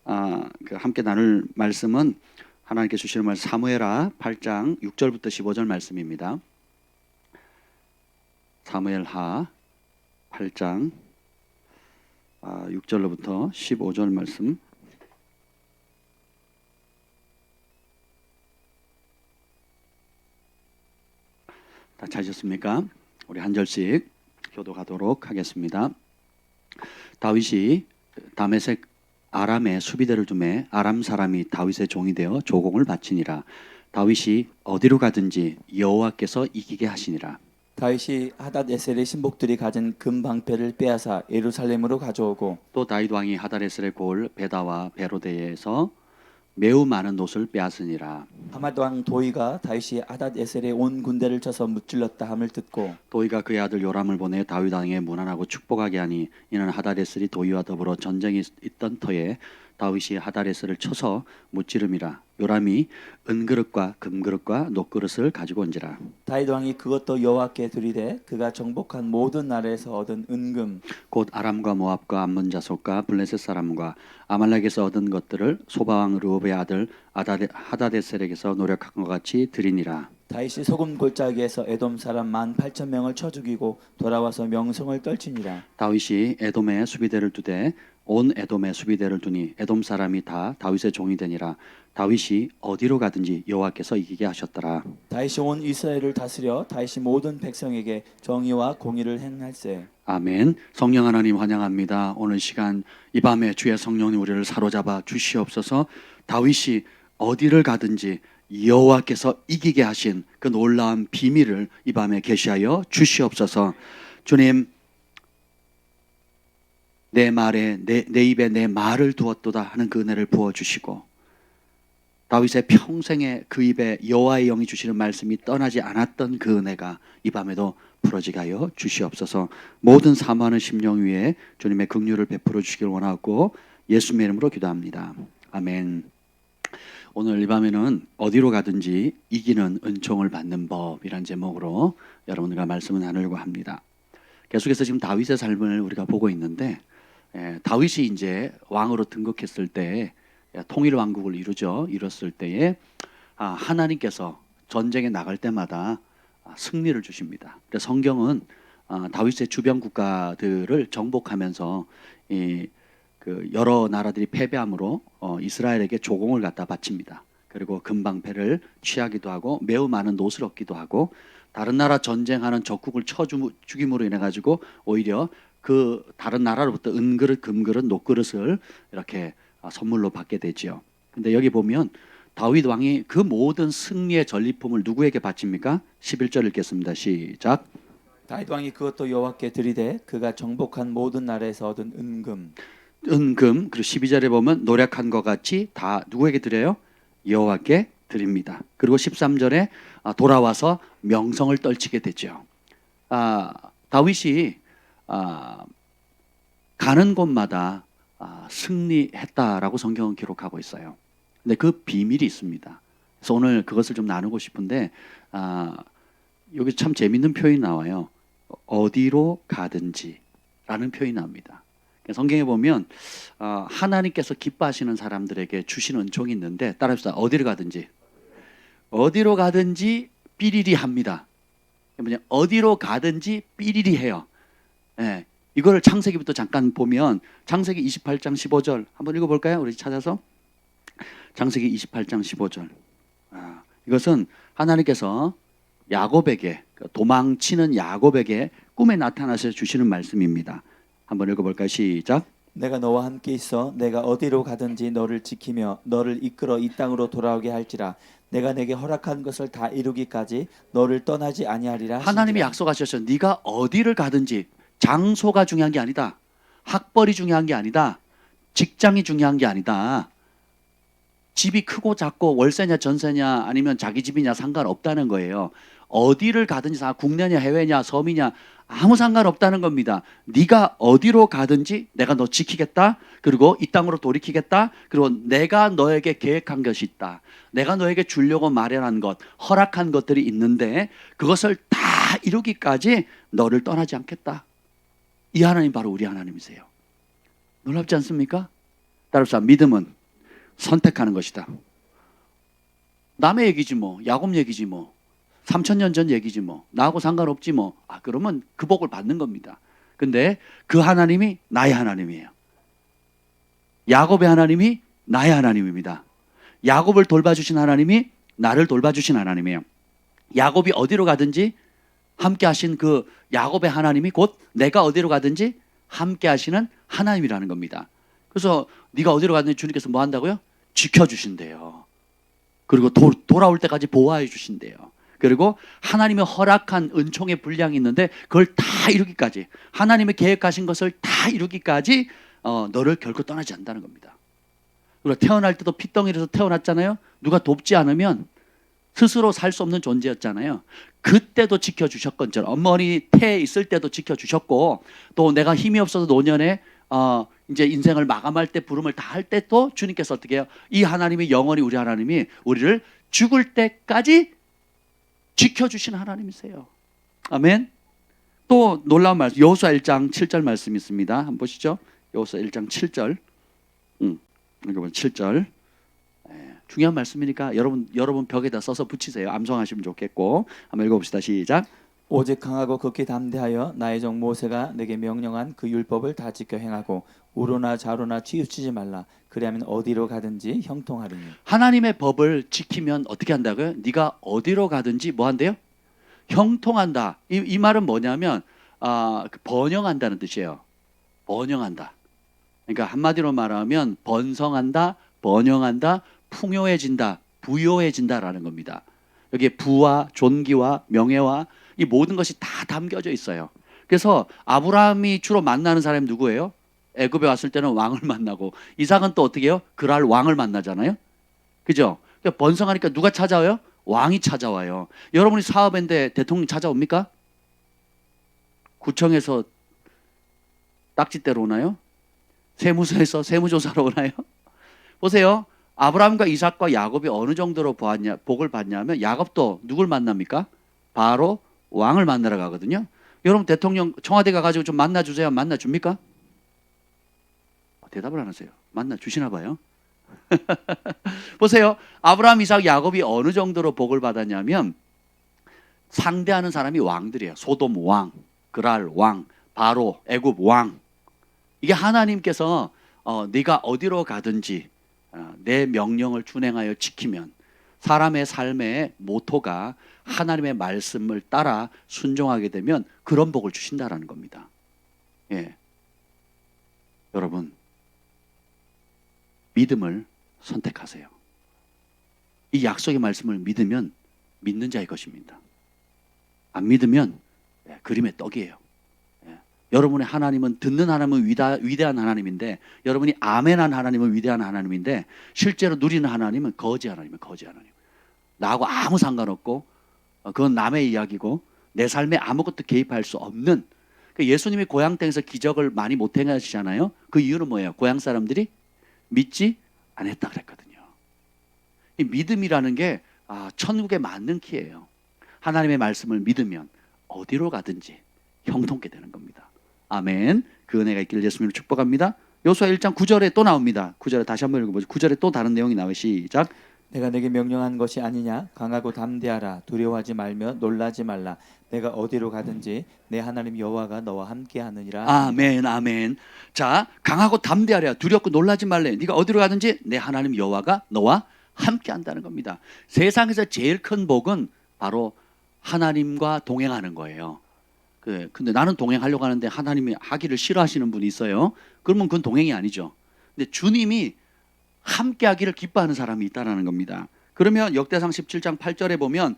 함께 나눌 말씀은 하나님께 주시는 말씀 사무엘하 8장 6절부터 15절 말씀입니다. 사무엘하 8장 6절로부터 15절 말씀. 다 찾으셨습니까? 우리 한 절씩 교독하도록 하겠습니다. 다윗이 다메섹 아람의 수비대를 두매 아람 사람이 다윗의 종이 되어 조공을 바치니라. 다윗이 어디로 가든지 여호와께서 이기게 하시니라. 다윗이 하닷에셀의 신복들이 가진 금 방패를 빼앗아 예루살렘으로 가져오고 또 다윗 왕이 하닷에셀의 골 베다와 베로데에서 매우 많은 옷을 빼앗으니라. 하맛 왕 도이가 다윗이 하닷에셀의 온 군대를 쳐서 무찔렀다 함을 듣고 도이가 그의 아들 요람을 보내 다윗 왕에게 문안하고 축복하게 하니 이는 하닷에셀이 도이와 더불어 전쟁이 있던 터에 다윗이 하닷에셀을 쳐서 무찌름이라. 요람이 은그릇과 금그릇과 녹그릇을 가지고 온지라. 다윗 왕이 그것도 여호와께 드리되 그가 정복한 모든 나라에서 얻은 은금 곧 아람과 모압과 암몬 자손과 블레셋 사람과 아말렉에서 얻은 것들을 소바왕 르홉의 아들 하닷에셀에게서 노력한 것 같이 드리니라. 다윗이 소금 골짜기에서 에돔 사람 18,000명을 쳐 죽이고 돌아와서 명성을 떨치니라. 다윗이 에돔에 수비대를 두되 온 에돔에 수비대를 두니 에돔 사람이 다 다윗의 종이 되니라. 다윗이 어디로 가든지 여호와께서 이기게 하셨더라. 다윗이 온 이스라엘을 다스려 다윗이 모든 백성에게 정의와 공의를 행할세. 아멘. 성령 하나님 환영합니다. 오늘 시간 이 밤에 주의 성령님 우리를 사로잡아 주시옵소서. 다윗이 어디를 가든지 여호와께서 이기게 하신 그 놀라운 비밀을 이 밤에 계시하여 주시옵소서. 주님, 내 말에 내 입에 내 말을 두었도다 하는 그 은혜를 부어주시고 다윗의 평생에 그 입에 여호와의 영이 주시는 말씀이 떠나지 않았던 그 은혜가 이 밤에도 풀어지게 하여 주시옵소서. 모든 사모하는 심령 위에 주님의 긍휼을 베풀어 주시길 원하고 예수님의 이름으로 기도합니다. 아멘. 오늘 이 밤에는 어디로 가든지 이기는 은총을 받는 법이란 제목으로 여러분들과 말씀을 나누려고 합니다. 계속해서 지금 다윗의 삶을 우리가 보고 있는데 다윗이 이제 왕으로 등극했을 때 통일 왕국을 이뤘을 때에 하나님께서 전쟁에 나갈 때마다 승리를 주십니다. 그래서 성경은 다윗의 주변 국가들을 정복하면서 그 여러 나라들이 패배함으로 이스라엘에게 조공을 갖다 바칩니다. 그리고 금방패를 취하기도 하고 매우 많은 노를 얻기도 하고 다른 나라 전쟁하는 적국을 쳐 죽임으로 인해 가지고 오히려 그 다른 나라로부터 은그릇, 금그릇, 녹그릇을 이렇게 선물로 받게 되지요. 근데 여기 보면 다윗 왕이 그 모든 승리의 전리품을 누구에게 바칩니까? 11절 읽겠습니다. 시작. 다윗 왕이 그것도 여호와께 드리되 그가 정복한 모든 나라에서 얻은 은금 그리고 12절에 보면 노력한 것 같이 다 누구에게 드려요? 여호와께 드립니다. 그리고 13절에 돌아와서 명성을 떨치게 되죠. 다윗이 가는 곳마다 승리했다라고 성경은 기록하고 있어요. 근데 그 비밀이 있습니다. 그래서 오늘 그것을 좀 나누고 싶은데 여기 참 재밌는 표현이 나와요. 어디로 가든지 라는 표현이 나옵니다. 성경에 보면 하나님께서 기뻐하시는 사람들에게 주시는 은총이 있는데 따라합시다. 어디로 가든지 삐리리 합니다. 어디로 가든지 삐리리 해요. 예, 이거를 창세기부터 잠깐 보면 창세기 28장 15절 한번 읽어볼까요? 우리 찾아서 창세기 28장 15절. 이것은 하나님께서 야곱에게 도망치는 야곱에게 꿈에 나타나서 주시는 말씀입니다. 한번 읽어볼까요? 시작. 내가 너와 함께 있어 내가 어디로 가든지 너를 지키며 너를 이끌어 이 땅으로 돌아오게 할지라 내가 내게 허락한 것을 다 이루기까지 너를 떠나지 아니하리라. 하나님이 약속하셨어요. 네가 어디를 가든지 장소가 중요한 게 아니다. 학벌이 중요한 게 아니다. 직장이 중요한 게 아니다. 집이 크고 작고 월세냐 전세냐 아니면 자기 집이냐 상관없다는 거예요. 어디를 가든지 국내냐 해외냐 섬이냐 아무 상관없다는 겁니다. 네가 어디로 가든지 내가 너 지키겠다. 그리고 이 땅으로 돌이키겠다. 그리고 내가 너에게 계획한 것이 있다. 내가 너에게 주려고 마련한 것, 허락한 것들이 있는데 그것을 다 이루기까지 너를 떠나지 않겠다. 이 하나님 바로 우리 하나님이세요. 놀랍지 않습니까? 따라서 믿음은 선택하는 것이다. 남의 얘기지 뭐, 야곱 얘기지 뭐, 3000년 전 얘기지 뭐, 나하고 상관없지 뭐. 그러면 그 복을 받는 겁니다. 근데 그 하나님이 나의 하나님이에요. 야곱의 하나님이 나의 하나님입니다. 야곱을 돌봐주신 하나님이 나를 돌봐주신 하나님이에요. 야곱이 어디로 가든지 함께 하신 그 야곱의 하나님이 곧 내가 어디로 가든지 함께 하시는 하나님이라는 겁니다. 그래서 네가 어디로 가든지 주님께서 뭐 한다고요? 지켜주신대요. 그리고 돌아올 때까지 보호해 주신대요. 그리고 하나님이 허락한 은총의 분량이 있는데 그걸 다 이루기까지, 하나님이 계획하신 것을 다 이루기까지 너를 결코 떠나지 않는다는 겁니다. 그리고 태어날 때도 핏덩이에서 태어났잖아요. 누가 돕지 않으면 스스로 살 수 없는 존재였잖아요. 그때도 지켜주셨건처럼 어머니 태에 있을 때도 지켜주셨고, 또 내가 힘이 없어서 노년에 이제 인생을 마감할 때 부름을 다 할 때 또 주님께서 어떻게 해요? 이 하나님이 영원히 우리 하나님이 우리를 죽을 때까지 지켜주신 하나님이세요. 아멘. 또 놀라운 말씀, 여호수아 1장 7절 말씀이 있습니다. 한번 보시죠. 여호수아 1장 7절. 여러분 7절. 중요한 말씀이니까 여러분 벽에다 써서 붙이세요. 암송하시면 좋겠고. 한번 읽어봅시다. 시작. 오직 강하고 극히 담대하여 나의 종 모세가 내게 명령한 그 율법을 다 지켜 행하고 우로나 좌로나 치우치지 말라. 그리하면 어디로 가든지 형통하리니. 하나님의 법을 지키면 어떻게 한다고요? 네가 어디로 가든지 뭐 한대요? 형통한다. 이 말은 뭐냐면 번영한다는 뜻이에요. 번영한다. 그러니까 한마디로 말하면 번성한다, 번영한다, 풍요해진다, 부요해진다라는 겁니다. 여기에 부와 존귀와 명예와 이 모든 것이 다 담겨져 있어요. 그래서 아브라함이 주로 만나는 사람이 누구예요? 애굽에 왔을 때는 왕을 만나고, 이삭은 또 어떻게 해요? 그랄 왕을 만나잖아요. 그죠? 그러니까 번성하니까 누가 찾아와요? 왕이 찾아와요. 여러분이 사업인데 대통령 찾아옵니까? 구청에서 딱지대로 오나요? 세무서에서 세무조사로 오나요? 보세요. 아브라함과 이삭과 야곱이 어느 정도로 복을 받냐면, 야곱도 누굴 만납니까? 바로 왕을 만나러 가거든요. 여러분 대통령 청와대 가가지고 좀 만나주세요. 만나줍니까? 대답을 안 하세요. 만나주시나 봐요. 보세요. 아브라함, 이삭, 야곱이 어느 정도로 복을 받았냐면, 상대하는 사람이 왕들이에요. 소돔 왕, 그랄 왕, 바로 애굽 왕. 이게 하나님께서 네가 어디로 가든지 내 명령을 준행하여 지키면, 사람의 삶의 모토가 하나님의 말씀을 따라 순종하게 되면 그런 복을 주신다라는 겁니다. 예. 여러분, 믿음을 선택하세요. 이 약속의 말씀을 믿으면 믿는 자의 것입니다. 안 믿으면 그림의 떡이에요. 여러분의 하나님은, 듣는 하나님은 위대한 하나님인데, 여러분이 아멘한 하나님은 위대한 하나님인데, 실제로 누리는 하나님은 거지 하나님이에요. 거지 하나님. 나하고 아무 상관없고, 그건 남의 이야기고 내 삶에 아무것도 개입할 수 없는. 예수님이 고향 땅에서 기적을 많이 못 행하시잖아요. 그 이유는 뭐예요? 고향 사람들이 믿지 않았다 그랬거든요. 이 믿음이라는 게 천국에 맞는 키예요. 하나님의 말씀을 믿으면 어디로 가든지 형통케 되는 겁니다. 아멘. 그 은혜가 있기를 예수님으로 축복합니다. 여호수아 1장 9절에 또 나옵니다. 9절에 다시 한번 읽어보죠. 9절에 또 다른 내용이 나와요. 시작. 내가 내게 명령한 것이 아니냐? 강하고 담대하라. 두려워하지 말며 놀라지 말라. 내가 어디로 가든지 내 하나님 여호와가 너와 함께하느니라. 아멘, 아멘. 자, 강하고 담대하라. 두렵고 놀라지 말래. 네가 어디로 가든지 내 하나님 여호와가 너와 함께한다는 겁니다. 세상에서 제일 큰 복은 바로 하나님과 동행하는 거예요. 근데 나는 동행하려고 하는데 하나님이 하기를 싫어하시는 분이 있어요. 그러면 그건 동행이 아니죠. 근데 주님이 함께 하기를 기뻐하는 사람이 있다는 겁니다. 그러면 역대상 17장 8절에 보면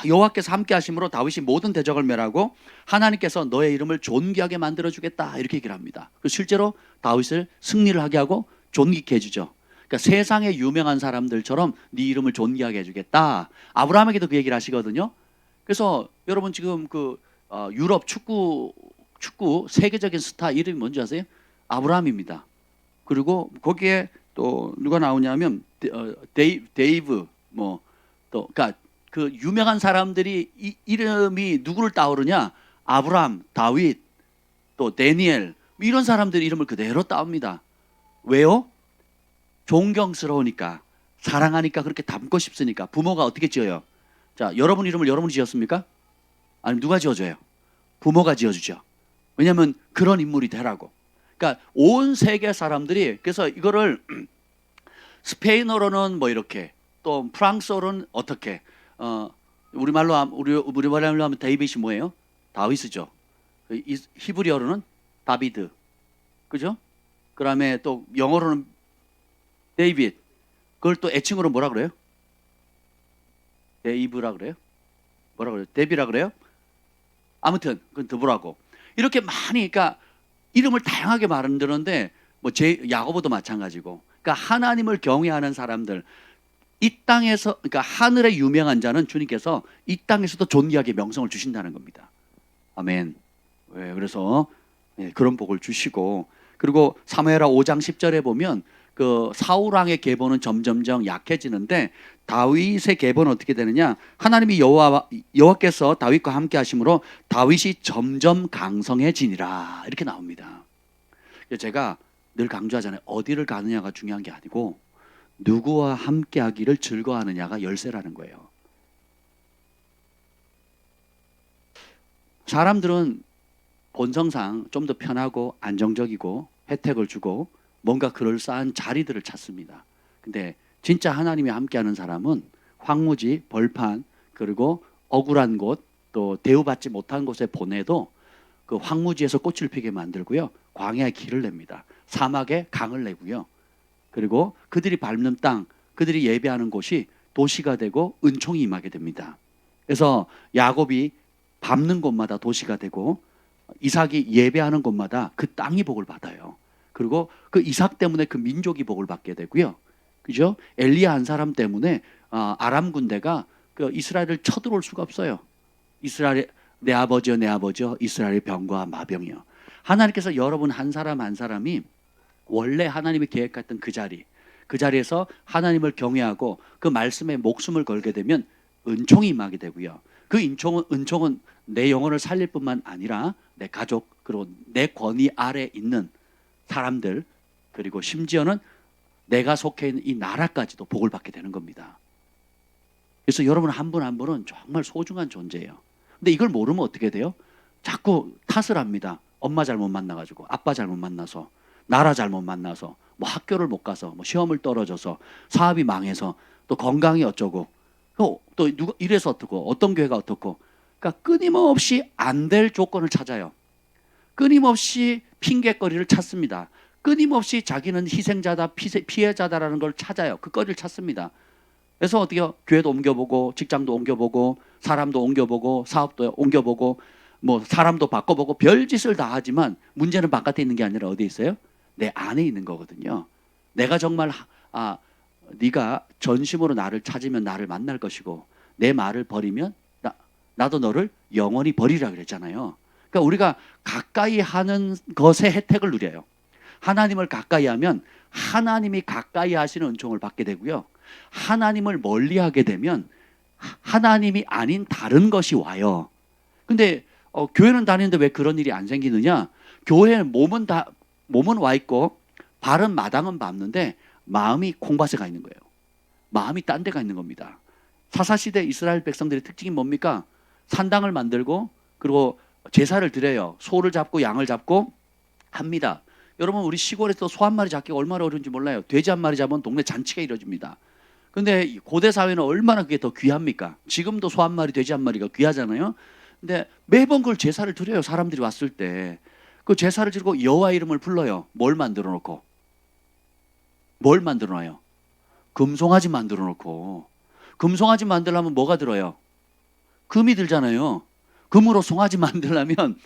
여호와께서 함께 하심으로 다윗이 모든 대적을 멸하고 하나님께서 너의 이름을 존귀하게 만들어주겠다, 이렇게 얘기를 합니다. 실제로 다윗을 승리를 하게 하고 존귀케 해주죠. 그러니까 세상에 유명한 사람들처럼 네 이름을 존귀하게 해주겠다. 아브라함에게도 그 얘기를 하시거든요. 그래서 여러분 지금 유럽 축구 세계적인 스타 이름이 뭔지 아세요? 아브라함입니다. 그리고 거기에 또 누가 나오냐면 데이브 그러니까 그 유명한 사람들이 이름이 누구를 따오르냐? 아브라함, 다윗, 또 다니엘, 이런 사람들 이름을 그대로 따옵니다. 왜요? 존경스러우니까, 사랑하니까, 그렇게 닮고 싶으니까 부모가 어떻게 지어요? 자, 여러분 이름을 여러분이 지었습니까? 아니면 누가 지어줘요? 부모가 지어주죠. 왜냐하면 그런 인물이 되라고. 그러니까 온 세계 사람들이, 그래서 이거를 스페인어로는 뭐 이렇게, 또 프랑스어로는 어떻게, 우리말로 하면 데이빗이 뭐예요? 다윗이죠. 히브리어로는 다비드, 그죠? 그다음에 또 영어로는 데이빗. 그걸 또 애칭으로 뭐라 그래요? 데이브라 그래요? 뭐라 그래요? 데비라 그래요? 아무튼 그건 드보라고. 이렇게 많이, 그러니까 이름을 다양하게 만드는데, 뭐 야고보도 마찬가지고. 그러니까 하나님을 경외하는 사람들, 이 땅에서, 그러니까 하늘의 유명한 자는 주님께서 이 땅에서도 존귀하게 명성을 주신다는 겁니다. 아멘. 네, 그래서 그런 복을 주시고, 그리고 사무엘하 5장 10절에 보면 그 사울 왕의 계보는 점점점 약해지는데 다윗의 계보는 어떻게 되느냐? 하나님이 여호와께서 다윗과 함께 하심으로 다윗이 점점 강성해지니라, 이렇게 나옵니다. 제가 늘 강조하잖아요. 어디를 가느냐가 중요한 게 아니고 누구와 함께 하기를 즐거워하느냐가 열쇠라는 거예요. 사람들은 본성상 좀 더 편하고 안정적이고 혜택을 주고 뭔가 그럴싸한 자리들을 찾습니다. 근데 진짜 하나님이 함께하는 사람은 황무지, 벌판, 그리고 억울한 곳, 또 대우받지 못한 곳에 보내도 그 황무지에서 꽃을 피게 만들고요, 광야에 길을 냅니다. 사막에 강을 내고요, 그리고 그들이 밟는 땅, 그들이 예배하는 곳이 도시가 되고 은총이 임하게 됩니다. 그래서 야곱이 밟는 곳마다 도시가 되고 이삭이 예배하는 곳마다 그 땅이 복을 받아요. 그리고 그 이삭 때문에 그 민족이 복을 받게 되고요, 그죠? 엘리야 한 사람 때문에 아람 군대가 그 이스라엘을 쳐들어올 수가 없어요. 이스라엘, 내 아버지여 내 아버지여, 이스라엘의 병과 마병이여. 하나님께서 여러분 한 사람 한 사람이 원래 하나님이 계획했던 그 자리에서 하나님을 경외하고 그 말씀에 목숨을 걸게 되면 은총이 임하게 되고요, 그 은총은 내 영혼을 살릴 뿐만 아니라 내 가족, 그리고 내 권위 아래 있는 사람들, 그리고 심지어는 내가 속해 있는 이 나라까지도 복을 받게 되는 겁니다. 그래서 여러분 한 분 한 분은 정말 소중한 존재예요. 근데 이걸 모르면 어떻게 돼요? 자꾸 탓을 합니다. 엄마 잘못 만나가지고, 아빠 잘못 만나서, 나라 잘못 만나서, 뭐 학교를 못 가서, 뭐 시험을 떨어져서, 사업이 망해서, 또 건강이 어쩌고, 또 누가 이래서 어떻고, 어떤 교회가 어떻고. 그러니까 끊임없이 안 될 조건을 찾아요. 끊임없이 핑계거리를 찾습니다. 끊임없이 자기는 희생자다, 피해자다라는 걸 찾아요. 그 거리를 찾습니다. 그래서 어떻게 해요? 교회도 옮겨보고, 직장도 옮겨보고, 사람도 옮겨보고, 사업도 옮겨보고, 뭐 사람도 바꿔보고, 별짓을 다 하지만 문제는 바깥에 있는 게 아니라 어디에 있어요? 내 안에 있는 거거든요. 내가 정말 네가 전심으로 나를 찾으면 나를 만날 것이고, 내 말을 버리면 나도 너를 영원히 버리라 그랬잖아요. 그러니까 우리가 가까이 하는 것의 혜택을 누려요. 하나님을 가까이 하면 하나님이 가까이 하시는 은총을 받게 되고요, 하나님을 멀리하게 되면 하나님이 아닌 다른 것이 와요. 근데 교회는 다니는데 왜 그런 일이 안 생기느냐? 교회는 몸은 와 있고 발은 마당은 밟는데 마음이 콩밭에 가 있는 거예요. 마음이 딴 데 가 있는 겁니다. 사사시대 이스라엘 백성들의 특징이 뭡니까? 산당을 만들고, 그리고 제사를 드려요. 소를 잡고 양을 잡고 합니다. 여러분 우리 시골에서 소 한 마리 잡기가 얼마나 어려운지 몰라요. 돼지 한 마리 잡으면 동네 잔치가 이루어집니다. 근데 고대 사회는 얼마나 그게 더 귀합니까? 지금도 소 한 마리, 돼지 한 마리가 귀하잖아요. 근데 매번 그걸 제사를 드려요. 사람들이 왔을 때 그 제사를 지르고 여호와 이름을 불러요. 뭘 만들어 놓고? 뭘 만들어 놔요? 금송아지 만들어 놓고. 금송아지 만들려면 뭐가 들어요? 금이 들잖아요. 금으로 송아지 만들려면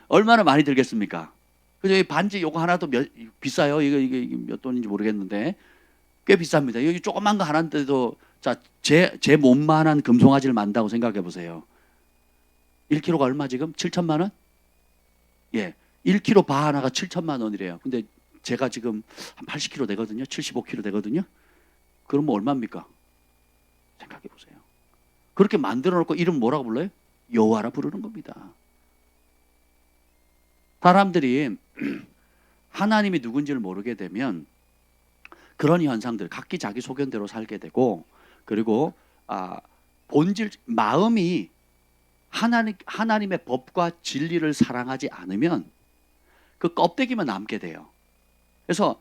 얼마나 많이 들겠습니까? 그죠? 이 반지 요거 하나도 비싸요. 이게 몇 돈인지 모르겠는데 꽤 비쌉니다. 여기 조그만 거 하나인데도, 자, 제 몸만한 금송아지를 만다고 생각해 보세요. 1kg가 얼마 지금? 7천만 원? 예. 1kg 바 하나가 7천만 원이래요. 근데 제가 지금 한 80kg 되거든요. 75kg 되거든요. 그러면 얼마입니까? 생각해 보세요. 그렇게 만들어 놓고 이름 뭐라고 불러요? 여호와라 부르는 겁니다. 사람들이 하나님이 누군지를 모르게 되면 그런 현상들 각기 자기 소견대로 살게 되고, 그리고 본질 마음이 하나님의 법과 진리를 사랑하지 않으면 그 껍데기만 남게 돼요. 그래서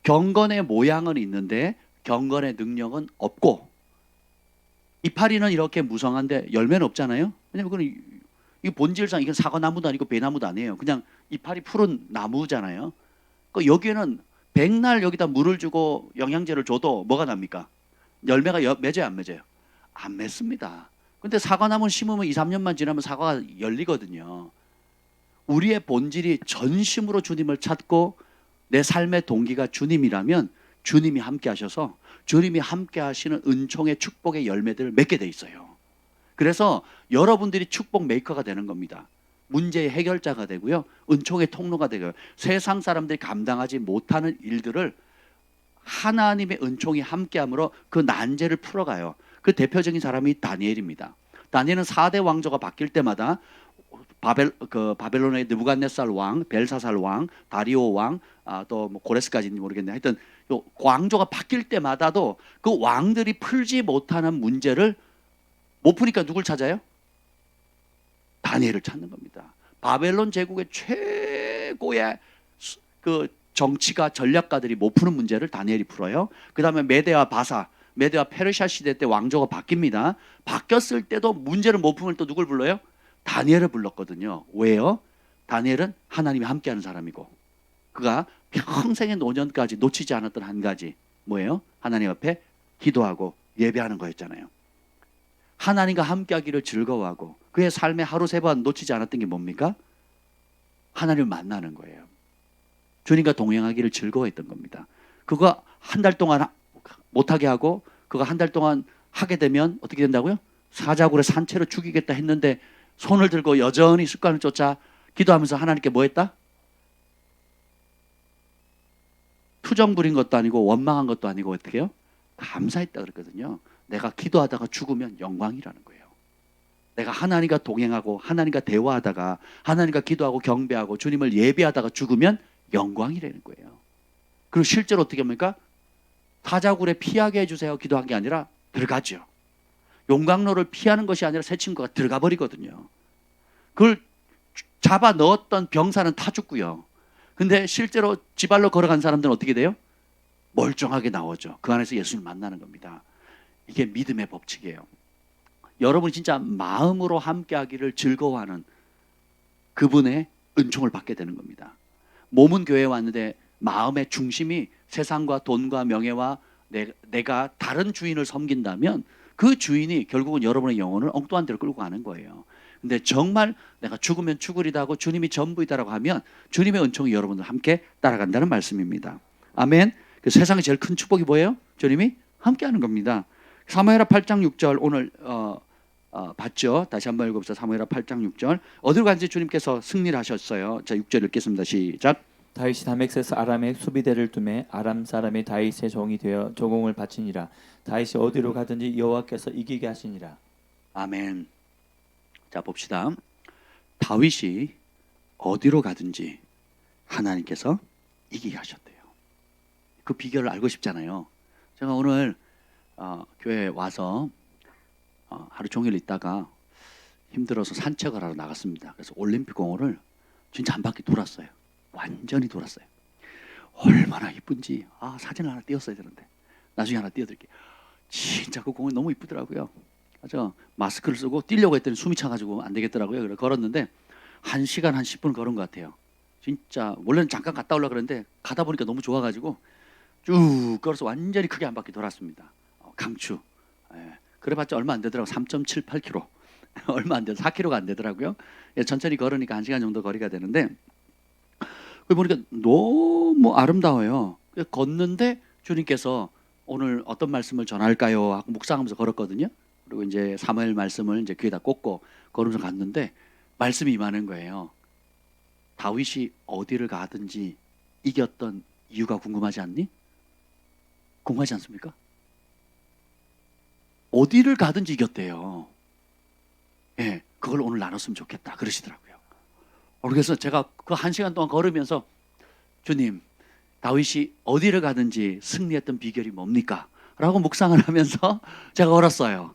경건의 모양은 있는데 경건의 능력은 없고, 이파리는 이렇게 무성한데 열매는 없잖아요. 왜냐면 그건 이 본질상 이건 사과나무도 아니고 배나무도 아니에요. 그냥 이파리 푸른 나무잖아요. 그 여기에는 백날 여기다 물을 주고 영양제를 줘도 뭐가 납니까? 열매가 맺어요, 안 맺어요? 안 맺습니다. 근데 사과나무 심으면 2, 3년만 지나면 사과가 열리거든요. 우리의 본질이 전심으로 주님을 찾고 내 삶의 동기가 주님이라면 주님이 함께 하셔서 주님이 함께 하시는 은총의 축복의 열매들을 맺게 돼 있어요. 그래서 여러분들이 축복 메이커가 되는 겁니다. 문제의 해결자가 되고요, 은총의 통로가 되고요. 세상 사람들이 감당하지 못하는 일들을 하나님의 은총이 함께함으로 그 난제를 풀어가요. 그 대표적인 사람이 다니엘입니다. 다니엘은 4대 왕조가 바뀔 때마다 바벨론의 느부갓네살 왕, 벨사살 왕, 다리오 왕, 또 뭐 고레스까지는 모르겠네. 하여튼 왕조가 바뀔 때마다도 그 왕들이 풀지 못하는 문제를 못 푸니까 누굴 찾아요? 다니엘을 찾는 겁니다. 바벨론 제국의 최고의 그 정치가 전략가들이 못 푸는 문제를 다니엘이 풀어요. 그 다음에 메대와 바사, 메대와 페르시아 시대 때 왕조가 바뀝니다. 바뀌었을 때도 문제를 못 풀면 또 누굴 불러요? 다니엘을 불렀거든요. 왜요? 다니엘은 하나님이 함께하는 사람이고, 그가 평생의 노년까지 놓치지 않았던 한 가지 뭐예요? 하나님 앞에 기도하고 예배하는 거였잖아요. 하나님과 함께하기를 즐거워하고 그의 삶의 하루 세 번 놓치지 않았던 게 뭡니까? 하나님을 만나는 거예요. 주님과 동행하기를 즐거워했던 겁니다. 그거 한 달 동안 못하게 하고, 그거 한 달 동안 하게 되면 어떻게 된다고요? 사자굴에 산채로 죽이겠다 했는데 손을 들고 여전히 습관을 쫓아 기도하면서 하나님께 뭐 했다? 투정 부린 것도 아니고 원망한 것도 아니고 어떻게 해요? 감사했다 그랬거든요. 내가 기도하다가 죽으면 영광이라는 거예요. 내가 하나님과 동행하고 하나님과 대화하다가 하나님과 기도하고 경배하고 주님을 예배하다가 죽으면 영광이라는 거예요. 그리고 실제로 어떻게 합니까? 사자굴에 피하게 해주세요 기도한 게 아니라 들어가죠. 용광로를 피하는 것이 아니라 새 친구가 들어가 버리거든요. 그걸 잡아 넣었던 병사는 타 죽고요. 근데 실제로 지발로 걸어간 사람들은 어떻게 돼요? 멀쩡하게 나오죠. 그 안에서 예수님을 만나는 겁니다. 이게 믿음의 법칙이에요. 여러분이 진짜 마음으로 함께하기를 즐거워하는 그분의 은총을 받게 되는 겁니다. 몸은 교회에 왔는데 마음의 중심이 세상과 돈과 명예와 내가 다른 주인을 섬긴다면 그 주인이 결국은 여러분의 영혼을 엉뚱한 데로 끌고 가는 거예요. 근데 정말 내가 죽으면 죽으리다 하고 주님이 전부이다라고 하면 주님의 은총이 여러분들 함께 따라간다는 말씀입니다. 아멘. 그 세상에 제일 큰 축복이 뭐예요? 주님이 함께하는 겁니다. 사무엘하 8장 6절 오늘 봤죠? 다시 한번 읽어보세요. 사무엘하 8장 6절. 어디로 간지 주님께서 승리를 하셨어요. 자, 6절 읽겠습니다. 시작. 다윗이 다메섹에서 아람의 수비대를 두매 아람 사람이 다윗의 종이 되어 조공을 바치니라. 다윗이 어디로 가든지 여호와께서 이기게 하시니라. 아멘. 자, 봅시다. 다윗이 어디로 가든지 하나님께서 이기게 하셨대요. 그 비결을 알고 싶잖아요. 제가 오늘 교회에 와서 하루 종일 있다가 힘들어서 산책을 하러 나갔습니다. 그래서 올림픽공원을 진짜 한 바퀴 돌았어요. 완전히 돌았어요. 얼마나 이쁜지 사진을 하나 띄웠어야 되는데 나중에 하나 띄워드릴게요. 진짜 그 공원 너무 이쁘더라고요. 맞아. 마스크를 쓰고 뛰려고 했더니 숨이 차가지고 안 되겠더라고요. 그래서 걸었는데 1시간 한 10분 걸은 것 같아요. 진짜 원래는 잠깐 갔다 오려고 그랬는데 가다 보니까 너무 좋아가지고 쭉 걸어서 완전히 크게 한 바퀴 돌았습니다. 강추. 그래봤자 얼마 안 되더라고요. 3.78km. 얼마 안 돼서 4km가 안 되더라고요. 천천히 걸으니까 1시간 정도 거리가 되는데 그 보니까 너무 아름다워요. 걷는데 주님께서 오늘 어떤 말씀을 전할까요? 하고 묵상하면서 걸었거든요. 그리고 이제 사무엘 말씀을 이제 귀에다 꽂고 걸으면서 갔는데 말씀이 임하는 거예요. 다윗이 어디를 가든지 이겼던 이유가 궁금하지 않니? 궁금하지 않습니까? 어디를 가든지 이겼대요. 예, 그걸 오늘 나눴으면 좋겠다 그러시더라고요. 그래서 제가 그 1시간 동안 걸으면서 주님, 다윗이 어디를 가든지 승리했던 비결이 뭡니까? 라고 묵상을 하면서 제가 걸었어요.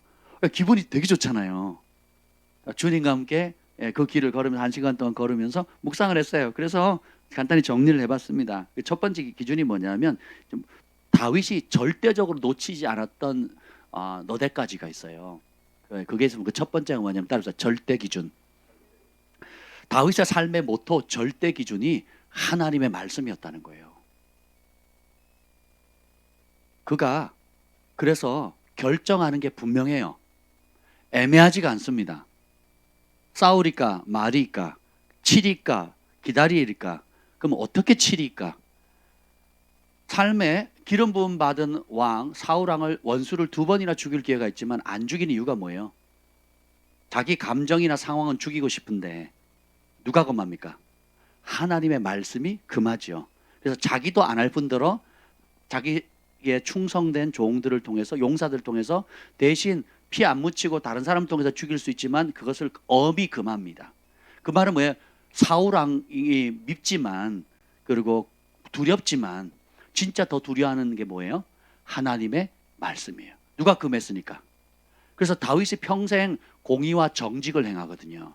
기분이 되게 좋잖아요. 주님과 함께 그 길을 걸으면서 1시간 동안 걸으면서 묵상을 했어요. 그래서 간단히 정리를 해봤습니다. 첫 번째 기준이 뭐냐면 좀 다윗이 절대적으로 놓치지 않았던 너댓 가지가 있어요. 그게 있으면 그 첫 번째가 뭐냐면 따라서 절대 기준. 다윗의 삶의 모토 절대 기준이 하나님의 말씀이었다는 거예요. 그가 그래서 결정하는 게 분명해요. 애매하지가 않습니다. 싸우리까 말이까 치리까 기다리리까 그럼 어떻게 치리까? 삶에 기름 부음 받은 왕 사울왕을 원수를 2번이나 죽일 기회가 있지만 안 죽인 이유가 뭐예요? 자기 감정이나 상황은 죽이고 싶은데 누가 금합니까? 하나님의 말씀이 금하죠. 그래서 자기도 안 할 뿐더러 자기의 충성된 종들을 통해서 용사들을 통해서 대신 피 안 묻히고 다른 사람 통해서 죽일 수 있지만 그것을 엄히 금합니다. 그 말은 뭐예요? 사울왕이 밉지만 그리고 두렵지만 진짜 더 두려워하는 게 뭐예요? 하나님의 말씀이에요. 누가 금했으니까. 그래서 다윗이 평생 공의와 정직을 행하거든요.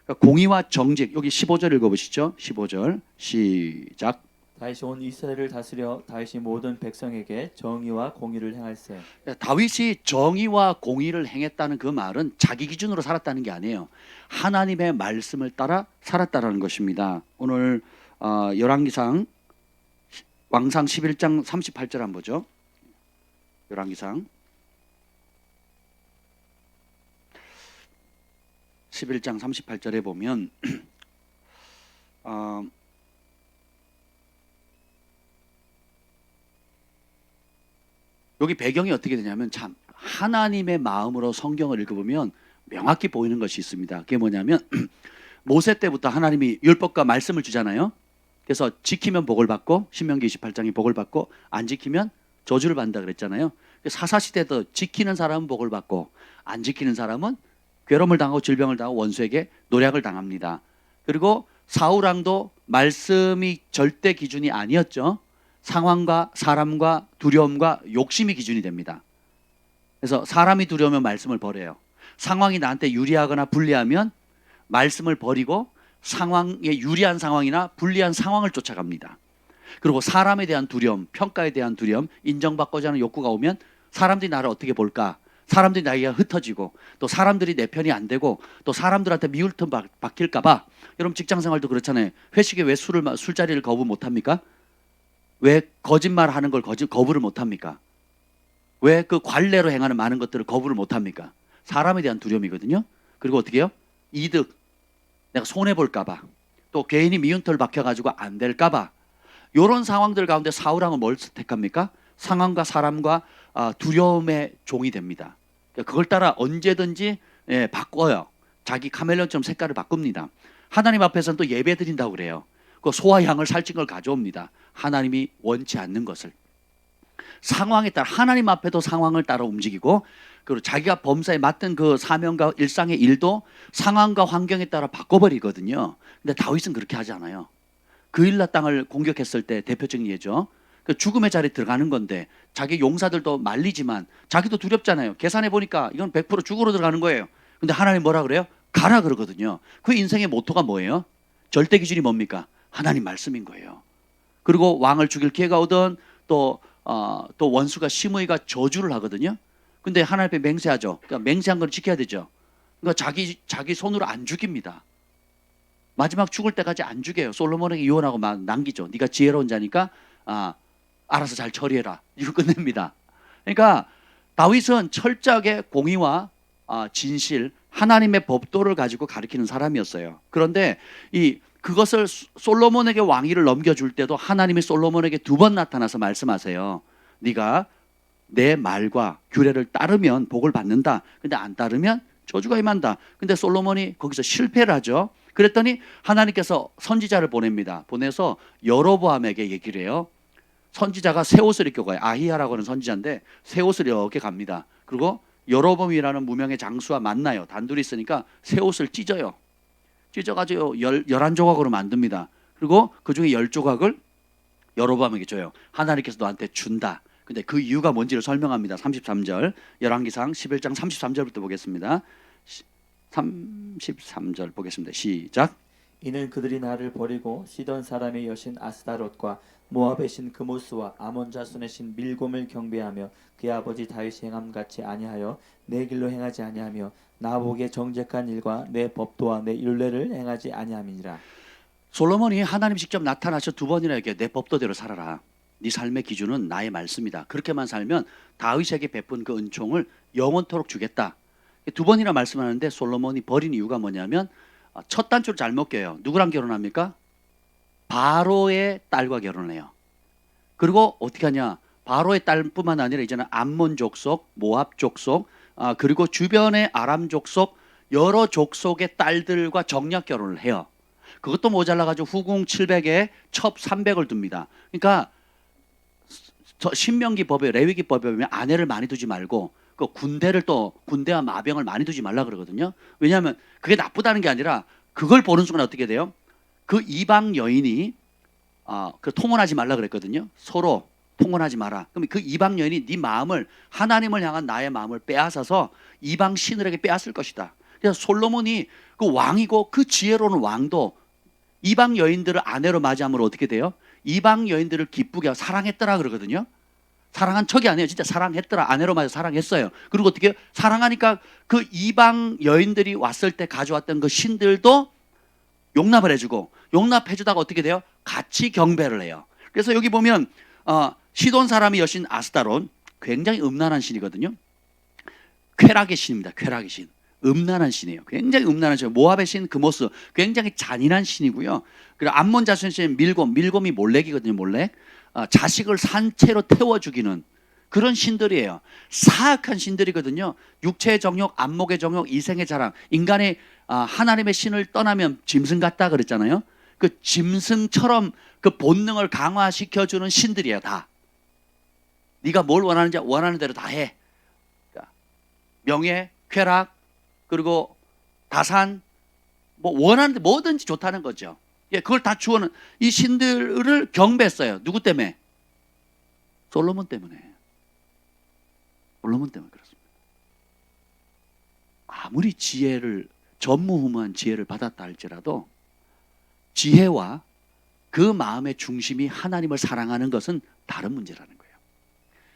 그러니까 공의와 정직, 여기 15절 읽어보시죠. 15절 시작. 다윗이 온 이스라엘을 다스려 다윗이 모든 백성에게 정의와 공의를 행할세. 다윗이 정의와 공의를 행했다는 그 말은 자기 기준으로 살았다는 게 아니에요. 하나님의 말씀을 따라 살았다는 것입니다. 오늘 열왕기상 왕상 11장 38절 한번 보죠. 열왕기상 11장 38절에 보면 여기 배경이 어떻게 되냐면 참 하나님의 마음으로 성경을 읽어보면 명확히 보이는 것이 있습니다. 그게 뭐냐면 모세 때부터 하나님이 율법과 말씀을 주잖아요. 그래서 지키면 복을 받고 신명기 28장이 복을 받고 안 지키면 저주를 받는다 그랬잖아요. 사사시대도 지키는 사람은 복을 받고 안 지키는 사람은 괴로움을 당하고 질병을 당하고 원수에게 노략을 당합니다. 그리고 사울왕도 말씀이 절대 기준이 아니었죠. 상황과 사람과 두려움과 욕심이 기준이 됩니다. 그래서 사람이 두려우면 말씀을 버려요. 상황이 나한테 유리하거나 불리하면 말씀을 버리고 상황에 유리한 상황이나 불리한 상황을 쫓아갑니다. 그리고 사람에 대한 두려움, 평가에 대한 두려움, 인정받고자 하는 욕구가 오면 사람들이 나를 어떻게 볼까? 사람들이 나에게 흩어지고 또 사람들이 내 편이 안 되고 또 사람들한테 미울틈 박힐까 봐. 여러분 직장생활도 그렇잖아요. 회식에 왜 술자리를 거부 못합니까? 왜 거짓말하는 걸 거부를 못합니까? 왜 그 관례로 행하는 많은 것들을 거부를 못합니까? 사람에 대한 두려움이거든요. 그리고 어떻게 해요? 이득, 내가 손해볼까 봐, 또 괜히 미운털 박혀가지고 안 될까 봐. 이런 상황들 가운데 사울왕은 뭘 택합니까? 상황과 사람과 두려움의 종이 됩니다. 그걸 따라 언제든지 바꿔요. 자기 카멜레온처럼 색깔을 바꿉니다. 하나님 앞에서는 또 예배 드린다고 그래요. 그 소와 양을 살찐 걸 가져옵니다. 하나님이 원치 않는 것을. 상황에 따라 하나님 앞에도 상황을 따라 움직이고 그리고 자기가 범사에 맡은 그 사명과 일상의 일도 상황과 환경에 따라 바꿔버리거든요. 근데 다윗은 그렇게 하지 않아요. 그일라 땅을 공격했을 때 대표적인 예죠. 그 죽음의 자리에 들어가는 건데 자기 용사들도 말리지만 자기도 두렵잖아요. 계산해 보니까 이건 100% 죽으러 들어가는 거예요. 근데 하나님 뭐라 그래요? 가라 그러거든요. 그 인생의 모토가 뭐예요? 절대 기준이 뭡니까? 하나님 말씀인 거예요. 그리고 왕을 죽일 기회가 오든 또 원수가 시므이가 저주를 하거든요. 근데 하나님 앞에 맹세하죠. 그러니까 맹세한 걸 지켜야 되죠. 그러니까 자기 손으로 안 죽입니다. 마지막 죽을 때까지 안 죽여요. 솔로몬에게 유언하고 막 남기죠. 네가 지혜로운 자니까 알아서 잘 처리해라. 이거 끝냅니다. 그러니까 다윗은 철저하게 공의와 진실, 하나님의 법도를 가지고 가리키는 사람이었어요. 그런데 그것을 솔로몬에게 왕위를 넘겨줄 때도 하나님이 솔로몬에게 2번 나타나서 말씀하세요. 네가 내 말과 규례를 따르면 복을 받는다. 근데 안 따르면 저주가 임한다. 근데 솔로몬이 거기서 실패를 하죠. 그랬더니 하나님께서 선지자를 보냅니다. 보내서 여로보암에게 얘기를 해요. 선지자가 새 옷을 입고 가요. 아히야라고 하는 선지자인데 새 옷을 이렇게 갑니다. 그리고 여로보암이라는 무명의 장수와 만나요. 단둘이 있으니까 새 옷을 찢어가지고 11조각으로 만듭니다. 그리고 그 중에 10조각을 여로보암에게 줘요. 하나님께서 너한테 준다. 근데 그 이유가 뭔지를 설명합니다. 33절 열왕기상 11장 33절부터 보겠습니다. 33절 보겠습니다. 시작. 이는 그들이 나를 버리고 시돈 사람의 여신 아스다롯과 모압의 신 그모스와 아몬 자손의 신 밀곰을 경배하며 그의 아버지 다윗이 행함같이 아니하여 내 길로 행하지 아니하며 나보기에 정직한 일과 내 법도와 내 율례를 행하지 아니함이니라. 솔로몬이 하나님 직접 나타나셔 두 번이나 이렇게 내 법도대로 살아라. 네 삶의 기준은 나의 말씀이다. 그렇게만 살면 다윗에게 베푼 그 은총을 영원토록 주겠다. 두 번이나 말씀하는데 솔로몬이 버린 이유가 뭐냐면 첫 단추를 잘못 껴요. 누구랑 결혼합니까? 바로의 딸과 결혼을 해요. 그리고 어떻게 하냐? 바로의 딸뿐만 아니라 이제는 암몬 족속, 모압 족속, 그리고 주변의 아람 족속 여러 족속의 딸들과 정략 결혼을 해요. 그것도 모자라가지고 후궁 700에 첩 300을 둡니다. 그러니까 신명기 법에 레위기 법에 보면 아내를 많이 두지 말고 그 군대와 마병을 많이 두지 말라 그러거든요. 왜냐하면 그게 나쁘다는 게 아니라 그걸 보는 순간 어떻게 돼요? 그 이방 여인이 그 통혼하지 말라 그랬거든요. 서로 통혼하지 마라. 그럼 그 이방 여인이 네 마음을 하나님을 향한 나의 마음을 빼앗아서 이방 신들에게 빼앗을 것이다. 그래서 솔로몬이 그 왕이고 그 지혜로운 왕도 이방 여인들을 아내로 맞이함으로 어떻게 돼요? 이방 여인들을 기쁘게 하고 사랑했더라 그러거든요. 사랑한 척이 아니에요. 진짜 사랑했더라. 아내로 맞아 사랑했어요. 그리고 어떻게 사랑하니까 그 이방 여인들이 왔을 때 가져왔던 그 신들도 용납을 해주고 용납해주다가 어떻게 돼요? 같이 경배를 해요. 그래서 여기 보면 시돈 사람의 여신 아스다론 굉장히 음란한 신이거든요. 쾌락의 신입니다. 쾌락의 신. 음란한 신이에요. 굉장히 음란한 신. 모압의 신 그모스 굉장히 잔인한 신이고요. 그리고 암몬 자손의 신 밀곰이 몰렉이거든요. 몰렉. 자식을 산채로 태워 죽이는 그런 신들이에요. 사악한 신들이거든요. 육체의 정욕, 안목의 정욕, 이생의 자랑. 인간이 하나님의 신을 떠나면 짐승 같다 그랬잖아요. 그 짐승처럼 그 본능을 강화시켜주는 신들이에요. 다. 네가 뭘 원하는지 원하는 대로 다 해. 명예, 쾌락, 그리고 다산, 뭐 원하는 데 뭐든지 좋다는 거죠. 예, 그걸 다 주어는 이 신들을 경배했어요. 누구 때문에? 솔로몬 때문에. 솔로몬 때문에 그렇습니다. 아무리 전무후무한 지혜를 받았다 할지라도 지혜와 그 마음의 중심이 하나님을 사랑하는 것은 다른 문제라는 거예요.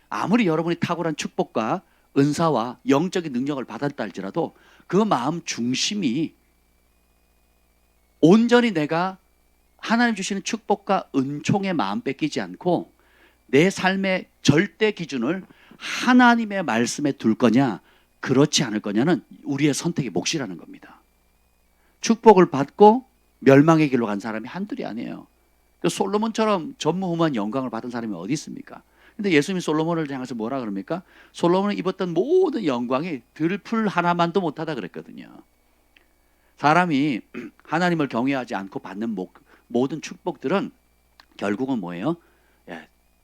아무리 여러분이 탁월한 축복과 은사와 영적인 능력을 받았다 할지라도 그 마음 중심이 온전히 내가 하나님 주시는 축복과 은총의 마음 뺏기지 않고 내 삶의 절대 기준을 하나님의 말씀에 둘 거냐 그렇지 않을 거냐는 우리의 선택의 몫이라는 겁니다. 축복을 받고 멸망의 길로 간 사람이 한둘이 아니에요. 솔로몬처럼 전무후무한 영광을 받은 사람이 어디 있습니까? 근데 예수님이 솔로몬을 향해서 뭐라 그럽니까? 솔로몬이 입었던 모든 영광이 들풀 하나만도 못하다 그랬거든요. 사람이 하나님을 경외하지 않고 받는 모든 축복들은 결국은 뭐예요?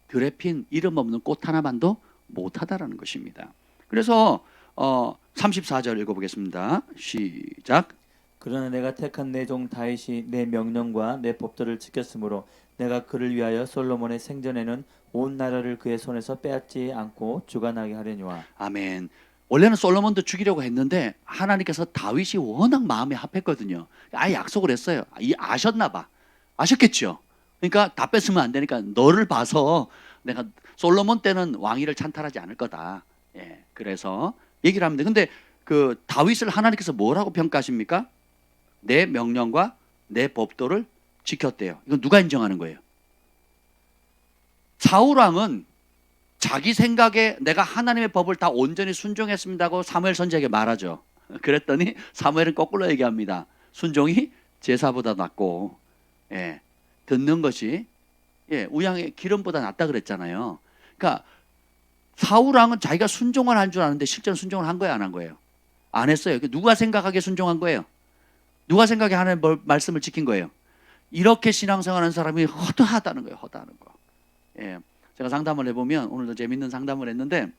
들에 핀 이름 없는 꽃 하나만도 못하다라는 것입니다. 그래서 34절 읽어보겠습니다. 시작. 그러나 내가 택한 내 종 다윗이 내 명령과 내 법도를 지켰으므로 내가 그를 위하여 솔로몬의 생전에는 온 나라를 그의 손에서 빼앗지 않고 주관하게 하려니와. 아멘. 원래는 솔로몬도 죽이려고 했는데 하나님께서 다윗이 워낙 마음에 합했거든요. 아예 약속을 했어요. 아셨나 봐. 아셨겠죠. 그러니까 다 뺏으면 안 되니까 너를 봐서 내가 솔로몬 때는 왕위를 찬탈하지 않을 거다. 예, 그래서 얘기를 합니다. 근데 그 다윗을 하나님께서 뭐라고 평가하십니까? 내 명령과 내 법도를 지켰대요. 이건 누가 인정하는 거예요? 사울 왕은 자기 생각에 내가 하나님의 법을 다 온전히 순종했습니다고 사무엘 선지자에게 말하죠. 그랬더니 사무엘은 거꾸로 얘기합니다. 순종이 제사보다 낫고, 예, 듣는 것이 우양의 기름보다 낫다 그랬잖아요. 그러니까 사울 왕은 자기가 순종을 한 줄 아는데 실제로 순종을 한 거예요, 안 한 거예요? 안 했어요. 누가 생각하기에 순종한 거예요? 누가 생각에 하나님의 말씀을 지킨 거예요? 이렇게 신앙생활하는 사람이 허다하다는 거예요. 허다하는 거. 예, 제가 상담을 해보면 오늘도 재밌는 상담을 했는데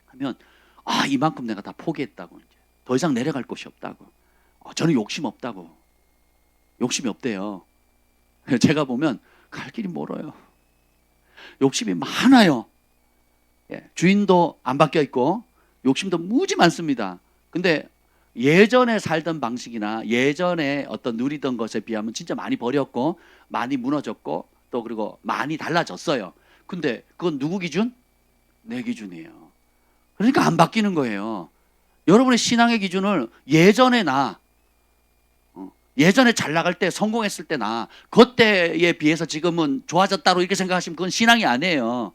하면 이만큼 내가 다 포기했다고, 이제 더 이상 내려갈 곳이 없다고, 저는 욕심 없다고, 욕심이 없대요. 제가 보면 갈 길이 멀어요. 욕심이 많아요. 예, 주인도 안 바뀌어 있고 욕심도 무지 많습니다. 근데 예전에 살던 방식이나 예전에 어떤 누리던 것에 비하면 진짜 많이 버렸고 많이 무너졌고 또 그리고 많이 달라졌어요. 근데 그건 누구 기준? 내 기준이에요. 그러니까 안 바뀌는 거예요. 여러분의 신앙의 기준을 예전에 예전에 잘 나갈 때 성공했을 때 그때에 비해서 지금은 좋아졌다고 이렇게 생각하시면 그건 신앙이 아니에요.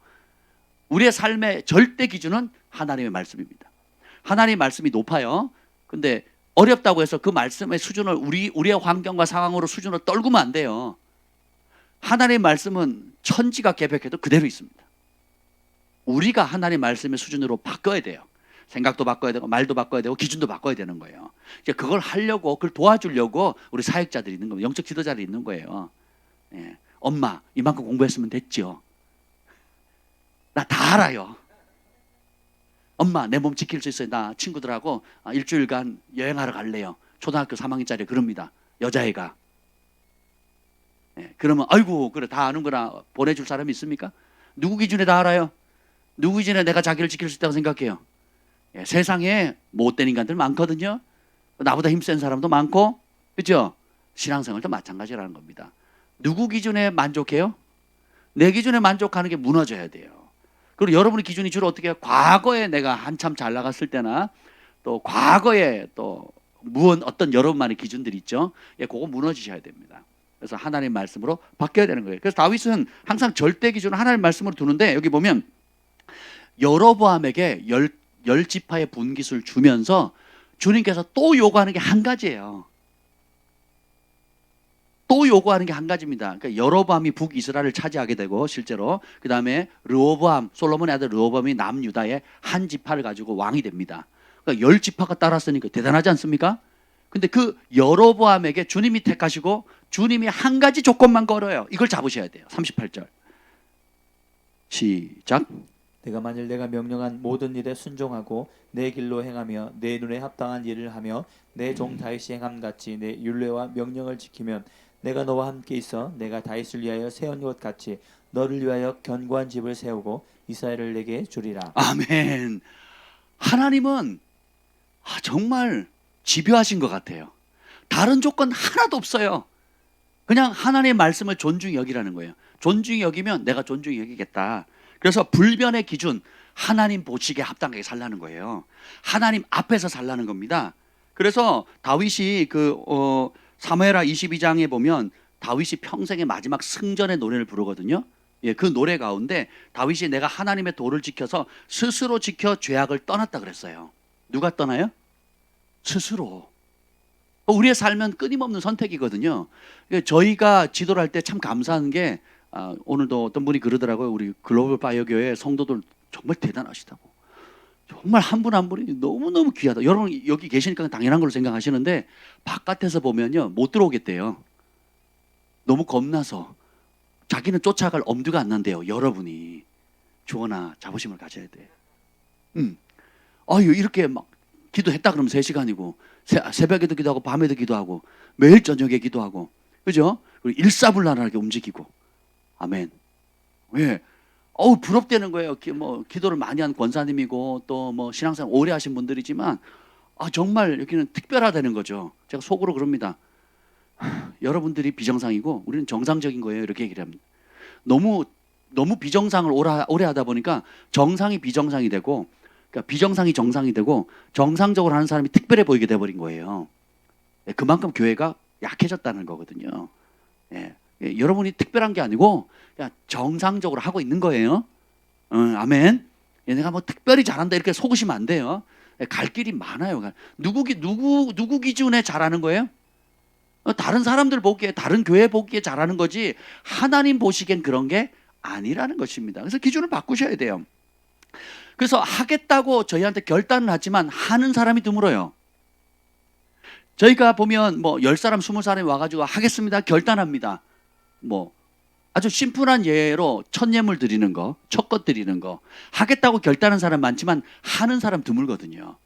우리의 삶의 절대 기준은 하나님의 말씀입니다. 하나님의 말씀이 높아요. 근데 어렵다고 해서 그 말씀의 수준을 우리의 환경과 상황으로 수준을 떨구면 안 돼요. 하나님의 말씀은 천지가 개벽해도 그대로 있습니다. 우리가 하나님의 말씀의 수준으로 바꿔야 돼요. 생각도 바꿔야 되고 말도 바꿔야 되고 기준도 바꿔야 되는 거예요. 이제 그걸 하려고 그걸 도와주려고 우리 사역자들이 있는 거예요. 영적 지도자들이 있는 거예요. 예. 엄마 이만큼 공부했으면 됐죠. 나 다 알아요. 엄마 내 몸 지킬 수 있어요. 나 친구들하고 일주일간 여행하러 갈래요. 초등학교 3학년짜리 그럽니다. 여자애가. 예. 그러면 아이고 그래 다 아는 거라 보내줄 사람이 있습니까? 누구 기준에 다 알아요? 누구 기준에 내가 자기를 지킬 수 있다고 생각해요? 예, 세상에 못된 인간들 많거든요. 나보다 힘센 사람도 많고, 그렇죠? 신앙생활도 마찬가지라는 겁니다. 누구 기준에 만족해요? 내 기준에 만족하는 게 무너져야 돼요. 그리고 여러분의 기준이 주로 어떻게 해요? 과거에 내가 한참 잘 나갔을 때나 또 과거에 또 어떤 여러분만의 기준들이 있죠. 예, 그거 무너지셔야 됩니다. 그래서 하나님의 말씀으로 바뀌어야 되는 거예요. 그래서 다윗은 항상 절대 기준을 하나님의 말씀으로 두는데 여기 보면 여로보암에게 열 지파의 분깃을 주면서 주님께서 또 요구하는 게 한 가지예요. 또 요구하는 게 한 가지입니다. 그러니까 여로보암이 북이스라엘을 차지하게 되고 실제로 그 다음에 르호보암 솔로몬의 아들 르호보암이 남유다의 한 지파를 가지고 왕이 됩니다. 그러니까 열 지파가 따랐으니까 대단하지 않습니까? 근데 그 여로보암에게 주님이 택하시고 주님이 한 가지 조건만 걸어요. 이걸 잡으셔야 돼요. 38절 시작. 내가 명령한 모든 일에 순종하고 내 길로 행하며 내 눈에 합당한 일을 하며 내 종 다윗이 행함 같이 내 율례와 명령을 지키면 내가 너와 함께 있어 내가 다윗을 위하여 세운 것 같이 너를 위하여 견고한 집을 세우고 이스라엘을 내게 주리라. 아멘. 하나님은 정말 집요하신 것 같아요. 다른 조건 하나도 없어요. 그냥 하나님의 말씀을 존중히 여기라는 거예요. 존중히 여기면 내가 존중히 여기겠다. 그래서 불변의 기준, 하나님 보시기에 합당하게 살라는 거예요. 하나님 앞에서 살라는 겁니다. 그래서 다윗이 사무엘하 22장에 보면 다윗이 평생의 마지막 승전의 노래를 부르거든요. 예, 그 노래 가운데 다윗이 내가 하나님의 도를 지켜서 스스로 지켜 죄악을 떠났다 그랬어요. 누가 떠나요? 스스로. 우리의 삶은 끊임없는 선택이거든요. 저희가 지도를 할 때 참 감사한 게 오늘도 어떤 분이 그러더라고요. 우리 글로벌 파이어 교회 성도들 정말 대단하시다고. 정말 한 분 한 분이 너무너무 귀하다. 여러분 여기 계시니까 당연한 걸로 생각하시는데 바깥에서 보면요 못 들어오겠대요. 너무 겁나서 자기는 쫓아갈 엄두가 안 난대요. 여러분이 주원아 자부심을 가져야 돼. 이렇게 막 기도했다 그러면 3시간이고 새벽에도 기도하고 밤에도 기도하고 매일 저녁에 기도하고 그죠? 그리고 일사불란하게 움직이고 아멘. 왜? 부럽다는 거예요. 기도를 많이 한 권사님이고 또 신앙생활 오래 하신 분들이지만 정말 여기는 특별하다는 거죠. 제가 속으로 그럽니다. 여러분들이 비정상이고 우리는 정상적인 거예요. 이렇게 얘기를 합니다. 너무 비정상을 오래 하다 보니까 정상이 비정상이 되고 그러니까 비정상이 정상이 되고 정상적으로 하는 사람이 특별해 보이게 돼버린 거예요. 그만큼 교회가 약해졌다는 거거든요. 예. 여러분이 특별한 게 아니고 그냥 정상적으로 하고 있는 거예요. 아멘. 내가 특별히 잘한다 이렇게 속으시면 안 돼요. 갈 길이 많아요. 누구 기준에 잘하는 거예요? 다른 사람들 보기에 다른 교회 보기에 잘하는 거지 하나님 보시기엔 그런 게 아니라는 것입니다. 그래서 기준을 바꾸셔야 돼요. 그래서 하겠다고 저희한테 결단을 하지만 하는 사람이 드물어요. 저희가 보면 10사람 20사람이 와가지고 하겠습니다 결단합니다. 아주 심플한 예로 첫 예물 드리는 거, 첫 것 드리는 거 하겠다고 결단하는 사람 많지만 하는 사람 드물거든요.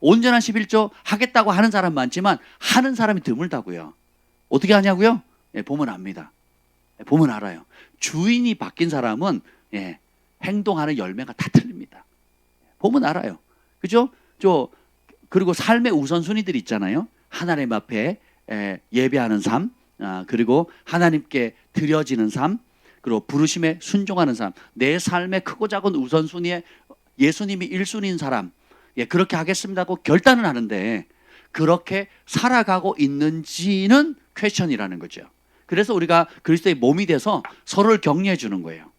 온전한 11조 하겠다고 하는 사람 많지만 하는 사람이 드물다고요. 어떻게 하냐고요? 보면 압니다. 보면 알아요. 주인이 바뀐 사람은 예, 행동하는 열매가 다 틀립니다. 보면 알아요. 그죠? 그리고 삶의 우선순위들이 있잖아요. 하나님 앞에 예배하는 삶, 그리고 하나님께 드려지는 삶, 그리고 부르심에 순종하는 삶. 내 삶의 크고 작은 우선순위에 예수님이 1순위인 사람, 예, 그렇게 하겠습니다고 결단은 하는데 그렇게 살아가고 있는지는 퀘스천이라는 거죠. 그래서 우리가 그리스도의 몸이 돼서 서로를 격려해 주는 거예요.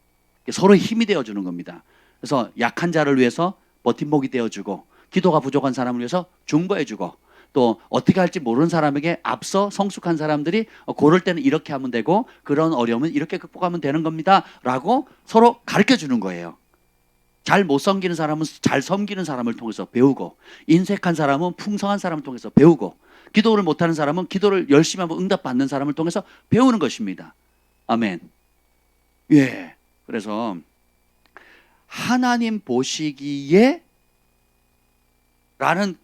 서로의 힘이 되어 주는 겁니다. 그래서 약한 자를 위해서 버팀목이 되어 주고, 기도가 부족한 사람을 위해서 중보해 주고, 또 어떻게 할지 모르는 사람에게 앞서 성숙한 사람들이 고를 때는 이렇게 하면 되고 그런 어려움은 이렇게 극복하면 되는 겁니다 라고 서로 가르쳐 주는 거예요. 잘 못 섬기는 사람은 잘 섬기는 사람을 통해서 배우고, 인색한 사람은 풍성한 사람을 통해서 배우고, 기도를 못하는 사람은 기도를 열심히 하면 응답받는 사람을 통해서 배우는 것입니다. 아멘. 예. 그래서 하나님 보시기에 라는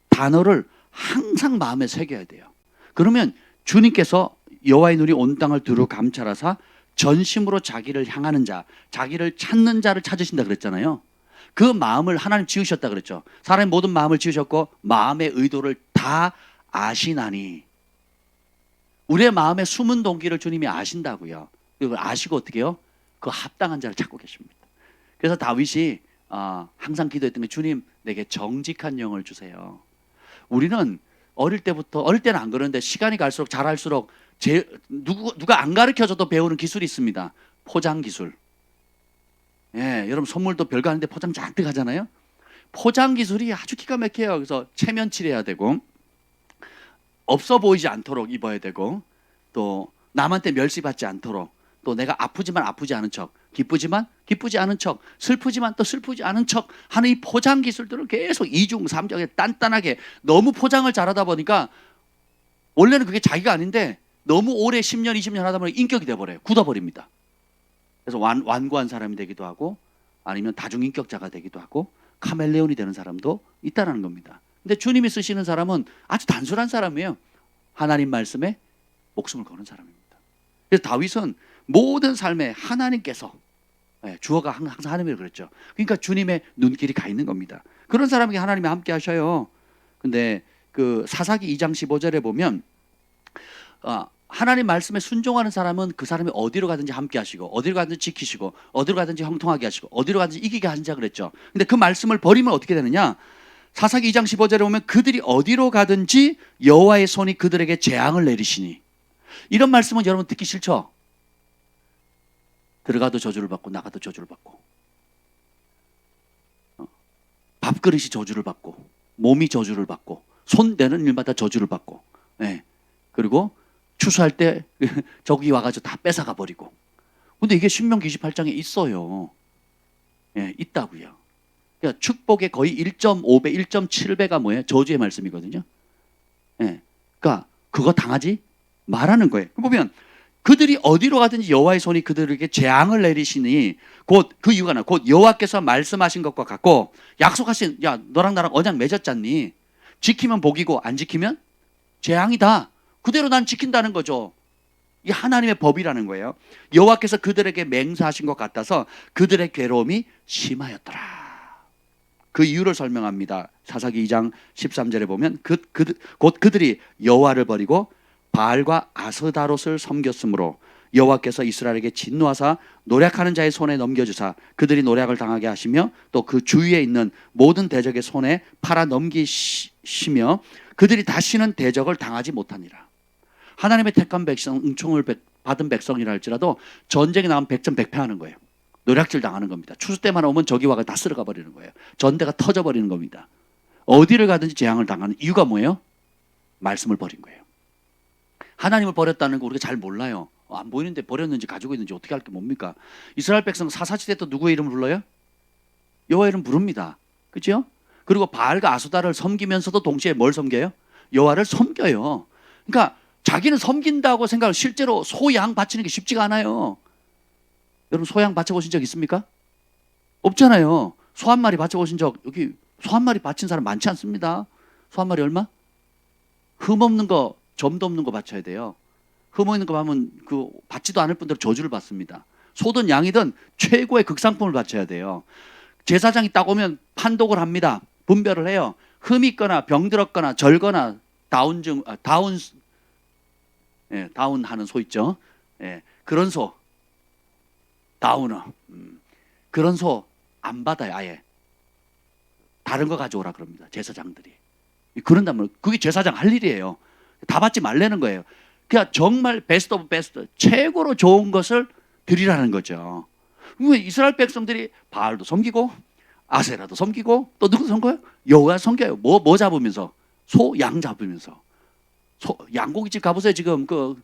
단어를 항상 마음에 새겨야 돼요. 그러면 주님께서 여호와의 눈이 온 땅을 두루 감찰하사 전심으로 자기를 향하는 자, 자기를 찾는 자를 찾으신다 그랬잖아요. 그 마음을 하나님 지으셨다 그랬죠. 사람의 모든 마음을 지으셨고 마음의 의도를 다 아시나니. 우리의 마음의 숨은 동기를 주님이 아신다고요. 이걸 아시고 어떻게 해요? 그 합당한 자를 찾고 계십니다. 그래서 다윗이 항상 기도했던 게, 주님 내게 정직한 영을 주세요. 우리는 어릴 때는 안 그러는데 시간이 갈수록 잘할수록 누가 안 가르쳐줘도 배우는 기술이 있습니다. 포장 기술. 예, 여러분 선물도 별거 아닌데 포장 잔뜩 하잖아요. 포장 기술이 아주 기가 막혀요. 그래서 체면 칠해야 되고, 없어 보이지 않도록 입어야 되고, 또 남한테 멸시받지 않도록, 또 내가 아프지만 아프지 않은 척, 기쁘지만 기쁘지 않은 척, 슬프지만 또 슬프지 않은 척 하는 이 포장 기술들을 계속 이중 삼중에 단단하게, 너무 포장을 잘하다 보니까 원래는 그게 자기가 아닌데 너무 오래 10년 20년 하다 보니 인격이 돼버려요. 굳어버립니다. 그래서 완고한 사람이 되기도 하고, 아니면 다중인격자가 되기도 하고, 카멜레온이 되는 사람도 있다는 겁니다. 근데 주님이 쓰시는 사람은 아주 단순한 사람이에요. 하나님 말씀에 목숨을 거는 사람입니다. 그래서 다윗은 모든 삶에 하나님께서, 주어가 항상 하나님이라고 그랬죠. 그러니까 주님의 눈길이 가 있는 겁니다. 그런 사람에게 하나님이 함께 하셔요. 근데 그 사사기 2장 15절에 보면 하나님 말씀에 순종하는 사람은 그 사람이 어디로 가든지 함께 하시고, 어디로 가든지 지키시고, 어디로 가든지 형통하게 하시고, 어디로 가든지 이기게 하신다 그랬죠. 근데 그 말씀을 버리면 어떻게 되느냐? 사사기 2장 15절에 보면 그들이 어디로 가든지 여호와의 손이 그들에게 재앙을 내리시니. 이런 말씀은 여러분 듣기 싫죠? 들어가도 저주를 받고 나가도 저주를 받고, 밥그릇이 저주를 받고, 몸이 저주를 받고, 손 대는 일마다 저주를 받고, 그리고 추수할 때 저기 와가지고 다 뺏어가 버리고. 근데 이게 신명기 28장에 있어요. 있다고요. 그러니까 축복의 거의 1.5배, 1.7배가 뭐예요? 저주의 말씀이거든요. 그러니까 그거 당하지 말라는 거예요. 보면 그들이 어디로 가든지 여호와의 손이 그들에게 재앙을 내리시니, 곧 그 이유가 곧 여호와께서 말씀하신 것과 같고, 약속하신, 야 너랑 나랑 언약 맺었잖니, 지키면 복이고 안 지키면 재앙이다. 그대로 난 지킨다는 거죠. 이 하나님의 법이라는 거예요. 여호와께서 그들에게 맹세하신 것 같아서 그들의 괴로움이 심하였더라. 그 이유를 설명합니다. 사사기 2장 13절에 보면 곧 그들이 여호와를 버리고 바알과 아스다롯을 섬겼으므로 여호와께서 이스라엘에게 진노하사 노략하는 자의 손에 넘겨주사 그들이 노략을 당하게 하시며, 또 그 주위에 있는 모든 대적의 손에 팔아 넘기시며 그들이 다시는 대적을 당하지 못하니라. 하나님의 택한 백성, 은총을 받은 백성이라 할지라도 전쟁에 나가면 백전백패하는 거예요. 노략질 당하는 겁니다. 추수 때만 오면 저기 와가 다 쓸어가 버리는 거예요. 전대가 터져 버리는 겁니다. 어디를 가든지 재앙을 당하는 이유가 뭐예요? 말씀을 버린 거예요. 하나님을 버렸다는 거 우리가 잘 몰라요. 안 보이는데 버렸는지 가지고 있는지 어떻게 할 게 뭡니까? 이스라엘 백성 사사시대 때 누구의 이름을 불러요? 여호와의 이름 부릅니다. 그렇죠? 그리고 바알과 아수다를 섬기면서도 동시에 뭘 섬겨요? 여호와를 섬겨요. 그러니까 자기는 섬긴다고 생각을, 실제로 소양 바치는 게 쉽지가 않아요. 여러분 소양 바쳐보신 적 있습니까? 없잖아요. 소 한 마리 바쳐보신 적, 여기 소 한 마리 바친 사람 많지 않습니다. 소 한 마리 얼마? 흠 없는 거, 점도 없는 거 바쳐야 돼요. 흠 있는 거 하면 그 받지도 않을 분들은 저주를 받습니다. 소든 양이든 최고의 극상품을 바쳐야 돼요. 제사장이 딱 오면 판독을 합니다. 분별을 해요. 흠이 있거나 병들었거나 절거나 다운하는 소 있죠. 예, 그런 소, 다우너, 그런 소 안 받아요. 아예 다른 거 가져오라 그럽니다. 제사장들이. 그런다면 그게 제사장 할 일이에요. 다 받지 말라는 거예요. 그냥 정말 베스트 오브 베스트, 최고로 좋은 것을 드리라는 거죠. 왜 이스라엘 백성들이 바알도 섬기고 아세라도 섬기고 또 누구 섬겨요? 여호와 섬겨요. 뭐 잡으면서? 소, 양 잡으면서. 양고기집 가보세요. 지금 그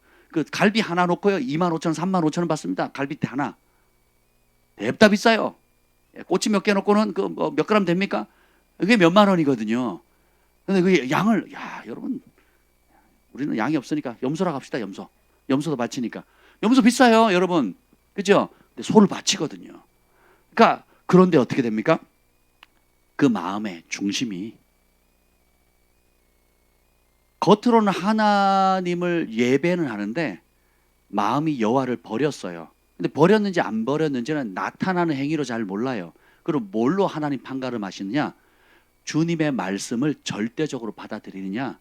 갈비 하나 놓고요. 25,000원, 35,000원 받습니다. 갈비대 하나. 냅다 비싸요. 꼬치 몇 개 놓고는 그 뭐 몇 그램 됩니까? 그게 몇만 원이거든요. 근데 그 양을, 야, 여러분, 우리는 양이 없으니까 염소라 갑시다. 염소도 바치니까. 염소 비싸요, 여러분. 그죠? 근데 소를 바치거든요. 그러니까 그런데 어떻게 됩니까? 그 마음의 중심이 겉으로는 하나님을 예배는 하는데 마음이 여호와를 버렸어요. 근데 버렸는지 안 버렸는지는 나타나는 행위로 잘 몰라요. 그럼 뭘로 하나님 판가름하시느냐? 주님의 말씀을 절대적으로 받아들이느냐,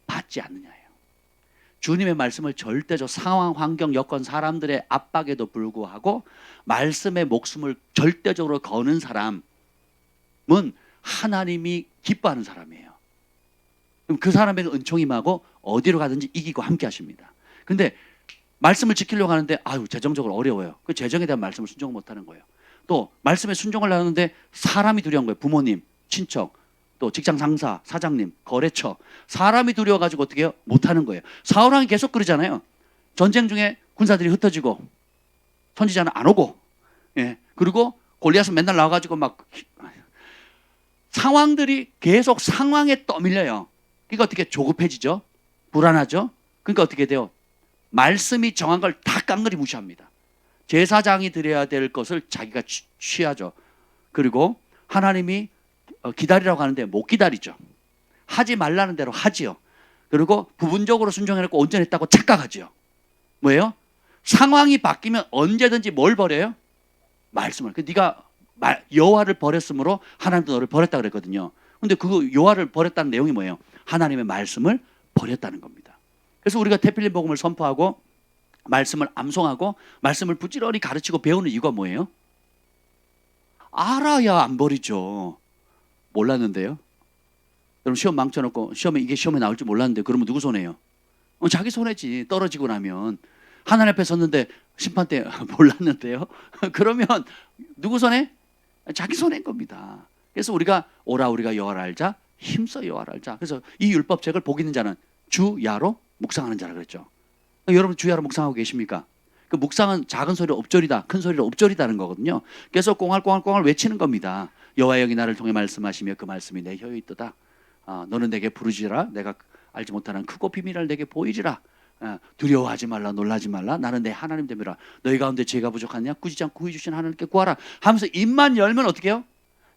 받지 않느냐예요. 주님의 말씀을 절대적 상황, 환경, 여건, 사람들의 압박에도 불구하고 말씀의 목숨을 절대적으로 거는 사람은 하나님이 기뻐하는 사람이에요. 그럼 그 사람에게 은총이 임하고 어디로 가든지 이기고 함께 하십니다. 근데 말씀을 지키려고 하는데 재정적으로 어려워요. 그 재정에 대한 말씀을 순종을 못하는 거예요. 또 말씀에 순종을 하는데 사람이 두려운 거예요. 부모님, 친척, 또 직장 상사, 사장님, 거래처, 사람이 두려워가지고 어떻게 해요? 못하는 거예요. 사울왕이 계속 그러잖아요. 전쟁 중에 군사들이 흩어지고 선지자는 안 오고, 예, 그리고 골리앗은 맨날 나와가지고 막 상황들이 계속 상황에 떠밀려요. 그러니까 어떻게 조급해지죠? 불안하죠? 그러니까 어떻게 돼요? 말씀이 정한 걸 다 깡그리 무시합니다. 제사장이 드려야 될 것을 자기가 취하죠. 그리고 하나님이 기다리라고 하는데 못 기다리죠. 하지 말라는 대로 하지요. 그리고 부분적으로 순종해놓고 온전했다고 착각하지요. 뭐예요? 상황이 바뀌면 언제든지 뭘 버려요? 말씀을. 네가 여호와를 버렸으므로 하나님도 너를 버렸다 그랬거든요. 근데 그 여호와를 버렸다는 내용이 뭐예요? 하나님의 말씀을 버렸다는 겁니다. 그래서 우리가 태필린 복음을 선포하고 말씀을 암송하고 말씀을 부지런히 가르치고 배우는 이유가 뭐예요? 알아야 안 버리죠. 몰랐는데요. 여러분 시험 망쳐놓고 이게 시험에 나올 줄 몰랐는데 그러면 누구 손해요? 자기 손해지. 떨어지고 나면 하나님 앞에 섰는데 심판 때 몰랐는데요. 그러면 누구 손해? 자기 손해인 겁니다. 그래서 우리가 우리가 여호와를 알자, 힘써 여호와를 알자. 그래서 이 율법책을 복 있는 자는 주야로 묵상하는 자라 그랬죠. 여러분 주야로 묵상하고 계십니까? 그 묵상은 작은 소리로 엎절이다, 큰 소리로 엎절이다는 거거든요. 그래서 꽁알꽁알 외치는 겁니다. 여호와의 영이 나를 통해 말씀하시며 그 말씀이 내 혀에 있도다. 너는 내게 부르지라. 내가 알지 못하는 크고 비밀을 내게 보이지라. 두려워하지 말라, 놀라지 말라. 나는 내 하나님 됨이라. 너희 가운데 죄가 부족하냐? 꾸짖지 않고 구해 주신 하나님께 구하라. 하면서 입만 열면 어떻게 해요?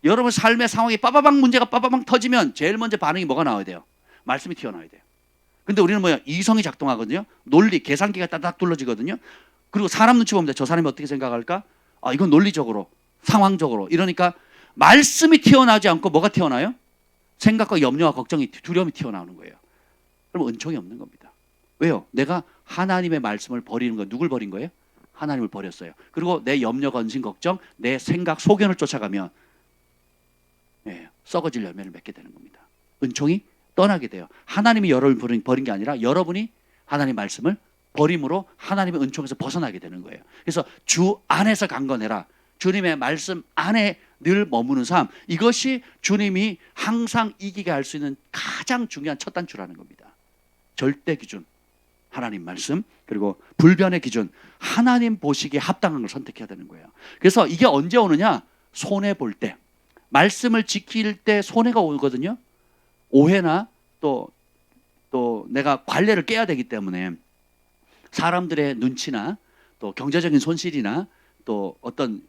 여러분 삶의 상황이 빠바방 문제가 빠바방 터지면 제일 먼저 반응이 뭐가 나와야 돼요? 말씀이 튀어나와야 돼요. 근데 우리는 뭐야? 이성이 작동하거든요. 논리, 계산기가 따닥 둘러지거든요. 그리고 사람 눈치 보면 저 사람이 어떻게 생각할까? 이건 논리적으로, 상황적으로. 이러니까 말씀이 튀어나오지 않고 뭐가 튀어나와요? 생각과 염려와 걱정이, 두려움이 튀어나오는 거예요. 그럼 은총이 없는 겁니다. 왜요? 내가 하나님의 말씀을 버리는 거, 누굴 버린 거예요? 하나님을 버렸어요. 그리고 내 염려, 근심, 걱정, 내 생각, 소견을 쫓아가면 썩어질 열매를 맺게 되는 겁니다. 은총이 떠나게 돼요. 하나님이 여러분을 버린 게 아니라 여러분이 하나님 말씀을 버림으로 하나님의 은총에서 벗어나게 되는 거예요. 그래서 주 안에서 강건해라. 주님의 말씀 안에 늘 머무는 삶. 이것이 주님이 항상 이기게 할 수 있는 가장 중요한 첫 단추라는 겁니다. 절대 기준, 하나님 말씀, 그리고 불변의 기준, 하나님 보시기에 합당한 걸 선택해야 되는 거예요. 그래서 이게 언제 오느냐? 손해 볼 때, 말씀을 지킬 때 손해가 오거든요. 오해나 또 내가 관례를 깨야 되기 때문에 사람들의 눈치나 또 경제적인 손실이나 또 어떤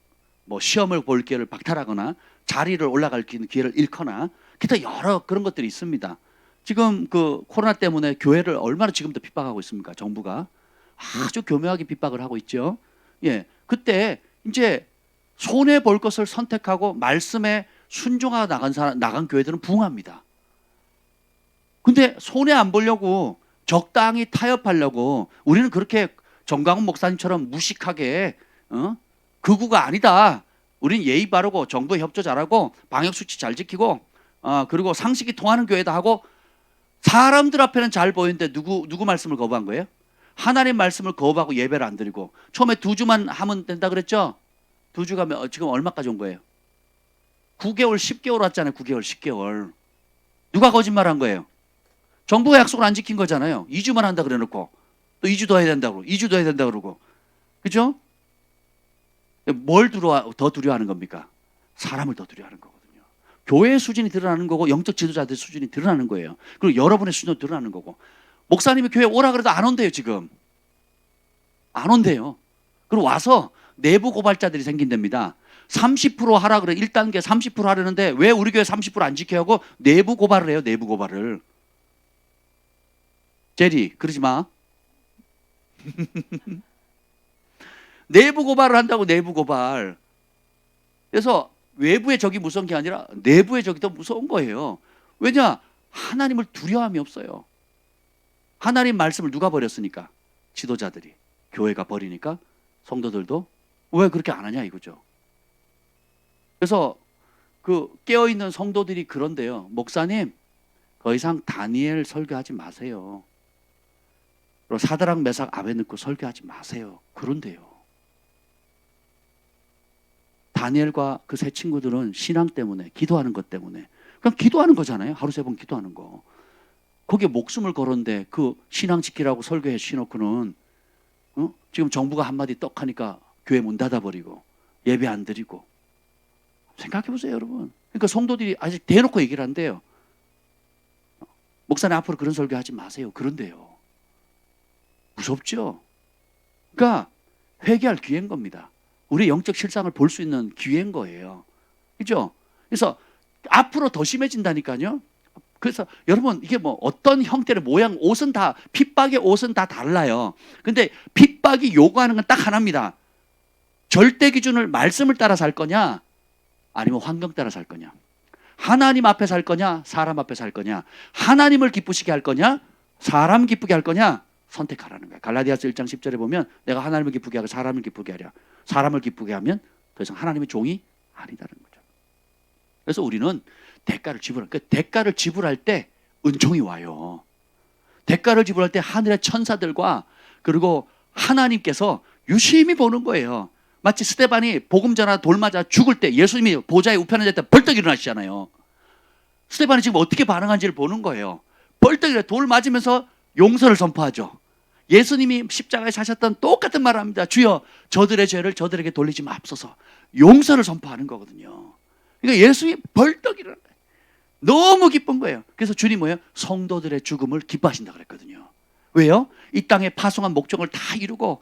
시험을 볼 기회를 박탈하거나 자리를 올라갈 기회를 잃거나 기타 여러 그런 것들이 있습니다. 지금 그 코로나 때문에 교회를 얼마나 지금도 핍박하고 있습니까? 정부가 아주 교묘하게 핍박을 하고 있죠. 예, 그때 이제 손해 볼 것을 선택하고 말씀에 순종하고 나간 교회들은 부흥합니다. 근데 손해 안 보려고 적당히 타협하려고 우리는 그렇게 정광훈 목사님처럼 무식하게 극우가 아니다. 우린 예의 바르고 정부에 협조 잘하고 방역 수치 잘 지키고 그리고 상식이 통하는 교회다 하고 사람들 앞에는 잘 보이는데 누구 말씀을 거부한 거예요? 하나님 말씀을 거부하고 예배를 안 드리고 처음에 2주만 하면 된다 그랬죠? 2주가 지금 얼마까지 온 거예요? 9개월, 10개월 왔잖아요. 9개월, 10개월. 누가 거짓말한 거예요? 정부가 약속을 안 지킨 거잖아요. 2주만 한다 그래놓고 또 2주 더 해야 된다고 2주 더 해야 된다고 그러고 그죠? 뭘 더 두려워하는 겁니까? 사람을 더 두려워하는 거거든요. 교회의 수준이 드러나는 거고 영적 지도자들의 수준이 드러나는 거예요. 그리고 여러분의 수준도 드러나는 거고 목사님이 교회 오라 그래도 안 온대요. 지금 안 온대요. 그리고 와서 내부 고발자들이 생긴답니다. 30% 하라 그래. 1단계 30% 하려는데 왜 우리 교회 30%안 지켜야 하고 내부 고발을 해요. 내부 고발을. 제리 그러지 마. 내부 고발을 한다고. 내부 고발. 그래서 외부의 적이 무서운 게 아니라 내부의 적이 더 무서운 거예요. 왜냐? 하나님을 두려움이 없어요. 하나님 말씀을 누가 버렸으니까? 지도자들이. 교회가 버리니까 성도들도 왜 그렇게 안 하냐 이거죠. 그래서 그 깨어있는 성도들이 그런데요. 목사님 더 이상 다니엘 설교하지 마세요. 그리고 사드락 메삭 아베느고 설교하지 마세요. 그런데요. 다니엘과 그 세 친구들은 신앙 때문에 기도하는 것 때문에 그냥 기도하는 거잖아요. 하루 3번 기도하는 거. 거기에 목숨을 걸었는데 그 신앙 지키라고 설교해 주시놓고는 지금 정부가 한마디 떡 하니까 교회 문 닫아버리고 예배 안 드리고 생각해 보세요 여러분. 그러니까 성도들이 아직 대놓고 얘기를 한대요. 목사님 앞으로 그런 설교 하지 마세요. 그런데요. 무섭죠? 그러니까 회개할 기회인 겁니다. 우리 영적 실상을 볼 수 있는 기회인 거예요. 그죠? 그래서 앞으로 더 심해진다니까요. 그래서 여러분 이게 뭐 어떤 형태의 모양 옷은 다 핍박의 옷은 다 달라요. 근데 핍박이 요구하는 건 딱 하나입니다. 절대 기준을 말씀을 따라 살 거냐 아니면 환경 따라 살 거냐. 하나님 앞에 살 거냐 사람 앞에 살 거냐. 하나님을 기쁘시게 할 거냐 사람 기쁘게 할 거냐 선택하라는 거예요. 갈라디아서 1장 10절에 보면 내가 하나님을 기쁘게 하고 사람을 기쁘게 하랴. 사람을 기쁘게 하면 더 이상 하나님의 종이 아니다는 거죠. 그래서 우리는 대가를 지불할 그 대가를 지불할 때 은총이 와요. 대가를 지불할 때 하늘의 천사들과 그리고 하나님께서 유심히 보는 거예요. 마치 스데반이 복음 전하다 돌 맞아 죽을 때 예수님이 보좌에 우편에 앉을 때 벌떡 일어나시잖아요. 스데반이 지금 어떻게 반응한지를 보는 거예요. 벌떡 일어나 돌 맞으면서 용서를 선포하죠. 예수님이 십자가에 사셨던 똑같은 말을 합니다. 주여 저들의 죄를 저들에게 돌리지 마옵소서. 용서를 선포하는 거거든요. 그러니까 예수님이 벌떡 일어나 너무 기쁜 거예요. 그래서 주님 뭐예요? 성도들의 죽음을 기뻐하신다 그랬거든요. 왜요? 이 땅에 파송한 목적을 다 이루고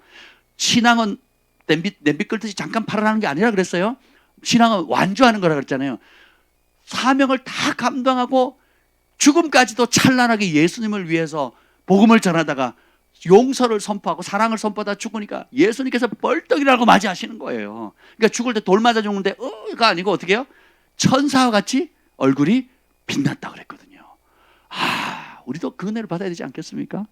신앙은 냄비 끓듯이 잠깐 팔아나는 게 아니라 그랬어요. 신앙은 완주하는 거라 그랬잖아요. 사명을 다 감당하고 죽음까지도 찬란하게 예수님을 위해서 복음을 전하다가 용서를 선포하고 사랑을 선포하다 죽으니까 예수님께서 벌떡이라고 맞이하시는 거예요. 그러니까 죽을 때 돌 맞아 죽는데 가 아니고 어떻게 해요? 천사와 같이 얼굴이 빛났다 그랬거든요. 우리도 그 은혜를 받아야 되지 않겠습니까?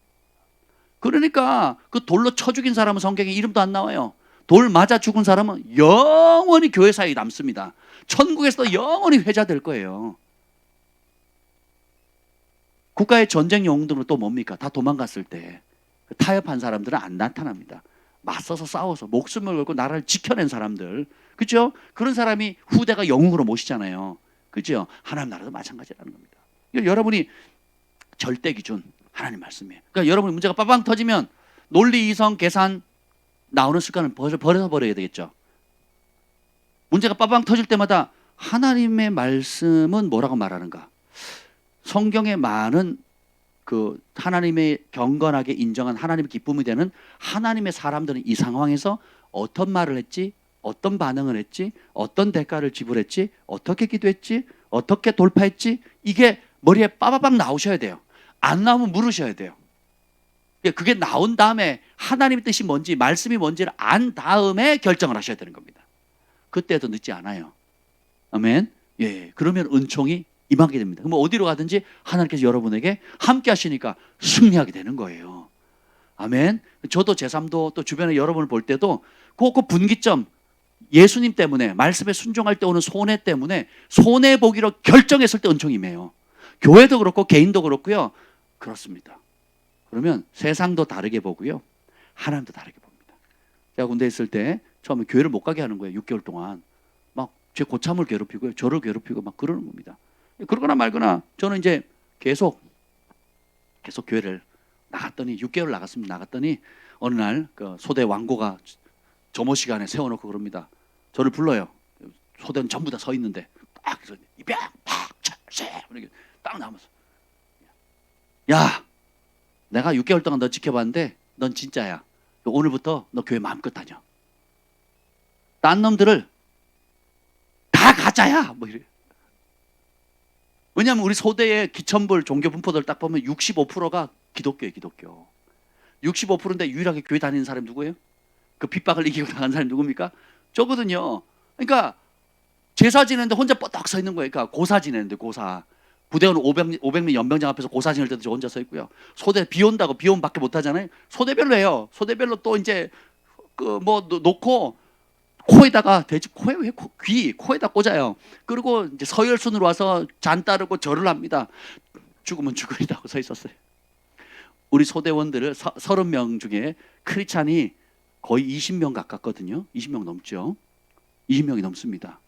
그러니까 그 돌로 쳐 죽인 사람은 성경에 이름도 안 나와요. 돌 맞아 죽은 사람은 영원히 교회사에 남습니다. 천국에서도 영원히 회자될 거예요. 국가의 전쟁 영웅들은 또 뭡니까? 다 도망갔을 때 타협한 사람들은 안 나타납니다. 맞서서 싸워서 목숨을 걸고 나라를 지켜낸 사람들, 그렇죠? 그런 사람이 후대가 영웅으로 모시잖아요. 그렇죠? 하나님 나라도 마찬가지라는 겁니다. 여러분이 절대 기준 하나님 말씀이에요. 그러니까 여러분이 문제가 빠방 터지면 논리, 이성, 계산 나오는 습관을 버려야 되겠죠. 문제가 빠방 터질 때마다 하나님의 말씀은 뭐라고 말하는가? 성경에 많은 그 하나님의 경건하게 인정한 하나님의 기쁨이 되는 하나님의 사람들은 이 상황에서 어떤 말을 했지, 어떤 반응을 했지, 어떤 대가를 지불했지, 어떻게 기도했지, 어떻게 돌파했지, 이게 머리에 빠바박 나오셔야 돼요. 안 나오면 물으셔야 돼요. 그게 나온 다음에 하나님의 뜻이 뭔지, 말씀이 뭔지를 안 다음에 결정을 하셔야 되는 겁니다. 그때도 늦지 않아요. 아멘. 예, 그러면 은총이 임하게 됩니다. 그럼 어디로 가든지 하나님께서 여러분에게 함께 하시니까 승리하게 되는 거예요. 아멘. 저도 제 삶도 또 주변에 여러분을 볼 때도 그 분기점, 예수님 때문에, 말씀에 순종할 때 오는 손해 때문에 손해보기로 결정했을 때 은총이 임해요. 교회도 그렇고 개인도 그렇고요. 그렇습니다. 그러면 세상도 다르게 보고요, 하나님도 다르게 봅니다. 제가 군대에 있을 때 처음에 교회를 못 가게 하는 거예요. 6개월 동안 막 제 고참을 괴롭히고요, 저를 괴롭히고 막 그러는 겁니다. 그러거나 말거나 저는 이제 계속 교회를 나갔더니 6개월 나갔습니다. 나갔더니 어느 날 그 소대 왕고가 점호 시간에 세워놓고 그럽니다. 저를 불러요. 소대는 전부 다 서 있는데 딱 입양 팍 찰세 이렇게 딱 나오면서, 야, 내가 6개월 동안 너 지켜봤는데 넌 진짜야. 오늘부터 너 교회 마음껏 다녀. 딴 놈들을 다 가짜야. 뭐 이래. 왜냐하면 우리 소대의 기천불 종교 분포들 딱 보면 65%가 기독교예요. 기독교. 65%인데 유일하게 교회 다니는 사람이 누구예요? 그 핍박을 이기고 나간 사람이 누굽니까? 저거든요. 그러니까 제사 지내는데 혼자 뻗딱 서 있는 거예요. 그러니까 고사 지내는데 고사. 부대원 500명 연병장 앞에서 고사 지낼 때도 저 혼자 서 있고요. 소대 비 온다고 비 오면 밖에 못 하잖아요. 소대별로 해요. 소대별로 또 이제 그 뭐 놓고 코에다가 돼지 코에 왜 귀 코에다 꽂아요. 그리고 이제 서열순으로 와서 잔 따르고 절을 합니다. 죽으면 죽으리라고 서 있었어요. 우리 소대원들을 30명 중에 크리스찬이 거의 20명 가깝거든요. 20명 넘죠. 20명이 넘습니다.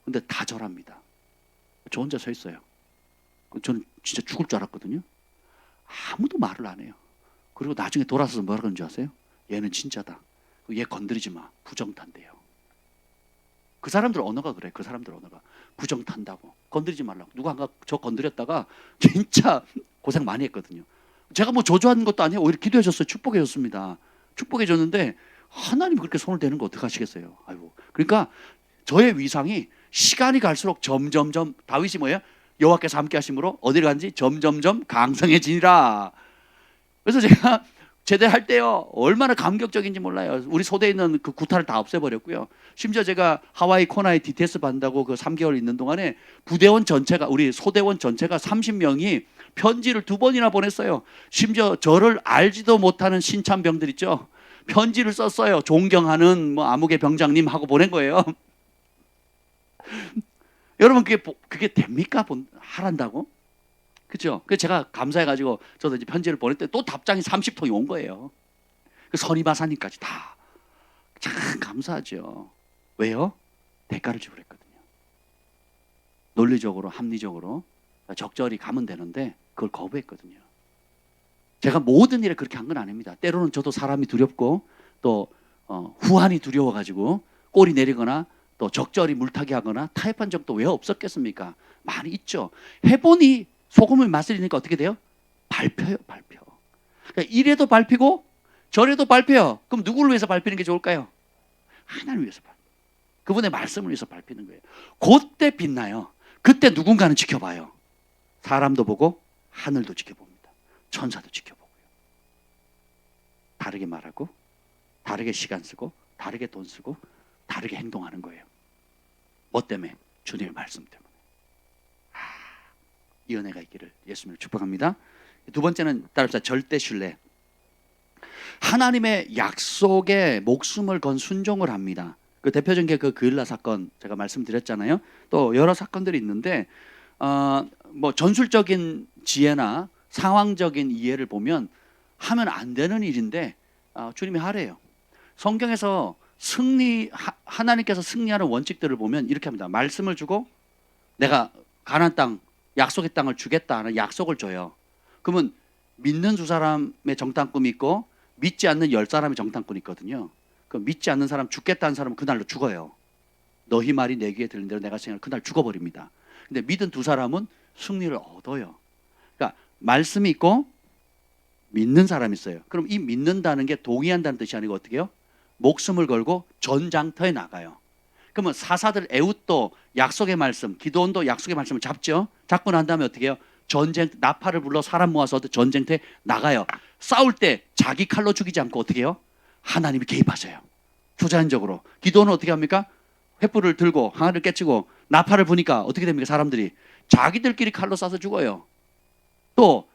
근데 다 절합니다. 저 혼자 서 있어요. 저는 진짜 죽을 줄 알았거든요. 아무도 말을 안 해요. 그리고 나중에 돌아서서 뭐라 그러는 줄 아세요? 얘는 진짜다. 얘 건드리지 마. 부정탄대요. 그 사람들 언어가 그래. 그 사람들 언어가 부정탄다고, 건드리지 말라고. 누가 저 건드렸다가 진짜 고생 많이 했거든요. 제가 뭐 저주하는 것도 아니에요. 오히려 기도해 줬어요. 축복해 줬습니다. 축복해 줬는데 하나님이 그렇게 손을 대는 거 어떡하시겠어요. 아이고. 그러니까 저의 위상이 시간이 갈수록 점점점, 다윗이 뭐예요? 여호와께서 함께 하심으로 어디를 간지 점점점 강성해지니라. 그래서 제가 제대할 때요, 얼마나 감격적인지 몰라요. 우리 소대에 있는 그 구타를 다 없애버렸고요. 심지어 제가 하와이 코나에 DTS 받는다고 그 3개월 있는 동안에 부대원 전체가, 우리 소대원 전체가 30명이 편지를 2번이나 보냈어요. 심지어 저를 알지도 못하는 신참병들 있죠. 편지를 썼어요. 존경하는 뭐 아무개 병장님 하고 보낸 거예요. 여러분 그게 됩니까? 하란다고? 그렇죠? 그래서 제가 감사해가지고 저도 이제 편지를 보낼 때 또 답장이 30통이 온 거예요. 그 선임하사님까지 다. 참 감사하죠. 왜요? 대가를 지불했거든요. 논리적으로, 합리적으로 적절히 가면 되는데 그걸 거부했거든요. 제가 모든 일에 그렇게 한 건 아닙니다. 때로는 저도 사람이 두렵고 또 후한이 두려워가지고 꼬리 내리거나 또 적절히 물타기 하거나 타협한 적도 왜 없었겠습니까? 많이 있죠. 해보니 소금을 맛으니까 어떻게 돼요? 밟혀요, 밟혀. 그러니까 이래도 밟히고 저래도 밟혀요. 그럼 누구를 위해서 밟히는 게 좋을까요? 하나님을 위해서 밟혀요. 그분의 말씀을 위해서 밟히는 거예요. 그때 빛나요. 그때 누군가는 지켜봐요. 사람도 보고 하늘도 지켜봅니다. 천사도 지켜보고요. 다르게 말하고 다르게 시간 쓰고 다르게 돈 쓰고 다르게 행동하는 거예요. 뭐 때문에? 주님의 말씀 때문에. 이 은혜가 있기를 예수님을 축복합니다. 두 번째는 따라합시다. 절대 신뢰. 하나님의 약속에 목숨을 건 순종을 합니다. 그 대표적인 게 그 그일라 사건 제가 말씀드렸잖아요. 또 여러 사건들이 있는데 뭐 전술적인 지혜나 상황적인 이해를 보면 하면 안 되는 일인데 주님이 하래요. 성경에서 하나님께서 승리하는 원칙들을 보면 이렇게 합니다. 말씀을 주고 내가 가나안 땅, 약속의 땅을 주겠다는 약속을 줘요. 그러면 믿는 2사람의 정탐꾼이 있고 믿지 않는 10사람의 정탐꾼이 있거든요. 그 믿지 않는 사람, 죽겠다는 사람은 그날로 죽어요. 너희 말이 내 귀에 들린 대로 내가 생각을 그날 죽어버립니다. 근데 믿은 2사람은 승리를 얻어요. 그러니까 말씀이 있고 믿는 사람이 있어요. 그럼 이 믿는다는 게 동의한다는 뜻이 아니고 어떻게 해요? 목숨을 걸고 전장터에 나가요. 그러면 사사들 에웃도 약속의 말씀, 기도원도 약속의 말씀을 잡죠. 잡고 난 다음에 어떻게 해요? 전쟁 나팔을 불러 사람 모아서 전쟁터에 나가요. 싸울 때 자기 칼로 죽이지 않고 어떻게 해요? 하나님이 개입하셔요. 초자연적으로. 기도는 어떻게 합니까? 횃불을 들고 항아리를 깨치고 나팔을 부니까 어떻게 됩니까? 사람들이 자기들끼리 칼로 쏴서 죽어요. 또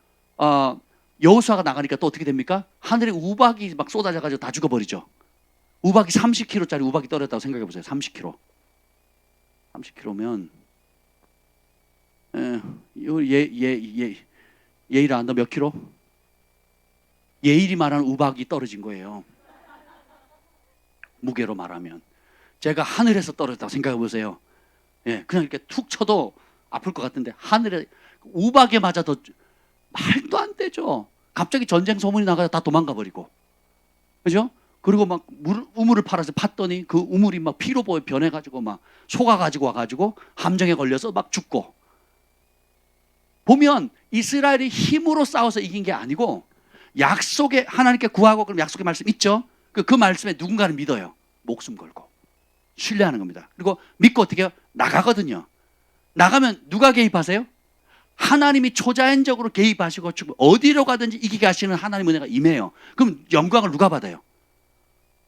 여호수아가 나가니까 또 어떻게 됩니까? 하늘에 우박이 막 쏟아져가지고 다 죽어버리죠. 우박이 30kg짜리 우박이 떨어졌다고 생각해 보세요. 30kg. 30kg면 예일아 너 몇 킬로? 예일이 말하는 우박이 떨어진 거예요. 무게로 말하면. 제가 하늘에서 떨어졌다고 생각해 보세요. 예, 그냥 이렇게 툭 쳐도 아플 것 같은데 하늘에 우박에 맞아도 말도 안 되죠. 갑자기 전쟁 소문이 나가서 다 도망가 버리고, 그죠? 그리고 막 우물을 팔아서 팠더니 그 우물이 막 피로 변해가지고 막 속아가지고 와가지고 함정에 걸려서 막 죽고. 보면 이스라엘이 힘으로 싸워서 이긴 게 아니고 약속에 하나님께 구하고 그럼 약속의 말씀 있죠. 그 말씀에 누군가를 믿어요. 목숨 걸고 신뢰하는 겁니다. 그리고 믿고 어떻게 해요? 나가거든요. 나가면 누가 개입하세요? 하나님이 초자연적으로 개입하시고 어디로 가든지 이기게 하시는 하나님 은혜가 임해요. 그럼 영광을 누가 받아요?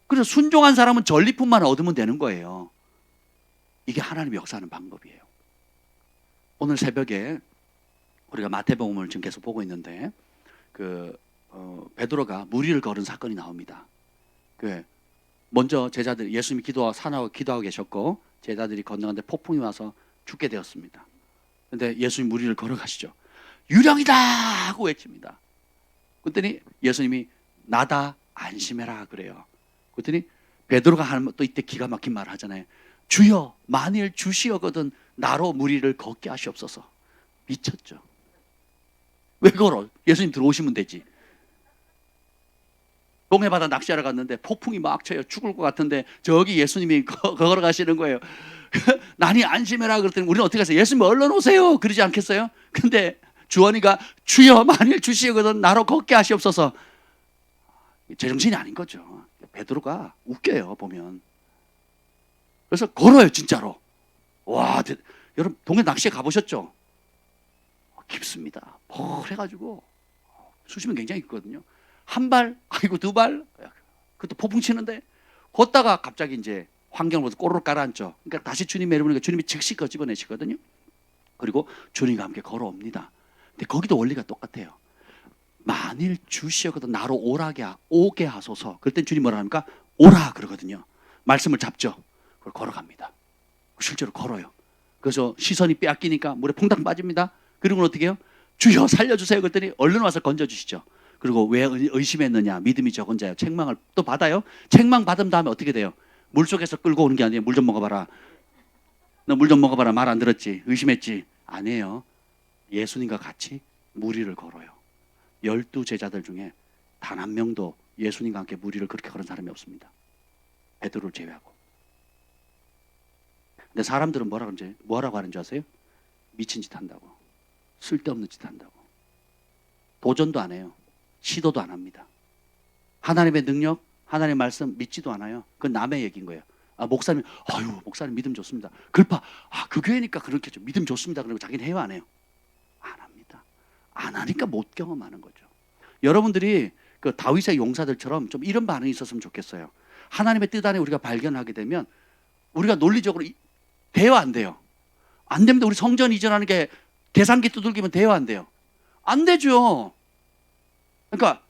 그래서 순종한 사람은 전리품만 얻으면 되는 거예요. 이게 하나님이 역사하는 방법이에요. 오늘 새벽에 우리가 마태복음을 지금 계속 보고 있는데 베드로가 무리를 걸은 사건이 나옵니다. 먼저 제자들 예수님이 산하고 기도하고 계셨고 제자들이 건너가는데 폭풍이 와서 죽게 되었습니다. 그런데 예수님 무리를 걸어가시죠. 유령이다 하고 외칩니다. 그랬더니 예수님이 나다 안심해라 그래요. 그랬더니 베드로가 하는 또 이때 기가 막힌 말을 하잖아요. 주여 만일 주시어거든 나로 무리를 걷게 하시옵소서. 미쳤죠. 왜 걸어? 예수님 들어오시면 되지. 동해바다 낚시하러 갔는데 폭풍이 막 쳐요. 죽을 것 같은데 저기 예수님이 걸어가시는 거예요. 나니 안심해라 그랬더니 우리는 어떻게 하세요? 예수님 얼른 오세요 그러지 않겠어요? 근데 주원이가 주여 만일 주시거든 나로 걷게 하시옵소서. 제정신이 아닌 거죠. 베드로가 웃겨요 보면. 그래서 걸어요 진짜로. 와, 여러분 동해 낚시에 가보셨죠? 깊습니다. 펄해가지고 수심은 굉장히 깊거든요. 한 발, 아이고 두 발, 그것도 폭풍 치는데 걷다가 갑자기 이제 환경을 보면서 꼬르륵 가라앉죠. 그러니까 다시 주님 내려보니까 주님이 즉시 끄집어내시거든요. 그리고 주님과 함께 걸어옵니다. 근데 거기도 원리가 똑같아요. 만일 주시어거든 나로 오게 하소서. 그럴 땐 주님 뭐라 합니까? 오라 그러거든요. 말씀을 잡죠. 그걸 걸어갑니다. 실제로 걸어요. 그래서 시선이 빼앗기니까 물에 퐁당 빠집니다. 그리고는 어떻게 해요? 주여 살려주세요. 그랬더니 얼른 와서 건져주시죠. 그리고 왜 의심했느냐? 믿음이 적은 자요. 책망을 또 받아요. 책망 받은 다음에 어떻게 돼요? 물속에서 끌고 오는 게 아니에요. 물 좀 먹어봐라. 너 물 좀 먹어봐라. 말 안 들었지? 의심했지? 아니에요. 예수님과 같이 무리를 걸어요. 12 제자들 중에 단 한 명도 예수님과 함께 무리를 그렇게 걸은 사람이 없습니다. 베드로를 제외하고. 근데 사람들은 뭐라고 하는 줄 아세요? 미친 짓 한다고. 쓸데없는 짓 한다고. 도전도 안 해요. 시도도 안 합니다. 하나님의 능력, 하나님의 말씀 믿지도 않아요. 그건 남의 얘기인 거예요. 목사님 믿음 좋습니다. 글파, 그 교회니까 그렇겠죠. 믿음 좋습니다. 그러고 자기는 해요, 안 해요? 안 합니다. 안 하니까 못 경험하는 거죠. 여러분들이 그 다윗의 용사들처럼 좀 이런 반응이 있었으면 좋겠어요. 하나님의 뜻 안에 우리가 발견하게 되면 우리가 논리적으로 돼요, 안 돼요? 안 됩니다. 우리 성전 이전하는 게 계산기 두들기면 돼요, 안 돼요? 안 되죠. 그러니까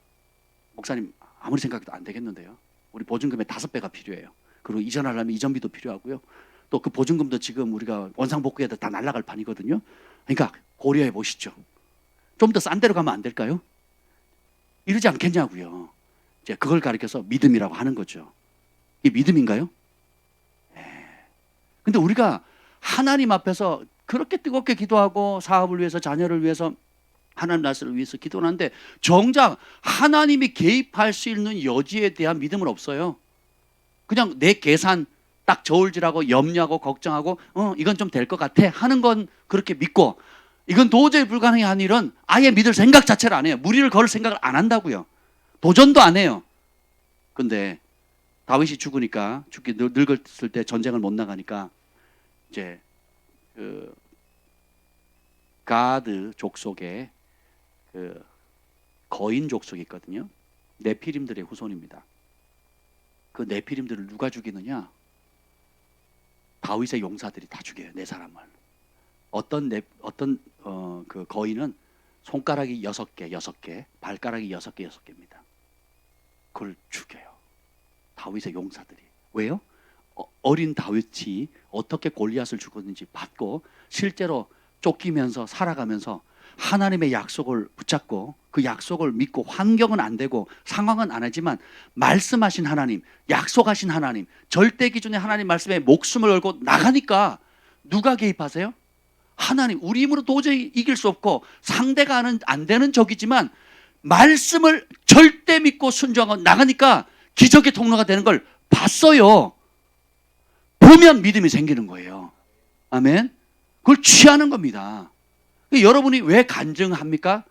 목사님 아무리 생각해도 안 되겠는데요. 우리 보증금의 5배가 필요해요. 그리고 이전하려면 이전비도 필요하고요. 또 그 보증금도 지금 우리가 원상복구해도 다 날아갈 판이거든요. 그러니까 고려해 보시죠. 좀 더 싼 데로 가면 안 될까요? 이러지 않겠냐고요. 이제 그걸 가리켜서 믿음이라고 하는 거죠. 이게 믿음인가요? 근데 우리가 하나님 앞에서 그렇게 뜨겁게 기도하고 사업을 위해서 자녀를 위해서 하나님 나라를 위해서 기도를 하는데 정작 하나님이 개입할 수 있는 여지에 대한 믿음은 없어요. 그냥 내 계산 딱 저울질하고 염려하고 걱정하고 이건 좀 될 것 같아 하는 건 그렇게 믿고 이건 도저히 불가능한 일은 아예 믿을 생각 자체를 안 해요. 무리를 걸을 생각을 안 한다고요. 도전도 안 해요. 근데 다윗이 죽으니까 늙었을 때 전쟁을 못 나가니까 이제 가드 족속에 그 거인 족속이 있거든요. 네피림들의 후손입니다. 그 네피림들을 누가 죽이느냐? 다윗의 용사들이 다 죽여요. 네 사람을. 어떤 그 거인은 손가락이 6개, 발가락이 6개입니다. 그걸 죽여요. 다윗의 용사들이. 왜요? 어린 다윗이 어떻게 골리앗을 죽었는지 봤고 실제로 쫓기면서 살아가면서 하나님의 약속을 붙잡고 그 약속을 믿고 환경은 안 되고 상황은 안 하지만 말씀하신 하나님, 약속하신 하나님, 절대 기준의 하나님 말씀에 목숨을 걸고 나가니까 누가 개입하세요? 하나님. 우리 힘으로 도저히 이길 수 없고 상대가 안 되는 적이지만 말씀을 절대 믿고 순종하고 나가니까 기적의 통로가 되는 걸 봤어요. 보면 믿음이 생기는 거예요. 아멘. 그걸 취하는 겁니다. 여러분이 왜 간증합니까?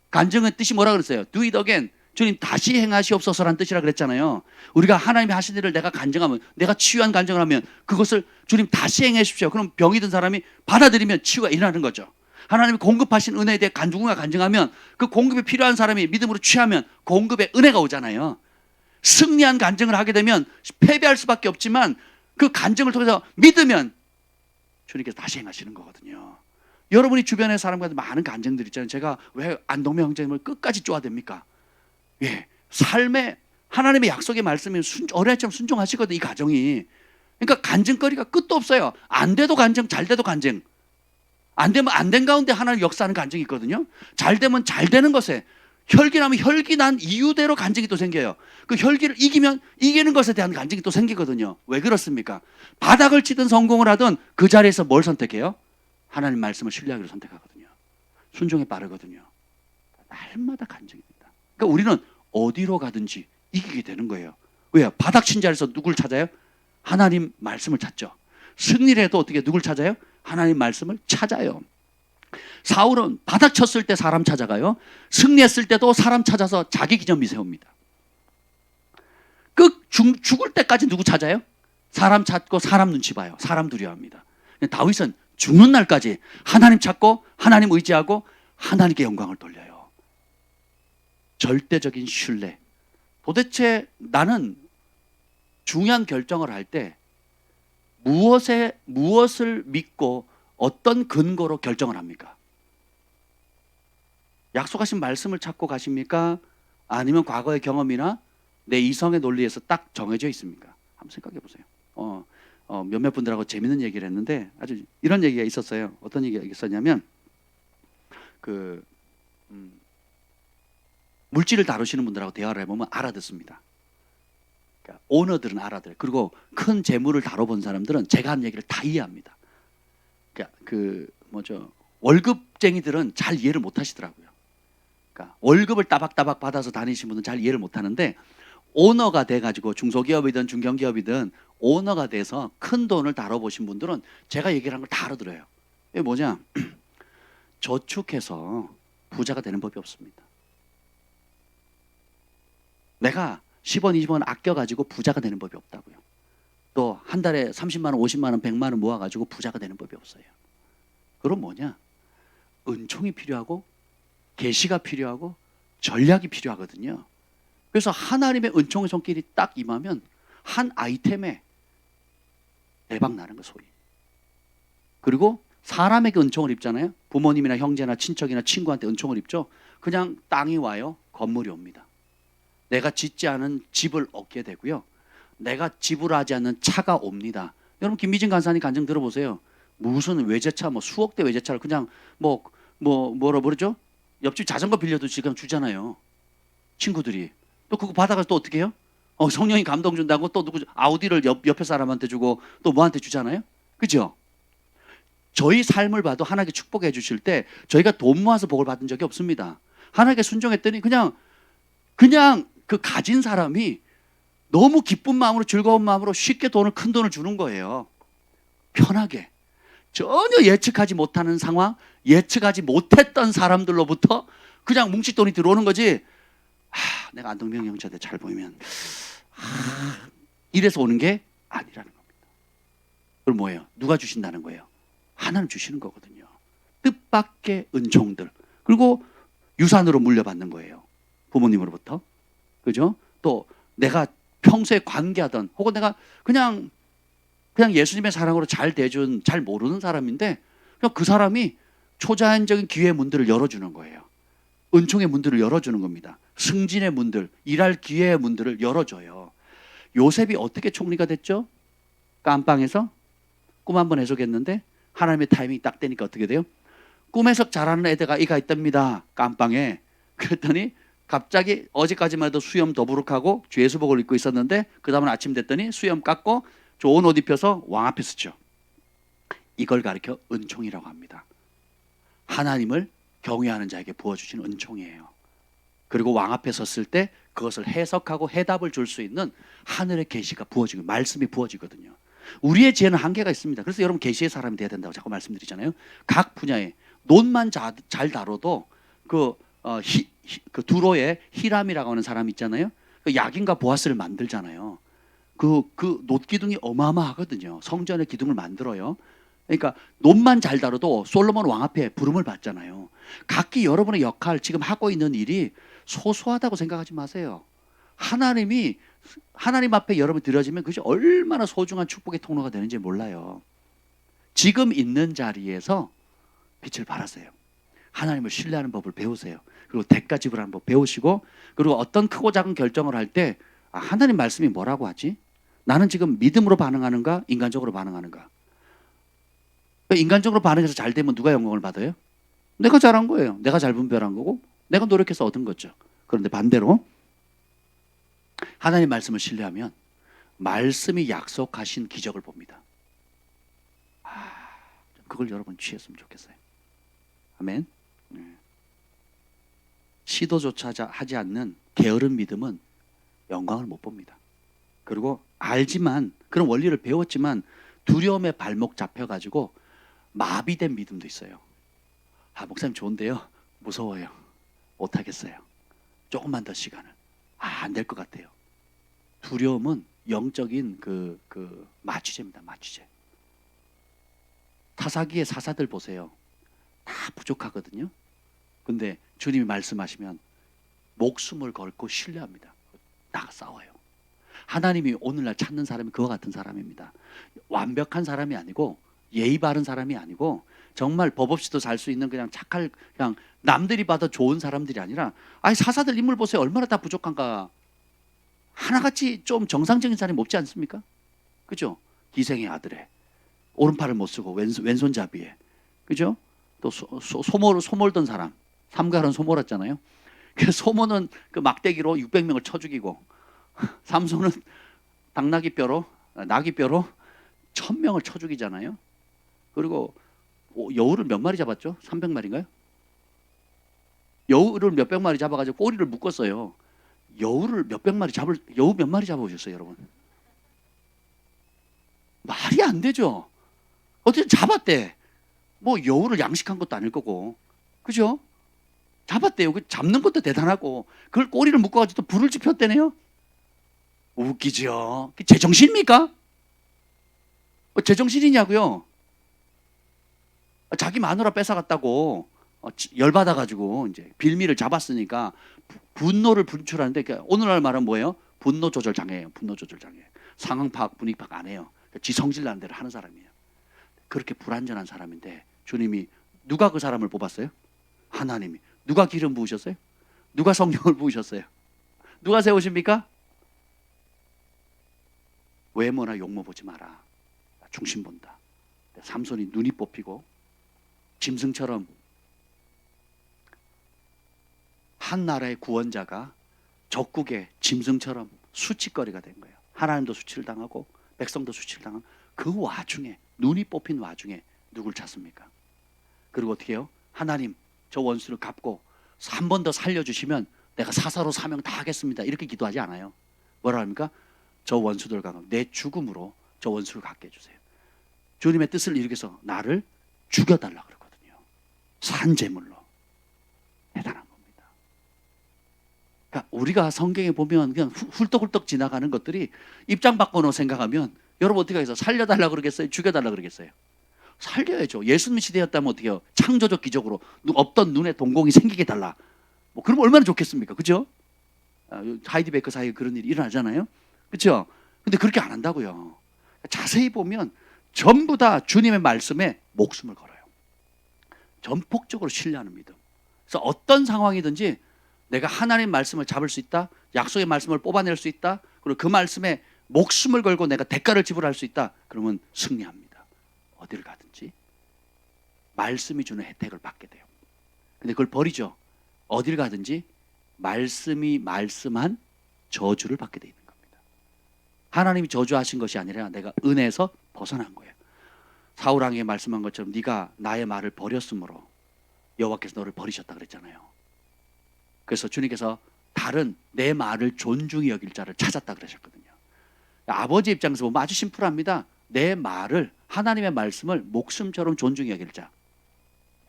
간증의 뜻이 뭐라 그랬어요? Do it again. 주님 다시 행하시옵소서라는 뜻이라 그랬잖아요. 우리가 하나님이 하신 일을 내가 간증하면, 내가 치유한 간증을 하면 그것을 주님 다시 행해 주십시오. 그럼 병이 든 사람이 받아들이면 치유가 일어나는 거죠. 하나님이 공급하신 은혜에 대해 누군가 간증하면 그 공급이 필요한 사람이 믿음으로 취하면 공급의 은혜가 오잖아요. 승리한 간증을 하게 되면 패배할 수밖에 없지만 그 간증을 통해서 믿으면 주님께서 다시 행하시는 거거든요. 여러분이 주변의 사람과도 많은 간증들 있잖아요. 제가 왜 안동명 형제님을 끝까지 쪼아댑니까? 예, 삶에 하나님의 약속의 말씀이 어린아이처럼 순종하시거든요. 이 가정이. 그러니까 간증거리가 끝도 없어요. 안 돼도 간증, 잘 돼도 간증. 안 되면 안 된 가운데 하나님 역사하는 간증이 있거든요. 잘 되면 잘 되는 것에, 혈기나면 혈기난 이유대로 간증이 또 생겨요. 그 혈기를 이기면 이기는 것에 대한 간증이 또 생기거든요. 왜 그렇습니까? 바닥을 치든 성공을 하든 그 자리에서 뭘 선택해요? 하나님 말씀을 신뢰하기로 선택하거든요. 순종에 빠르거든요. 날마다 간증입니다. 그러니까 우리는 어디로 가든지 이기게 되는 거예요. 왜요? 바닥 친 자리에서 누굴 찾아요? 하나님 말씀을 찾죠. 승리를 해도 어떻게 누굴 찾아요? 하나님 말씀을 찾아요. 사울은 바닥 쳤을 때 사람 찾아가요. 승리했을 때도 사람 찾아서 자기 기념비 세웁니다. 죽을 때까지 누구 찾아요? 사람 찾고 사람 눈치 봐요. 사람 두려워합니다. 다윗은 죽는 날까지 하나님 찾고 하나님 의지하고 하나님께 영광을 돌려요. 절대적인 신뢰. 도대체 나는 중요한 결정을 할 때 무엇을 믿고 어떤 근거로 결정을 합니까? 약속하신 말씀을 찾고 가십니까? 아니면 과거의 경험이나 내 이성의 논리에서 딱 정해져 있습니까? 한번 생각해 보세요. 몇몇 분들하고 재밌는 얘기를 했는데 아주 이런 얘기가 있었어요. 어떤 얘기가 있었냐면 물질을 다루시는 분들하고 대화를 해보면 알아듣습니다. 그러니까 오너들은 알아들어요. 그리고 큰 재물을 다뤄본 사람들은 제가 한 얘기를 다 이해합니다. 그러니까 월급쟁이들은 잘 이해를 못 하시더라고요. 그러니까 월급을 따박따박 받아서 다니신 분은 잘 이해를 못 하는데 오너가 돼가지고 중소기업이든 중견기업이든 오너가 돼서 큰 돈을 다뤄보신 분들은 제가 얘기를 한 걸 다 알아들어요. 이게 뭐냐? 저축해서 부자가 되는 법이 없습니다. 내가 10원, 20원 아껴가지고 부자가 되는 법이 없다고요. 또 한 달에 30만 원, 50만 원, 100만 원 모아가지고 부자가 되는 법이 없어요. 그럼 뭐냐? 은총이 필요하고 계시가 필요하고 전략이 필요하거든요. 그래서 하나님의 은총의 손길이 딱 임하면 한 아이템에 대박 나는 거 소위. 그리고 사람에게 은총을 입잖아요. 부모님이나 형제나 친척이나 친구한테 은총을 입죠. 그냥 땅이 와요. 건물이 옵니다. 내가 짓지 않은 집을 얻게 되고요. 내가 지불하지 않는 차가 옵니다. 여러분 김미진 간사님 간증 들어보세요. 무슨 외제차, 수억 대 외제차를 그냥 뭐라 그러죠? 옆집 자전거 빌려도 지금 주잖아요. 친구들이. 또 그거 받아가서 또 어떻게 해요? 성령이 감동 준다고 또 누구 아우디를 옆에 사람한테 주고 또 뭐한테 주잖아요. 그죠? 저희 삶을 봐도 하나님께 축복해 주실 때 저희가 돈 모아서 복을 받은 적이 없습니다. 하나님께 순종했더니 그냥 그 가진 사람이 너무 기쁜 마음으로 즐거운 마음으로 쉽게 큰 돈을 주는 거예요. 편하게. 전혀 예측하지 못하는 상황, 예측하지 못했던 사람들로부터 그냥 뭉칫돈이 들어오는 거지. 내가 안동명 형제한테 잘 보이면 이래서 오는 게 아니라는 겁니다. 그럼 뭐예요? 누가 주신다는 거예요? 하나님 주시는 거거든요. 뜻밖의 은총들, 그리고 유산으로 물려받는 거예요. 부모님으로부터. 그죠? 또 내가 평소에 관계하던, 혹은 내가 그냥 예수님의 사랑으로 잘 대준, 잘 모르는 사람인데 그냥 그 사람이 초자연적인 기회의 문들을 열어주는 거예요. 은총의 문들을 열어주는 겁니다. 승진의 문들, 일할 기회의 문들을 열어줘요. 요셉이 어떻게 총리가 됐죠? 깜빵에서 꿈 한번 해석했는데 하나님의 타이밍이 딱 되니까 어떻게 돼요? 꿈에서 자라는 애가 있답니다. 깜빵에. 그랬더니 갑자기 어제까지만 해도 수염 더부룩하고 죄수복을 입고 있었는데 그 다음은 아침 됐더니 수염 깎고 좋은 옷 입혀서 왕 앞에 서죠. 이걸 가리켜 은총이라고 합니다. 하나님을 경외하는 자에게 부어주시는 은총이에요. 그리고 왕 앞에 섰을 때 그것을 해석하고 해답을 줄 수 있는 하늘의 계시가 부어지고 말씀이 부어지거든요. 우리의 지혜는 한계가 있습니다. 그래서 여러분 계시의 사람이 돼야 된다고 자꾸 말씀드리잖아요. 각 분야에 논만 잘 다뤄도 그 두로에 히람이라고 하는 사람 있잖아요. 그 야긴과 보아스를 만들잖아요. 그 놋기둥이 어마어마하거든요. 성전의 기둥을 만들어요. 그러니까 논만 잘 다뤄도 솔로몬 왕 앞에 부름을 받잖아요. 각기 여러분의 역할, 지금 하고 있는 일이 소소하다고 생각하지 마세요. 하나님 앞에 여러분이 드려지면 그것이 얼마나 소중한 축복의 통로가 되는지 몰라요. 지금 있는 자리에서 빛을 발하세요. 하나님을 신뢰하는 법을 배우세요. 그리고 대가 지불하는 법 배우시고, 그리고 어떤 크고 작은 결정을 할 때 하나님 말씀이 뭐라고 하지? 나는 지금 믿음으로 반응하는가 인간적으로 반응하는가? 인간적으로 반응해서 잘 되면 누가 영광을 받아요? 내가 잘한 거예요. 내가 잘 분별한 거고 내가 노력해서 얻은 거죠. 그런데 반대로 하나님 말씀을 신뢰하면 말씀이 약속하신 기적을 봅니다. 그걸 여러분 취했으면 좋겠어요. 아멘. 시도조차 하지 않는 게으른 믿음은 영광을 못 봅니다. 그리고 알지만, 그런 원리를 배웠지만 두려움에 발목 잡혀가지고 마비된 믿음도 있어요. 목사님 좋은데요, 무서워요, 못하겠어요, 조금만 더 시간을. 안 될 것 같아요. 두려움은 영적인 그 마취제입니다. 마취제. 타사기의 사사들 보세요. 다 부족하거든요. 근데 주님이 말씀하시면 목숨을 걸고 신뢰합니다. 나가 싸워요. 하나님이 오늘날 찾는 사람이 그와 같은 사람입니다. 완벽한 사람이 아니고 예의 바른 사람이 아니고 정말 법 없이도 살 수 있는 그냥 남들이 봐도 좋은 사람들이 아니라, 사사들 인물 보세요. 얼마나 다 부족한가. 하나같이 좀 정상적인 사람이 없지 않습니까? 그죠? 기생의 아들에 오른팔을 못 쓰고 왼손잡이에, 그죠? 또 소몰던 사람, 삼가는 소몰았잖아요. 그 소모는 그 막대기로 600명을 쳐 죽이고, 삼손은 나귀뼈로 1000명을 쳐 죽이잖아요. 그리고 여우를 몇 마리 잡았죠? 300마리인가요? 여우를 몇백 마리 잡아가지고 꼬리를 묶었어요. 여우 몇 마리 잡아오셨어요, 여러분? 말이 안 되죠. 어떻게 잡았대? 뭐 여우를 양식한 것도 아닐 거고, 그죠? 잡았대요. 잡는 것도 대단하고 그걸 꼬리를 묶어가지고 또 불을 지폈대네요. 웃기죠? 제정신입니까? 제정신이냐고요? 자기 마누라 뺏어갔다고 열받아가지고 이제 빌미를 잡았으니까 분노를 분출하는데, 오늘날 말은 뭐예요? 분노 조절 장애예요. 분노 조절 장애. 상황 파악, 분위기 파악 안 해요. 지 성질 나는 대로 하는 사람이에요. 그렇게 불완전한 사람인데 주님이, 누가 그 사람을 뽑았어요? 하나님이. 누가 기름 부으셨어요? 누가 성령을 부으셨어요? 누가 세우십니까? 외모나 용모 보지 마라. 중심 본다. 삼손이 눈이 뽑히고 짐승처럼 한 나라의 구원자가 적국의 짐승처럼 수치거리가 된 거예요. 하나님도 수치를 당하고 백성도 수치를 당한 그 와중에, 눈이 뽑힌 와중에 누굴 찾습니까? 그리고 어떻게 해요? 하나님, 저 원수를 갚고 한 번 더 살려주시면 내가 사사로 사명 다 하겠습니다. 이렇게 기도하지 않아요. 뭐라 합니까? 저 원수들과 내 죽음으로 저 원수를 갖게 해주세요. 주님의 뜻을 이루기 위해서 나를 죽여달라 그러거든요. 산제물로. 대단한 겁니다. 그러니까 우리가 성경에 보면 그냥 훌떡훌떡 지나가는 것들이 입장 바꿔놓고 생각하면, 여러분 어떻게 해서 살려달라 그러겠어요? 죽여달라 그러겠어요? 살려야죠. 예수님 시대였다면 어떻게 해요? 창조적 기적으로 없던 눈에 동공이 생기게 달라. 뭐 그러면 얼마나 좋겠습니까? 그죠? 하이드베이커 사이에 그런 일이 일어나잖아요. 그렇죠? 근데 그렇게 안 한다고요. 자세히 보면 전부 다 주님의 말씀에 목숨을 걸어요. 전폭적으로 신뢰하는 믿음. 그래서 어떤 상황이든지 내가 하나님의 말씀을 잡을 수 있다. 약속의 말씀을 뽑아낼 수 있다. 그리고 그 말씀에 목숨을 걸고 내가 대가를 지불할 수 있다. 그러면 승리합니다. 어디를 가든지 말씀이 주는 혜택을 받게 돼요. 근데 그걸 버리죠. 어딜 가든지 말씀이 말씀한 저주를 받게 돼 있는 겁니다. 하나님이 저주하신 것이 아니라 내가 은혜에서 벗어난 거예요. 사울 왕에게 말씀한 것처럼 네가 나의 말을 버렸으므로 여호와께서 너를 버리셨다 그랬잖아요. 그래서 주님께서 다른 내 말을 존중히 여길 자를 찾았다 그러셨거든요. 아버지 입장에서 보면 아주 심플합니다. 내 말을, 하나님의 말씀을 목숨처럼 존중히 여길 자.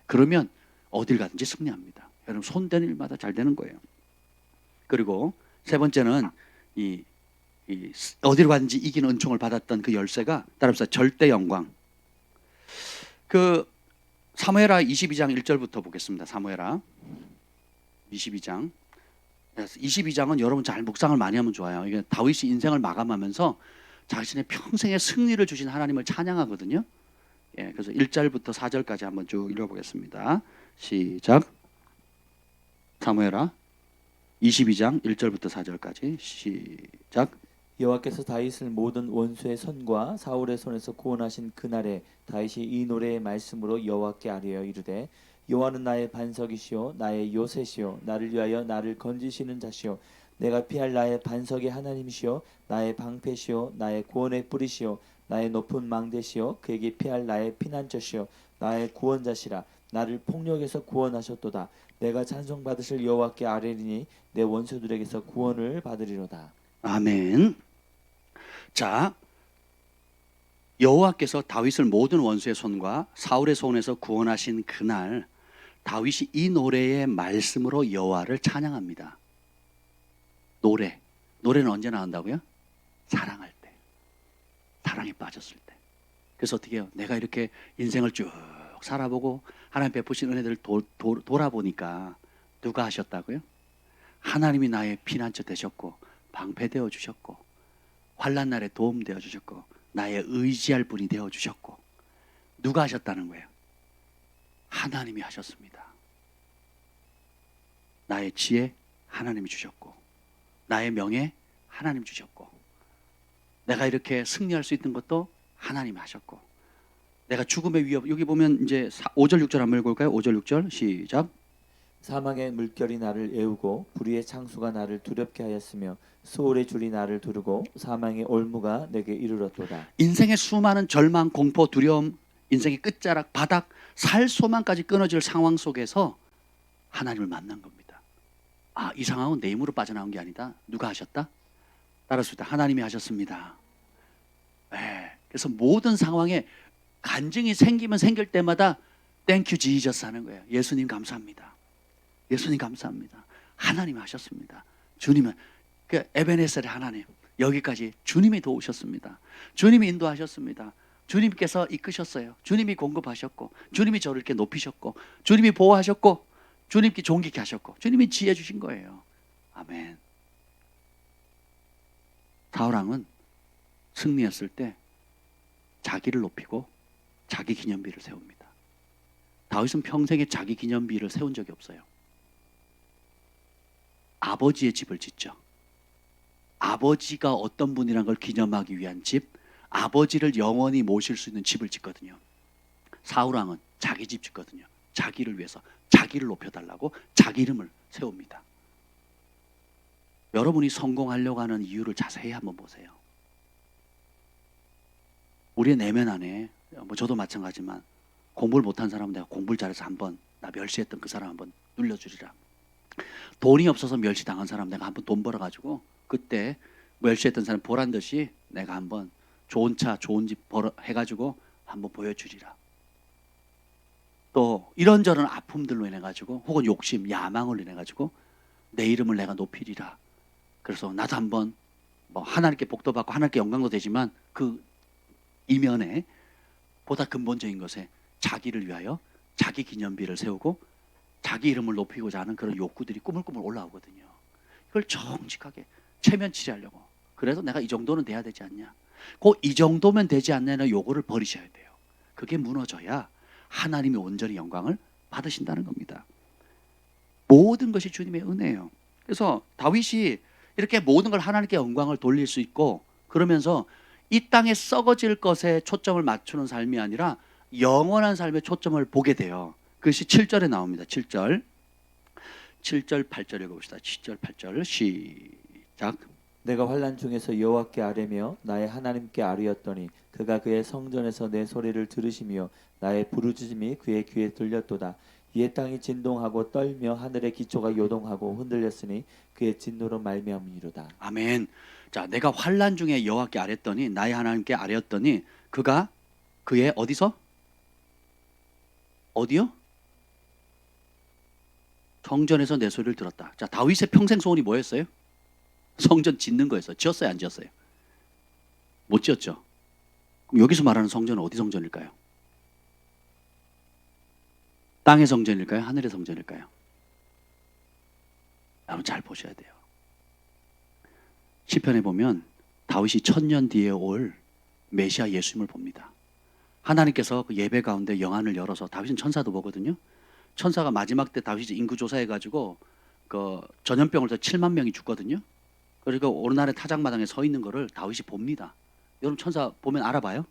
그러면 어딜 가든지 승리합니다. 여러분 손대는 일마다 잘 되는 거예요. 그리고 세 번째는 이 어디로 가든지 이기는 은총을 받았던 그 열쇠가 따라서 절대 영광. 그 사무엘하 22장 1절부터 보겠습니다. 사무엘하 22장. 22장은 여러분 잘 묵상을 많이 하면 좋아요. 이게 다윗이 인생을 마감하면서 자신의 평생의 승리를 주신 하나님을 찬양하거든요. 예, 그래서 1절부터 4절까지 한번 쭉 읽어보겠습니다. 시작. 사무엘하 22장 1절부터 4절까지 시작. 여호와께서 다윗을 모든 원수의 손과 사울의 손에서 구원하신 그날에 다윗이 이 노래의 말씀으로 여호와께 아뢰어 이르되 여호와는 나의 반석이시요 나의 요새시요 나를 위하여 나를 건지시는 자시요 내가 피할 나의 반석의 하나님이시요 나의 방패시요 나의 구원의 뿌리시요 나의 높은 망대시요 그에게 피할 나의 피난처시요 나의 구원자시라 나를 폭력에서 구원하셨도다 내가 찬송받으실 여호와께 아뢰리니 내 원수들에게서 구원을 받으리로다. 아멘. 자, 여호와께서 다윗을 모든 원수의 손과 사울의 손에서 구원하신 그날 다윗이 이 노래의 말씀으로 여호와를 찬양합니다. 노래는 언제 나온다고요? 사랑할 때, 사랑에 빠졌을 때. 그래서 어떻게 해요? 내가 이렇게 인생을 쭉 살아보고 하나님 베푸신 은혜들을 돌아보니까 누가 하셨다고요? 하나님이 나의 피난처 되셨고 방패 되어 주셨고 환난 날에 도움 되어 주셨고 나의 의지할 분이 되어 주셨고 누가 하셨다는 거예요? 하나님이 하셨습니다. 나의 지혜 하나님이 주셨고 나의 명예 하나님 주셨고 내가 이렇게 승리할 수 있는 것도 하나님이 하셨고 내가 죽음의 위협 여기 보면 이제 5절 6절 한번 읽어볼까요? 5절 6절 시작. 사망의 물결이 나를 애우고 불의의 창수가 나를 두렵게 하였으며 수월의 줄이 나를 두르고 사망의 올무가 내게 이르렀도다. 인생의 수많은 절망, 공포, 두려움, 인생의 끝자락, 바닥, 살 소망까지 끊어질 상황 속에서 하나님을 만난 겁니다. 아, 이 상황은 내 힘으로 빠져나온 게 아니다. 누가 하셨다? 따라서 하나님이 하셨습니다. 네. 그래서 모든 상황에 간증이 생기면 생길 때마다 땡큐 지저스 하는 거예요. 예수님 감사합니다. 예수님 감사합니다. 하나님 하셨습니다. 주님은 그 에베네셀의 하나님 여기까지 주님이 도우셨습니다. 주님이 인도하셨습니다. 주님께서 이끄셨어요. 주님이 공급하셨고 주님이 저를 이렇게 높이셨고 주님이 보호하셨고 주님께 존귀케 하셨고 주님이 지혜 주신 거예요. 아멘. 사울왕은 승리했을 때 자기를 높이고 자기 기념비를 세웁니다. 다윗은 평생에 자기 기념비를 세운 적이 없어요. 아버지의 집을 짓죠. 아버지가 어떤 분이란 걸 기념하기 위한 집, 아버지를 영원히 모실 수 있는 집을 짓거든요. 사울왕은 자기 집 짓거든요. 자기를 위해서 자기를 높여달라고 자기 이름을 세웁니다. 여러분이 성공하려고 하는 이유를 자세히 한번 보세요. 우리의 내면 안에 뭐 저도 마찬가지지만 공부를 못한 사람은 내가 공부를 잘해서 한번 나 멸시했던 그 사람 한번 눌려주리라. 돈이 없어서 멸시당한 사람 내가 한번 돈 벌어가지고 그때 멸시했던 사람 보란 듯이 내가 한번 좋은 차 좋은 집 벌어 해가지고 한번 보여주리라. 또 이런저런 아픔들로 인해 가지고 혹은 욕심 야망을 인해 가지고 내 이름을 내가 높이리라. 그래서 나도 한번 뭐 하나님께 복도 받고 하나님께 영광도 되지만 그 이면에 보다 근본적인 것에 자기를 위하여 자기 기념비를 세우고 자기 이름을 높이고자 하는 그런 욕구들이 꾸물꾸물 올라오거든요. 이걸 정직하게 체면치레하려고. 그래서 내가 이 정도는 돼야 되지 않냐. 그 이 정도면 되지 않냐는 요구를 버리셔야 돼요. 그게 무너져야 하나님이 온전히 영광을 받으신다는 겁니다. 모든 것이 주님의 은혜예요. 그래서 다윗이 이렇게 모든 걸 하나님께 영광을 돌릴 수 있고, 그러면서 이 땅에 썩어질 것에 초점을 맞추는 삶이 아니라 영원한 삶에 초점을 보게 돼요. 그것이 7절에 나옵니다. 7절 8절 읽어봅시다. 7절 8절 시작. 내가 환난 중에서 여호와께 아뢰며 나의 하나님께 아뢰었더니 그가 그의 성전에서 내 소리를 들으시며 나의 부르짖음이 그의 귀에 들렸도다. 이에 땅이 진동하고 떨며 하늘의 기초가 요동하고 흔들렸으니 그의 진노로 말미암으니로다. 아멘. 자, 내가 환난 중에 여호와께 아뢰었더니, 나의 하나님께 아뢰었더니 그가 그의 어디서? 어디요? 성전에서 내 소리를 들었다. 자, 다윗의 평생 소원이 뭐였어요? 성전 짓는 거였어요. 지었어요, 안 지었어요? 못 지었죠. 그럼 여기서 말하는 성전은 어디 성전일까요? 땅의 성전일까요? 하늘의 성전일까요? 여러분 잘 보셔야 돼요. 시편에 보면 다윗이 1000년 뒤에 올 메시아 예수님을 봅니다. 하나님께서 그 예배 가운데 영안을 열어서, 다윗은 천사도 보거든요. 천사가 마지막 때 다윗이 인구조사해가지고 그 전염병으로 7만 명이 죽거든요. 그리고 오르날의 타작마당에 서 있는 거를 다윗이 봅니다. 여러분 천사 보면 알아봐요?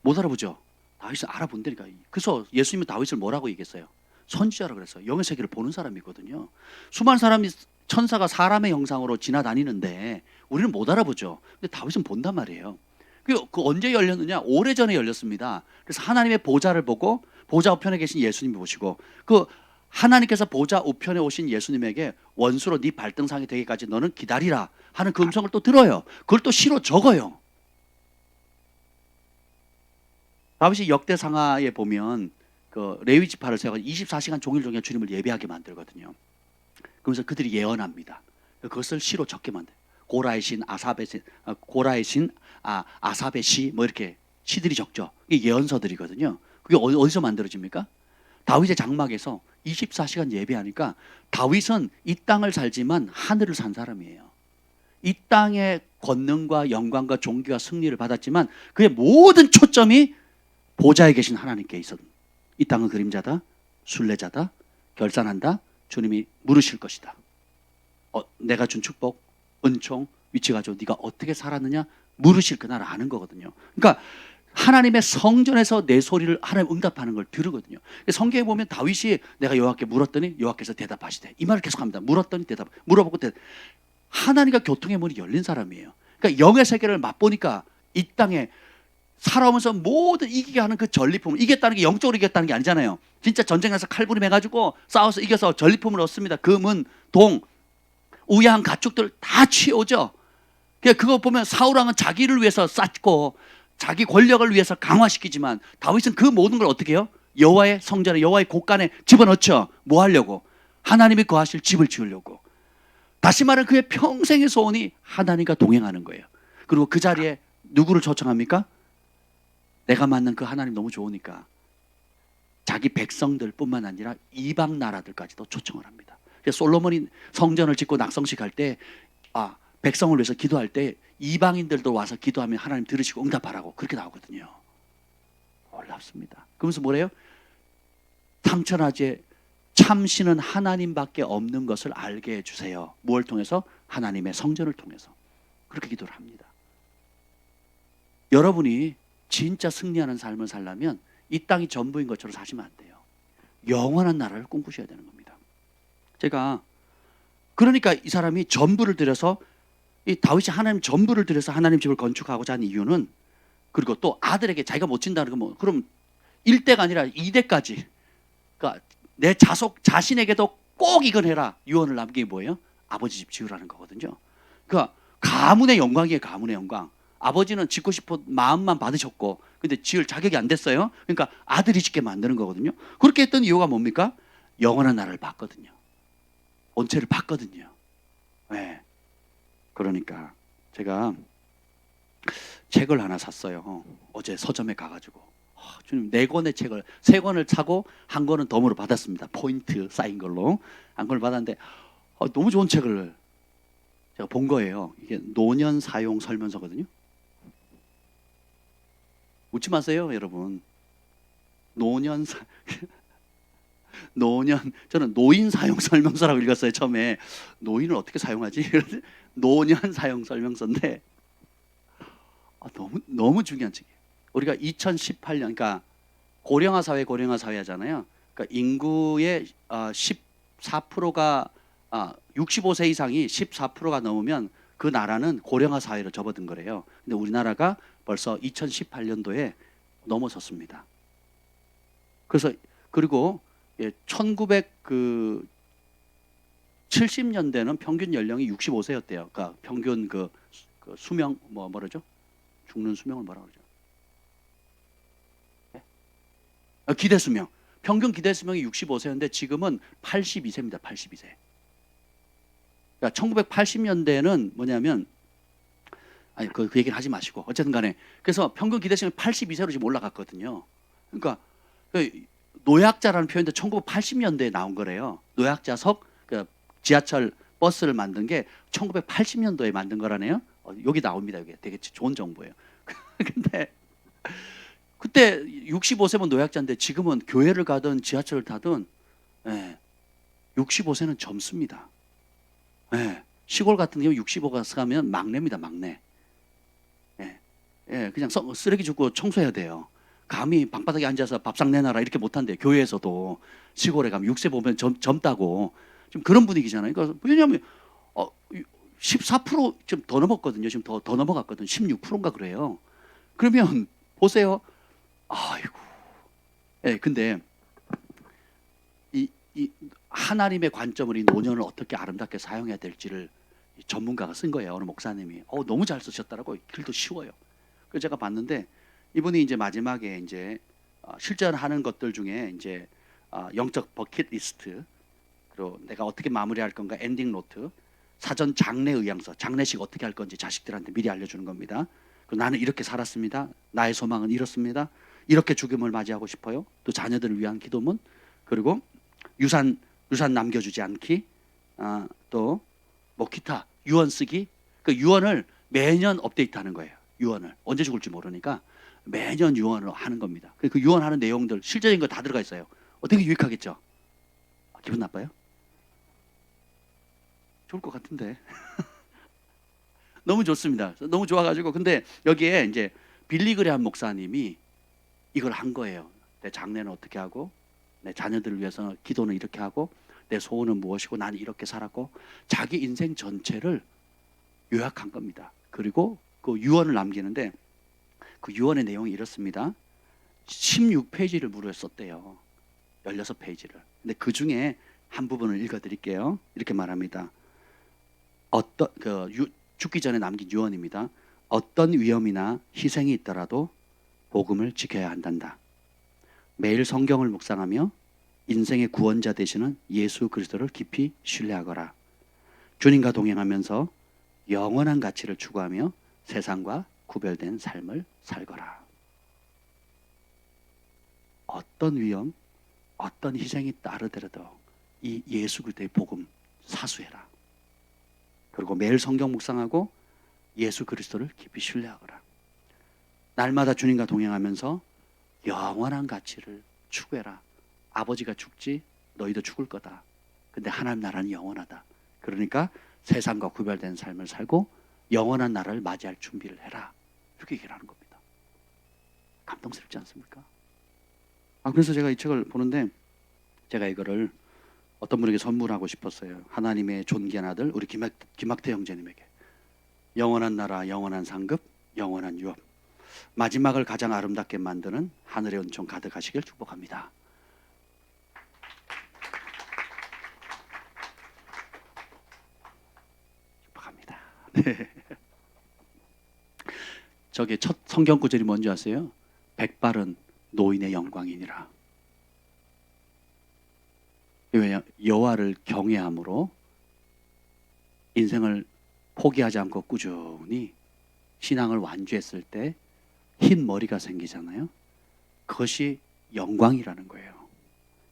못 알아보죠? 다윗은 알아본다니까. 그래서 예수님은 다윗을 뭐라고 얘기했어요? 선지자라 그랬어요. 영의 세계를 보는 사람이거든요. 수많은 사람이, 천사가 사람의 형상으로 지나다니는데 우리는 못 알아보죠. 근데 다윗은 본단 말이에요. 그 언제 열렸느냐? 오래전에 열렸습니다. 그래서 하나님의 보좌를 보고 보좌 우편에 계신 예수님을 보시고, 그 하나님께서 보좌 우편에 오신 예수님에게 원수로 네 발등상이 되기까지 너는 기다리라 하는 그 음성을 또 들어요. 그걸 또 시로 적어요. 다윗이 역대상하에 보면 그 레위 지파를 세워서 24시간 종일 주님을 예배하게 만들거든요. 그러면서 그들이 예언합니다. 그것을 시로 적게 만들어요. 고라의 신, 아삽의 시, 뭐 이렇게 시들이 적죠. 이게 예언서들이거든요. 그게 어디서 만들어집니까? 다윗의 장막에서 24시간 예배하니까, 다윗은 이 땅을 살지만 하늘을 산 사람이에요. 이 땅의 권능과 영광과 존귀와 승리를 받았지만 그의 모든 초점이 보좌에 계신 하나님께 있었던, 이 땅은 그림자다, 순례자다, 결산한다, 주님이 물으실 것이다. 내가 준 축복, 은총, 위치 가지고 네가 어떻게 살았느냐 물으실 그날 아는 거거든요. 그러니까 하나님의 성전에서 내 소리를 하나님 응답하는 걸 들으거든요. 성경에 보면 다윗이 내가 여호와께 물었더니 여호와께서 대답하시되, 이 말을 계속합니다. 물었더니 대답, 물어보고 대답. 하나님과 교통의 문이 열린 사람이에요. 그러니까 영의 세계를 맛보니까 이 땅에 살아오면서 모든 이기게 하는 그 전리품을, 이겼다는 게 영적으로 이겼다는 게 아니잖아요. 진짜 전쟁에서 칼부림해가지고 싸워서 이겨서 전리품을 얻습니다. 금은, 동, 우야한 가축들 다 취해오죠. 그거 보면 사울왕은 자기를 위해서 쌓고 자기 권력을 위해서 강화시키지만, 다윗은 그 모든 걸 어떻게 해요? 여호와의 성전에, 여호와의 곳간에 집어넣죠. 뭐 하려고? 하나님이 거하실 집을 지으려고. 다시 말해 그의 평생의 소원이 하나님과 동행하는 거예요. 그리고 그 자리에 누구를 초청합니까? 내가 만난 그 하나님 너무 좋으니까 자기 백성들 뿐만 아니라 이방 나라들까지도 초청을 합니다. 그래서 솔로몬이 성전을 짓고 낙성식 할 때, 백성을 위해서 기도할 때 이방인들도 와서 기도하면 하나님 들으시고 응답하라고 그렇게 나오거든요. 놀랍습니다. 그러면서 뭐래요? 상천하지에 참신은 하나님밖에 없는 것을 알게 해주세요. 무엇을 통해서? 하나님의 성전을 통해서. 그렇게 기도를 합니다. 여러분이 진짜 승리하는 삶을 살려면 이 땅이 전부인 것처럼 사시면 안 돼요. 영원한 나라를 꿈꾸셔야 되는 겁니다. 제가 그러니까 이 사람이 전부를 들여서, 이 다윗이 하나님 전부를 들여서 하나님 집을 건축하고자 한 이유는, 그리고 또 아들에게 자기가 못 진다는 건 뭐, 그럼 1대가 아니라 2대까지, 그러니까 내 자신에게도 꼭 이건 해라 유언을 남긴 게 뭐예요? 아버지 집 지으라는 거거든요. 그러니까 가문의 영광이에요. 가문의 영광. 아버지는 짓고 싶어 마음만 받으셨고 근데 지을 자격이 안 됐어요. 그러니까 아들이 짓게 만드는 거거든요. 그렇게 했던 이유가 뭡니까? 영원한 나라를 봤거든요. 본체를 봤거든요. 네. 그러니까 제가 책을 하나 샀어요. 어제 서점에 가가지고 주님 4권의 책을 3권을 사고 1권은 덤으로 받았습니다. 포인트 쌓인 걸로 1권을 받았는데 너무 좋은 책을 제가 본 거예요. 이게 노년 사용 설명서거든요. 웃지 마세요, 여러분. 저는 노인 사용 설명서라고 읽었어요. 처음에 노인을 어떻게 사용하지? 노년 사용 설명서인데 너무 중요한 책이에요. 우리가 2018년, 그러니까 고령화 사회 하잖아요. 그러니까 인구의 14%가 65세 이상이 14%가 넘으면 그 나라는 고령화 사회로 접어든 거래요. 근데 우리나라가 벌써 2018년도에 넘어섰습니다. 그리고 1970년대는 평균 연령이 65세였대요. 그러니까 평균 그 수명 뭐라죠? 죽는 수명을 뭐라 그러죠? 기대 수명. 평균 기대 수명이 65세였는데 지금은 82세입니다. 82세. 그러니까 1980년대는 뭐냐면 그 얘기는 하지 마시고 어쨌든 간에 그래서 평균 기대 수명이 82세로 지금 올라갔거든요. 그러니까 노약자라는 표현도 1980년대에 나온 거래요. 노약자석 지하철 버스를 만든 게 1980년도에 만든 거라네요. 여기 나옵니다. 이게 되게 좋은 정보예요. 근데 그때 65세면 노약자인데 지금은 교회를 가든 지하철을 타든 65세는 젊습니다. 시골 같은 경우 65가 가면 막내입니다. 막내. 그냥 쓰레기 줍고 청소해야 돼요. 감히 방바닥에 앉아서 밥상 내놔라 이렇게 못한대요. 교회에서도 시골에 가면 6세 보면 젊다고 좀 그런 분위기잖아요. 그러니까 왜냐하면 14% 더 넘었거든요. 지금 더 넘어갔거든요. 16%인가 그래요. 그러면 보세요. 아이고. 근데 이 하나님의 관점으로 이 노년을 어떻게 아름답게 사용해야 될지를 전문가가 쓴 거예요. 어느 목사님이. 너무 잘 쓰셨더라고요. 길도 쉬워요. 그래서 제가 봤는데 이분이 이제 마지막에 이제 실천하는 것들 중에 이제 영적 버킷리스트, 그리고 내가 어떻게 마무리할 건가 엔딩 노트, 사전 장례 의향서, 장례식 어떻게 할 건지 자식들한테 미리 알려주는 겁니다. 나는 이렇게 살았습니다. 나의 소망은 이렇습니다. 이렇게 죽음을 맞이하고 싶어요. 또 자녀들을 위한 기도문, 그리고 유산 남겨주지 않기, 또 뭐 기타 유언 쓰기. 그 유언을 매년 업데이트하는 거예요. 유언을 언제 죽을지 모르니까 매년 유언을 하는 겁니다. 그 유언하는 내용들 실제적인 거 다 들어가 있어요. 되게 유익하겠죠? 기분 나빠요? 좋을 것 같은데. 너무 좋습니다. 너무 좋아가지고 근데 여기에 이제 빌리그레함 목사님이 이걸 한 거예요. 내 장래는 어떻게 하고 내 자녀들을 위해서 기도는 이렇게 하고 내 소원은 무엇이고 나는 이렇게 살았고 자기 인생 전체를 요약한 겁니다. 그리고 그 유언을 남기는데 그 유언의 내용이 이렇습니다. 16페이지를 무려 썼대요. 16페이지를. 근데 그 중에 한 부분을 읽어드릴게요. 이렇게 말합니다. 죽기 전에 남긴 유언입니다. 어떤 위험이나 희생이 있더라도 복음을 지켜야 한단다. 매일 성경을 묵상하며 인생의 구원자 되시는 예수 그리스도를 깊이 신뢰하거라. 주님과 동행하면서 영원한 가치를 추구하며 세상과 구별된 삶을 살거라. 어떤 위험, 어떤 희생이 따르더라도 이 예수 그리스도의 복음 사수해라. 그리고 매일 성경 묵상하고 예수 그리스도를 깊이 신뢰하거라. 날마다 주님과 동행하면서 영원한 가치를 추구해라. 아버지가 죽지 너희도 죽을 거다. 근데 하나님 나라는 영원하다. 그러니까 세상과 구별된 삶을 살고 영원한 나라를 맞이할 준비를 해라. 이렇게 얘기를 하는 겁니다. 감동스럽지 않습니까? 그래서 제가 이 책을 보는데 제가 이거를 어떤 분에게 선물하고 싶었어요. 하나님의 존귀한 아들 우리 김학태 형제님에게. 영원한 나라, 영원한 상급, 영원한 유업. 마지막을 가장 아름답게 만드는 하늘의 은총 가득하시길 축복합니다. 축복합니다. 네. 저게 첫 성경 구절이 뭔지 아세요? 백발은 노인의 영광이니라. 왜냐? 여호와를 경외함으로 인생을 포기하지 않고 꾸준히 신앙을 완주했을 때 흰 머리가 생기잖아요. 그것이 영광이라는 거예요.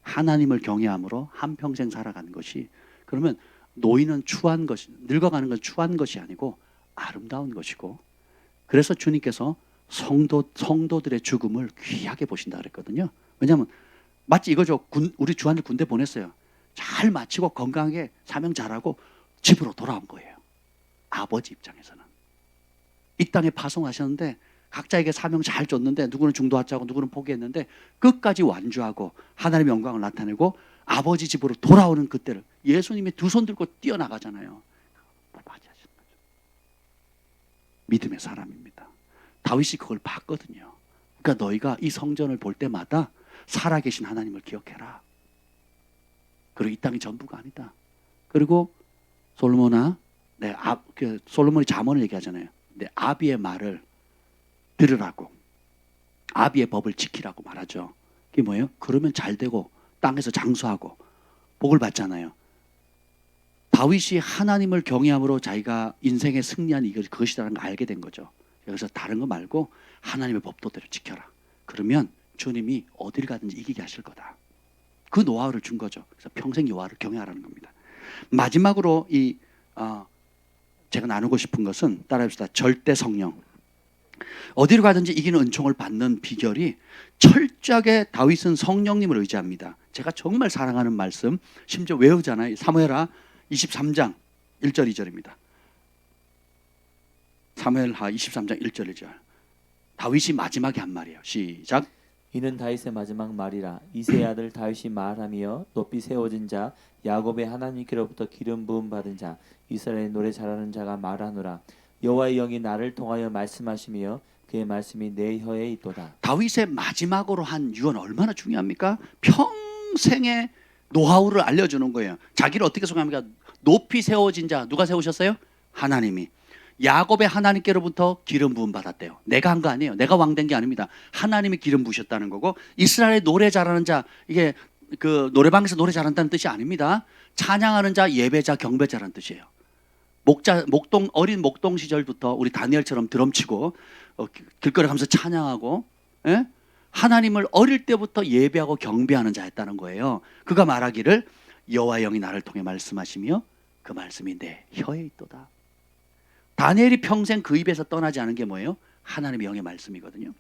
하나님을 경외함으로 한평생 살아가는 것이, 그러면 노인은 추한 것이, 늙어가는 건 추한 것이 아니고 아름다운 것이고, 그래서 주님께서 성도들의 죽음을 귀하게 보신다 그랬거든요. 왜냐하면 마치 이거죠. 우리 주한을 군대 보냈어요. 잘 마치고 건강하게 사명 잘하고 집으로 돌아온 거예요. 아버지 입장에서는. 이 땅에 파송하셨는데 각자에게 사명 잘 줬는데, 누구는 중도하자고 누구는 포기했는데 끝까지 완주하고 하나님의 영광을 나타내고 아버지 집으로 돌아오는 그때를 예수님이 두 손 들고 뛰어나가잖아요. 맞이하신 거죠. 믿음의 사람입니다. 다윗이 그걸 봤거든요. 그러니까 너희가 이 성전을 볼 때마다 살아계신 하나님을 기억해라. 그리고 이 땅이 전부가 아니다. 그리고 솔로몬아, 솔로몬이 잠언을 얘기하잖아요. 내 아비의 말을 들으라고, 아비의 법을 지키라고 말하죠. 그게 뭐예요? 그러면 잘 되고 땅에서 장수하고 복을 받잖아요. 다윗이 하나님을 경외함으로 자기가 인생에 승리한 이것이 그것이라는 걸 알게 된 거죠. 그래서 다른 거 말고 하나님의 법도대로 지켜라. 그러면 주님이 어딜 가든지 이기게 하실 거다. 그 노하우를 준 거죠. 그래서 평생 여호와를 경외하라는 겁니다. 마지막으로 제가 나누고 싶은 것은, 따라합시다. 절대 성령. 어디로 가든지 이기는 은총을 받는 비결이 철저하게 다윗은 성령님을 의지합니다. 제가 정말 사랑하는 말씀, 심지어 외우잖아요. 사무엘하 23장 1절 2절입니다. 사무엘하 23장 1절 2절. 다윗이 마지막에 한 말이에요. 시작. 이는 다윗의 마지막 말이라. 이새의 아들 다윗이 말하며 높이 세워진 자 야곱의 하나님께로부터 기름 부음 받은 자 이스라엘 노래 잘하는 자가 말하노라. 여호와의 영이 나를 통하여 말씀하시며 그의 말씀이 내 혀에 있도다. 다윗의 마지막으로 한 유언 얼마나 중요합니까? 평생의 노하우를 알려주는 거예요. 자기를 어떻게 소개합니까? 높이 세워진 자, 누가 세우셨어요? 하나님이. 야곱의 하나님께로부터 기름 부음 받았대요. 내가 한 거 아니에요. 내가 왕된 게 아닙니다. 하나님이 기름 부으셨다는 거고, 이스라엘의 노래 잘하는 자, 이게 그 노래방에서 노래 잘한다는 뜻이 아닙니다. 찬양하는 자, 예배자, 경배자라는 뜻이에요. 어린 목동 시절부터 우리 다니엘처럼 드럼치고 길거리 가면서 찬양하고, 예? 하나님을 어릴 때부터 예배하고 경배하는 자였다는 거예요. 그가 말하기를 여호와의 영이 나를 통해 말씀하시며 그 말씀이 내 혀에 있도다. 다니엘이 평생 그 입에서 떠나지 않은 게 뭐예요? 하나님의 영의 말씀이거든요.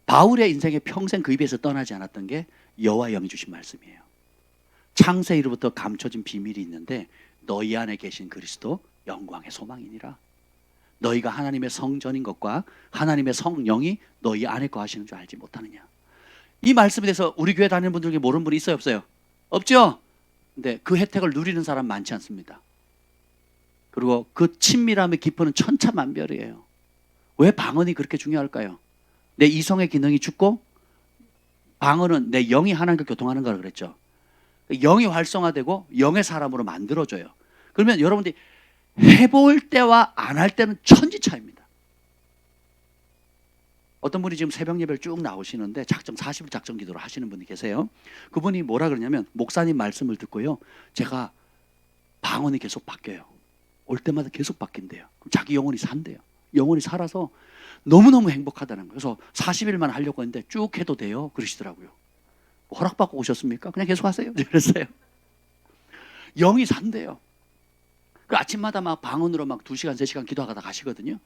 바울의 인생에 평생 그 입에서 떠나지 않았던 게 여호와의 영이 주신 말씀이에요. 창세 이후부터 감춰진 비밀이 있는데 너희 안에 계신 그리스도 영광의 소망이니라. 너희가 하나님의 성전인 것과 하나님의 성령이 너희 안에 거하시는 줄 알지 못하느냐. 이 말씀에 대해서 우리 교회 다니는 분들 중에 모르는 분이 있어요, 없어요? 없죠? 근데 그 혜택을 누리는 사람 많지 않습니다. 그리고 그 친밀함의 깊이는 천차만별이에요. 왜 방언이 그렇게 중요할까요? 내 이성의 기능이 죽고 방언은 내 영이 하나님과 교통하는 거라 그랬죠. 영이 활성화되고 영의 사람으로 만들어줘요. 그러면 여러분들이 해볼 때와 안 할 때는 천지 차이입니다. 어떤 분이 지금 새벽 예배를 쭉 나오시는데 40일 작정 기도를 하시는 분이 계세요. 그분이 뭐라 그러냐면, 목사님 말씀을 듣고요, 제가 방언이 계속 바뀌어요. 올 때마다 계속 바뀐대요. 그럼 자기 영혼이 산대요. 영혼이 살아서 너무너무 행복하다는 거예요. 그래서 40일만 하려고 했는데 쭉 해도 돼요 그러시더라고요. 허락받고 오셨습니까? 그냥 계속 하세요. 그랬어요. 영이 산대요. 그 아침마다 막 방언으로 막 2시간 3시간 기도하다 가시거든요.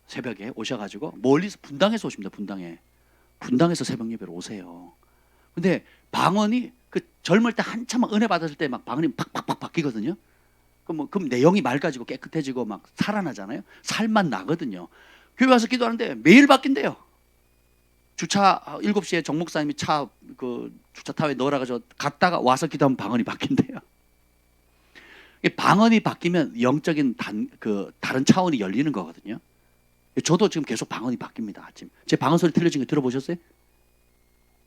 새벽에 오셔가지고 멀리서 분당에서 오십니다. 분당에서 새벽 예배로 오세요. 근데 방언이 그 젊을 때 한참 은혜 받았을 때 막 방언이 팍팍팍 바뀌거든요. 그럼 내 영이 맑아지고 깨끗해지고 막 살아나잖아요. 살만 나거든요. 교회 와서 기도하는데 매일 바뀐대요. 주차 7시에 정 목사님이 주차 타워에 넣으라가지고 갔다가 와서 기도하면 방언이 바뀐대요. 방언이 바뀌면 영적인 다른 차원이 열리는 거거든요. 저도 지금 계속 방언이 바뀝니다. 아침 제 방언 소리 들려진 거 들어보셨어요?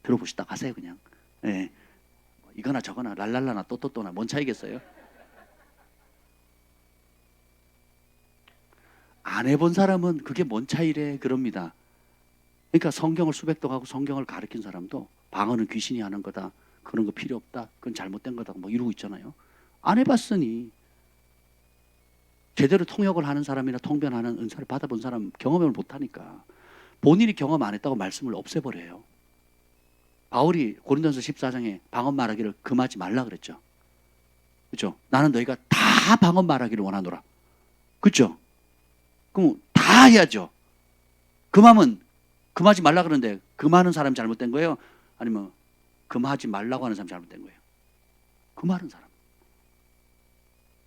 들어보시다 가세요 그냥. 네. 이거나 저거나 랄랄라나 또또또나 뭔 차이겠어요? 안 해본 사람은 그게 뭔 차이래 그럽니다. 그러니까 성경을 수백도 하고 성경을 가르친 사람도 방언은 귀신이 하는 거다, 그런 거 필요 없다, 그건 잘못된 거다 뭐 이러고 있잖아요. 안 해봤으니. 제대로 통역을 하는 사람이나 통변하는 은사를 받아본 사람 경험을 못하니까 본인이 경험 안 했다고 말씀을 없애버려요. 바울이 고린도전서 14장에 방언 말하기를 금하지 말라 그랬죠. 그렇죠? 나는 너희가 다 방언 말하기를 원하노라. 그렇죠? 그럼 다 해야죠. 금하면 금하지 말라 그러는데 금하는 사람이 잘못된 거예요? 아니면 금하지 말라고 하는 사람이 잘못된 거예요? 금하는 사람.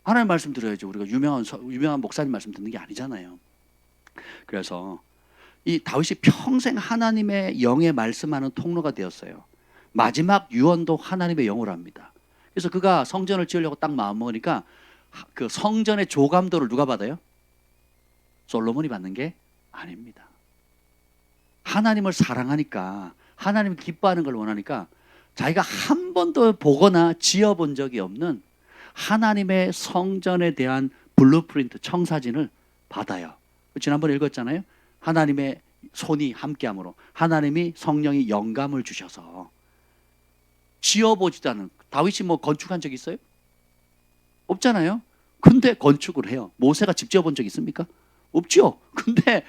하나님 말씀 들어야죠. 우리가 유명한 목사님 말씀 듣는 게 아니잖아요. 그래서 이 다윗이 평생 하나님의 영에 말씀하는 통로가 되었어요. 마지막 유언도 하나님의 영으로 합니다. 그래서 그가 성전을 지으려고 딱 마음먹으니까 그 성전의 조감도를 누가 받아요? 솔로몬이 받는 게 아닙니다. 하나님을 사랑하니까, 하나님을 기뻐하는 걸 원하니까 자기가 한 번도 보거나 지어본 적이 없는 하나님의 성전에 대한 블루프린트, 청사진을 받아요. 지난번에 읽었잖아요. 하나님의 손이 함께함으로 하나님이 성령이 영감을 주셔서 지어보지도 않은, 다윗이 뭐 건축한 적 있어요? 없잖아요. 근데 건축을 해요. 모세가 집 지어본 적 있습니까? 없죠. 근데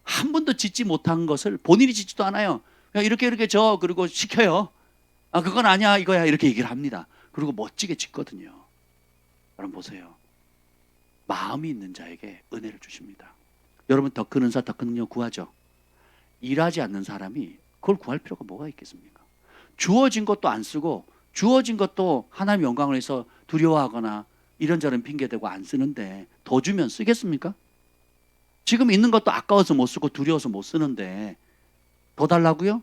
한 번도 짓지 못한 것을 본인이 짓지도 않아요. 그냥 이렇게 그리고 시켜요. 아, 그건 아니야 이거야 이렇게 얘기를 합니다. 그리고 멋지게 짓거든요. 여러분 보세요. 마음이 있는 자에게 은혜를 주십니다. 여러분 더 큰 은사, 더 큰 능력 구하죠. 일하지 않는 사람이 그걸 구할 필요가 뭐가 있겠습니까? 주어진 것도 안 쓰고 주어진 것도 하나님 영광을 위해서 두려워하거나 이런저런 핑계대고 안 쓰는데 더 주면 쓰겠습니까? 지금 있는 것도 아까워서 못 쓰고 두려워서 못 쓰는데 더 달라고요?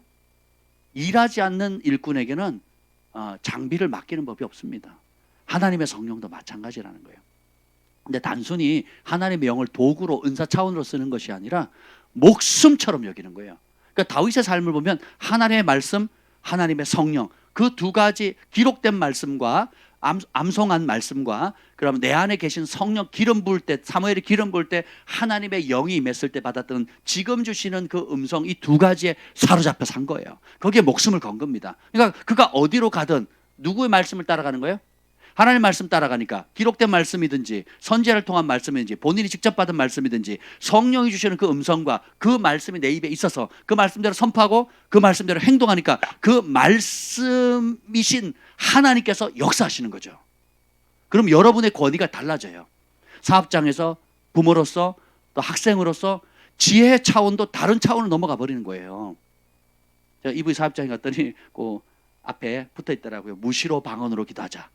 일하지 않는 일꾼에게는 장비를 맡기는 법이 없습니다. 하나님의 성령도 마찬가지라는 거예요. 근데 단순히 하나님의 영을 도구로 은사 차원으로 쓰는 것이 아니라 목숨처럼 여기는 거예요. 그러니까 다윗의 삶을 보면 하나님의 말씀, 하나님의 성령, 그 두 가지 기록된 말씀과 암송한 말씀과 그러면 내 안에 계신 성령 기름 부을 때, 사무엘이 기름 부을 때 하나님의 영이 임했을 때 받았던 지금 주시는 그 음성, 이 두 가지에 사로잡혀 산 거예요. 거기에 목숨을 건 겁니다. 그러니까 그가 어디로 가든 누구의 말씀을 따라가는 거예요? 하나님 말씀 따라가니까 기록된 말씀이든지 선지자를 통한 말씀이든지 본인이 직접 받은 말씀이든지 성령이 주시는 그 음성과 그 말씀이 내 입에 있어서 그 말씀대로 선포하고 그 말씀대로 행동하니까 그 말씀이신 하나님께서 역사하시는 거죠. 그럼 여러분의 권위가 달라져요. 사업장에서 부모로서 또 학생으로서 지혜의 차원도 다른 차원으로 넘어가 버리는 거예요. 제가 이브이 사업장에 갔더니 그 앞에 붙어 있더라고요. 무시로 방언으로 기도하자.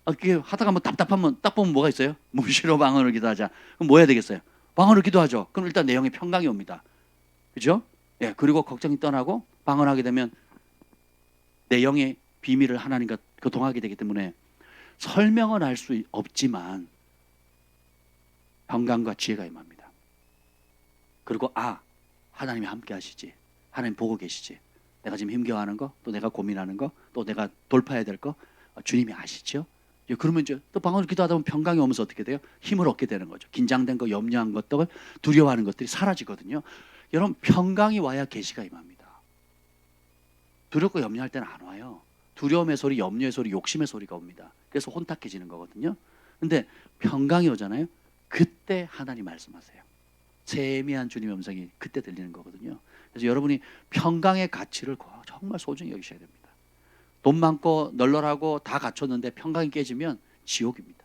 그게 하다가 뭐 답답하면 딱 보면 뭐가 있어요? 무시로 방언으로 기도하자. 그럼 뭐 해야 되겠어요? 방언으로 기도하죠. 그럼 일단 내 영에 평강이 옵니다. 그죠? 예, 그리고 걱정이 떠나고 방언하게 되면 내 영의 비밀을 하나님과 교통하게 되기 때문에 설명은 할 수 없지만 평강과 지혜가 임합니다. 그리고 하나님이 함께 하시지. 하나님 보고 계시지. 내가 지금 힘겨워하는 거, 또 내가 고민하는 거, 또 내가 돌파해야 될 거 주님이 아시죠? 그러면 이제 또 방언을 기도하다 보면 평강이 오면서 어떻게 돼요? 힘을 얻게 되는 거죠. 긴장된 거, 염려한 것들, 두려워하는 것들이 사라지거든요. 여러분 평강이 와야 계시가 임합니다. 두렵고 염려할 때는 안 와요. 두려움의 소리, 염려의 소리, 욕심의 소리가 옵니다. 그래서 혼탁해지는 거거든요. 근데 평강이 오잖아요. 그때 하나님 말씀하세요. 세미한 주님의 음성이 그때 들리는 거거든요. 그래서 여러분이 평강의 가치를 정말 소중히 여기셔야 됩니다. 돈 많고 널널하고 다 갖췄는데 평강이 깨지면 지옥입니다.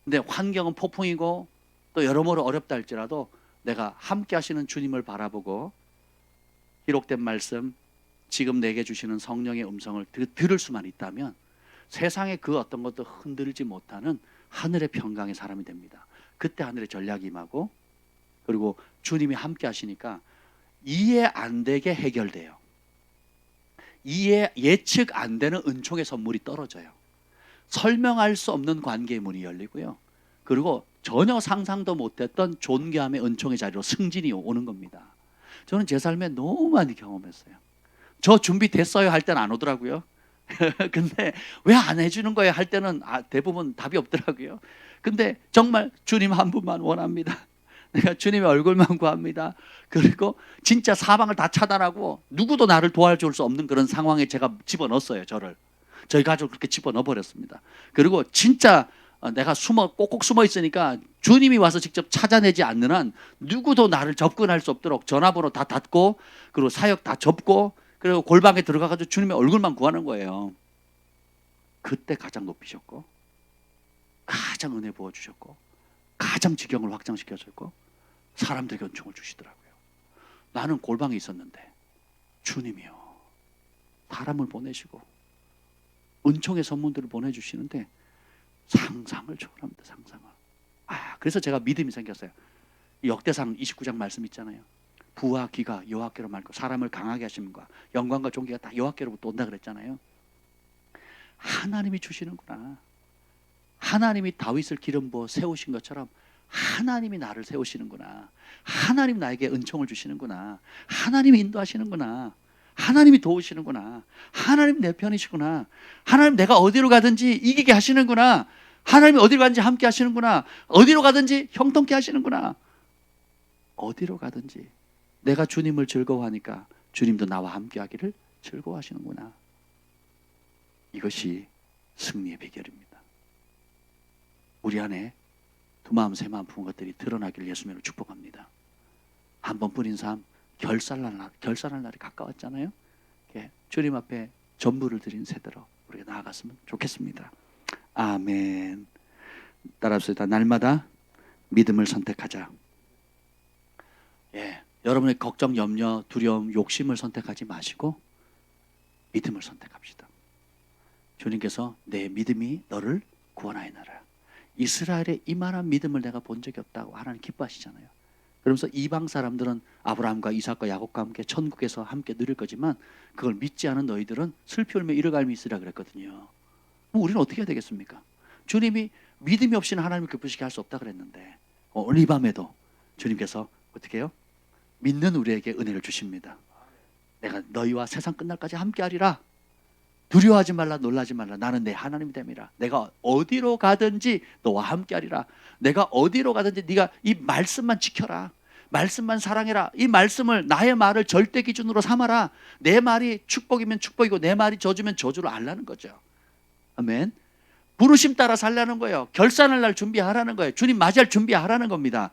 근데 환경은 폭풍이고 또 여러모로 어렵다 할지라도 내가 함께 하시는 주님을 바라보고 기록된 말씀, 지금 내게 주시는 성령의 음성을 들을 수만 있다면 세상의 그 어떤 것도 흔들지 못하는 하늘의 평강의 사람이 됩니다. 그때 하늘의 전략이 임하고 그리고 주님이 함께 하시니까 이해 안 되게 해결돼요. 예측 안 되는 은총의 선물이 떨어져요. 설명할 수 없는 관계의 문이 열리고요. 그리고 전혀 상상도 못했던 존귀함의 은총의 자리로 승진이 오는 겁니다. 저는 제 삶에 너무 많이 경험했어요. 저 준비됐어요 할 때는 안 오더라고요. 근데 왜 안 해주는 거예요 할 때는 대부분 답이 없더라고요. 근데 정말 주님 한 분만 원합니다. 내가 주님의 얼굴만 구합니다. 그리고 진짜 사방을 다 차단하고 누구도 나를 도와줄 수 없는 그런 상황에 제가 집어넣었어요. 저희 가족을 그렇게 집어넣어 버렸습니다. 그리고 진짜 내가 꼭꼭 숨어 있으니까 주님이 와서 직접 찾아내지 않는 한 누구도 나를 접근할 수 없도록 전화번호 다 닫고 그리고 사역 다 접고 그리고 골방에 들어가가지고 주님의 얼굴만 구하는 거예요. 그때 가장 높이셨고 가장 은혜 부어주셨고 가장 지경을 확장시켜줬고 사람들에게 은총을 주시더라고요. 나는 골방에 있었는데 주님이요 사람을 보내시고 은총의 선문들을 보내주시는데 상상을 초월합니다. 상상을. 그래서 제가 믿음이 생겼어요. 역대상 29장 말씀 있잖아요. 부와 기가 여호와께로 말고 사람을 강하게 하시는 것 영광과 존귀가 다 여호와께로부터 온다 그랬잖아요. 하나님이 주시는구나. 하나님이 다윗을 기름 부어 세우신 것처럼 하나님이 나를 세우시는구나. 하나님 나에게 은총을 주시는구나. 하나님이 인도하시는구나. 하나님이 도우시는구나. 하나님 내 편이시구나. 하나님 내가 어디로 가든지 이기게 하시는구나. 하나님이 어디로 가든지 함께 하시는구나. 어디로 가든지 형통케 하시는구나. 어디로 가든지 내가 주님을 즐거워하니까 주님도 나와 함께 하기를 즐거워하시는구나. 이것이 승리의 비결입니다. 우리 안에 두 마음 세 마음 품은 것들이 드러나기를 예수님으로 축복합니다. 한 번뿐인 삶 결산할 날이 가까웠잖아요. 주님 앞에 전부를 드린 세대로 우리가 나아갔으면 좋겠습니다. 아멘. 따라합시다. 날마다 믿음을 선택하자. 여러분의 걱정, 염려, 두려움, 욕심을 선택하지 마시고 믿음을 선택합시다. 주님께서 내 믿음이 너를 구원하였나라. 이스라엘의 이만한 믿음을 내가 본 적이 없다고 하나님 기뻐하시잖아요. 그러면서 이방 사람들은 아브라함과 이삭과 야곱과 함께 천국에서 함께 누릴 거지만 그걸 믿지 않은 너희들은 슬피 울며 이러갈미 있으라 그랬거든요. 그럼 우리는 어떻게 해야 되겠습니까? 주님이 믿음이 없이는 하나님을 기쁘시게 할 수 없다 그랬는데 오늘 이 밤에도 주님께서 어떻게 해요? 믿는 우리에게 은혜를 주십니다. 내가 너희와 세상 끝날까지 함께 하리라. 두려워하지 말라, 놀라지 말라. 나는 내 하나님이 됨이라. 내가 어디로 가든지 너와 함께 하리라. 내가 어디로 가든지 네가 이 말씀만 지켜라. 말씀만 사랑해라. 이 말씀을 나의 말을 절대 기준으로 삼아라. 내 말이 축복이면 축복이고 내 말이 저주면 저주로 알라는 거죠. 아멘. 부르심 따라 살라는 거예요. 결산할 날 준비하라는 거예요. 주님 맞이할 준비하라는 겁니다.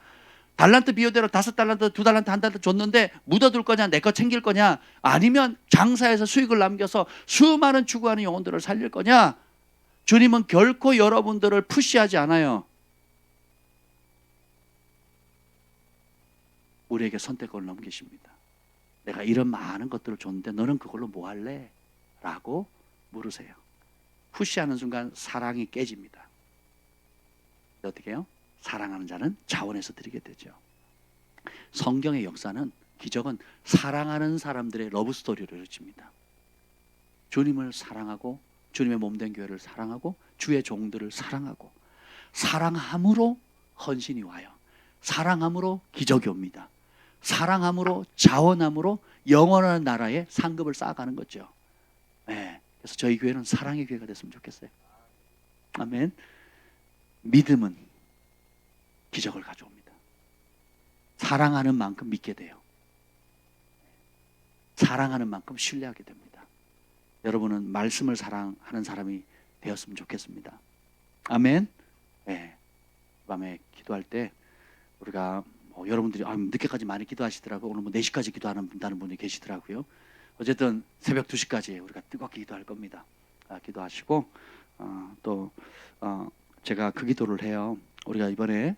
달란트 비유대로 5달란트, 2달란트, 1달란트 줬는데 묻어둘 거냐, 내 거 챙길 거냐, 아니면 장사해서 수익을 남겨서 수많은 추구하는 영혼들을 살릴 거냐. 주님은 결코 여러분들을 푸시하지 않아요. 우리에게 선택권을 넘기십니다. 내가 이런 많은 것들을 줬는데 너는 그걸로 뭐 할래? 라고 물으세요. 푸시하는 순간 사랑이 깨집니다. 어떻게 해요? 사랑하는 자는 자원해서 드리게 되죠. 성경의 역사는 기적은 사랑하는 사람들의 러브 스토리로 이루어집니다. 주님을 사랑하고 주님의 몸된 교회를 사랑하고 주의 종들을 사랑하고 사랑함으로 헌신이 와요. 사랑함으로 기적이 옵니다. 사랑함으로 자원함으로 영원한 나라의 상급을 쌓아가는 거죠. 그래서 저희 교회는 사랑의 교회가 됐으면 좋겠어요. 아멘. 믿음은 기적을 가져옵니다. 사랑하는 만큼 믿게 돼요. 사랑하는 만큼 신뢰하게 됩니다. 여러분은 말씀을 사랑하는 사람이 되었으면 좋겠습니다. 아멘. 밤에 기도할 때 우리가 여러분들이 늦게까지 많이 기도하시더라고요. 오늘 4시까지 기도한다는 분이 계시더라고요. 어쨌든 새벽 2시까지 우리가 뜨겁게 기도할 겁니다. 기도하시고 또 제가 그 기도를 해요. 우리가 이번에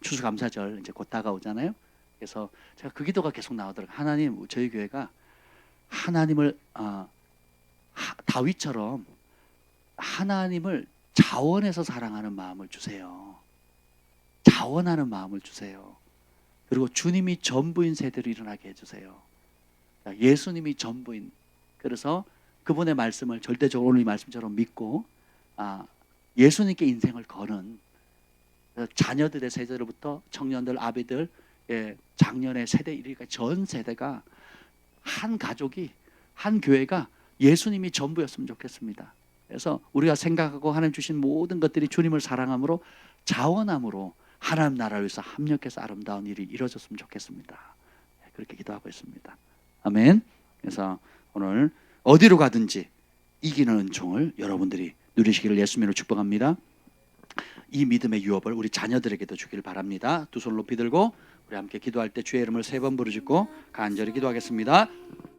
추수감사절 이제 곧 다가오잖아요. 그래서 제가 그 기도가 계속 나오더라고요. 하나님, 저희 교회가 하나님을 다윗처럼 하나님을 자원해서 사랑하는 마음을 주세요. 자원하는 마음을 주세요. 그리고 주님이 전부인 세대로 일어나게 해주세요. 예수님이 전부인, 그래서 그분의 말씀을 절대적으로 오늘 이 말씀처럼 믿고 예수님께 인생을 거는 자녀들의 세대로부터 청년들, 아비들, 장년의 세대 이르기까지 전 세대가 한 가족이, 한 교회가 예수님이 전부였으면 좋겠습니다. 그래서 우리가 생각하고 하나님 주신 모든 것들이 주님을 사랑함으로 자원함으로 하나님 나라를 위해서 합력해서 아름다운 일이 이루어졌으면 좋겠습니다. 그렇게 기도하고 있습니다. 아멘. 그래서 오늘 어디로 가든지 이기는 은총을 여러분들이 누리시기를 예수님으로 축복합니다. 이 믿음의 유업을 우리 자녀들에게도 주길 바랍니다. 두 손 높이 들고 우리 함께 기도할 때 주의 이름을 3번 부르짖고 간절히 기도하겠습니다.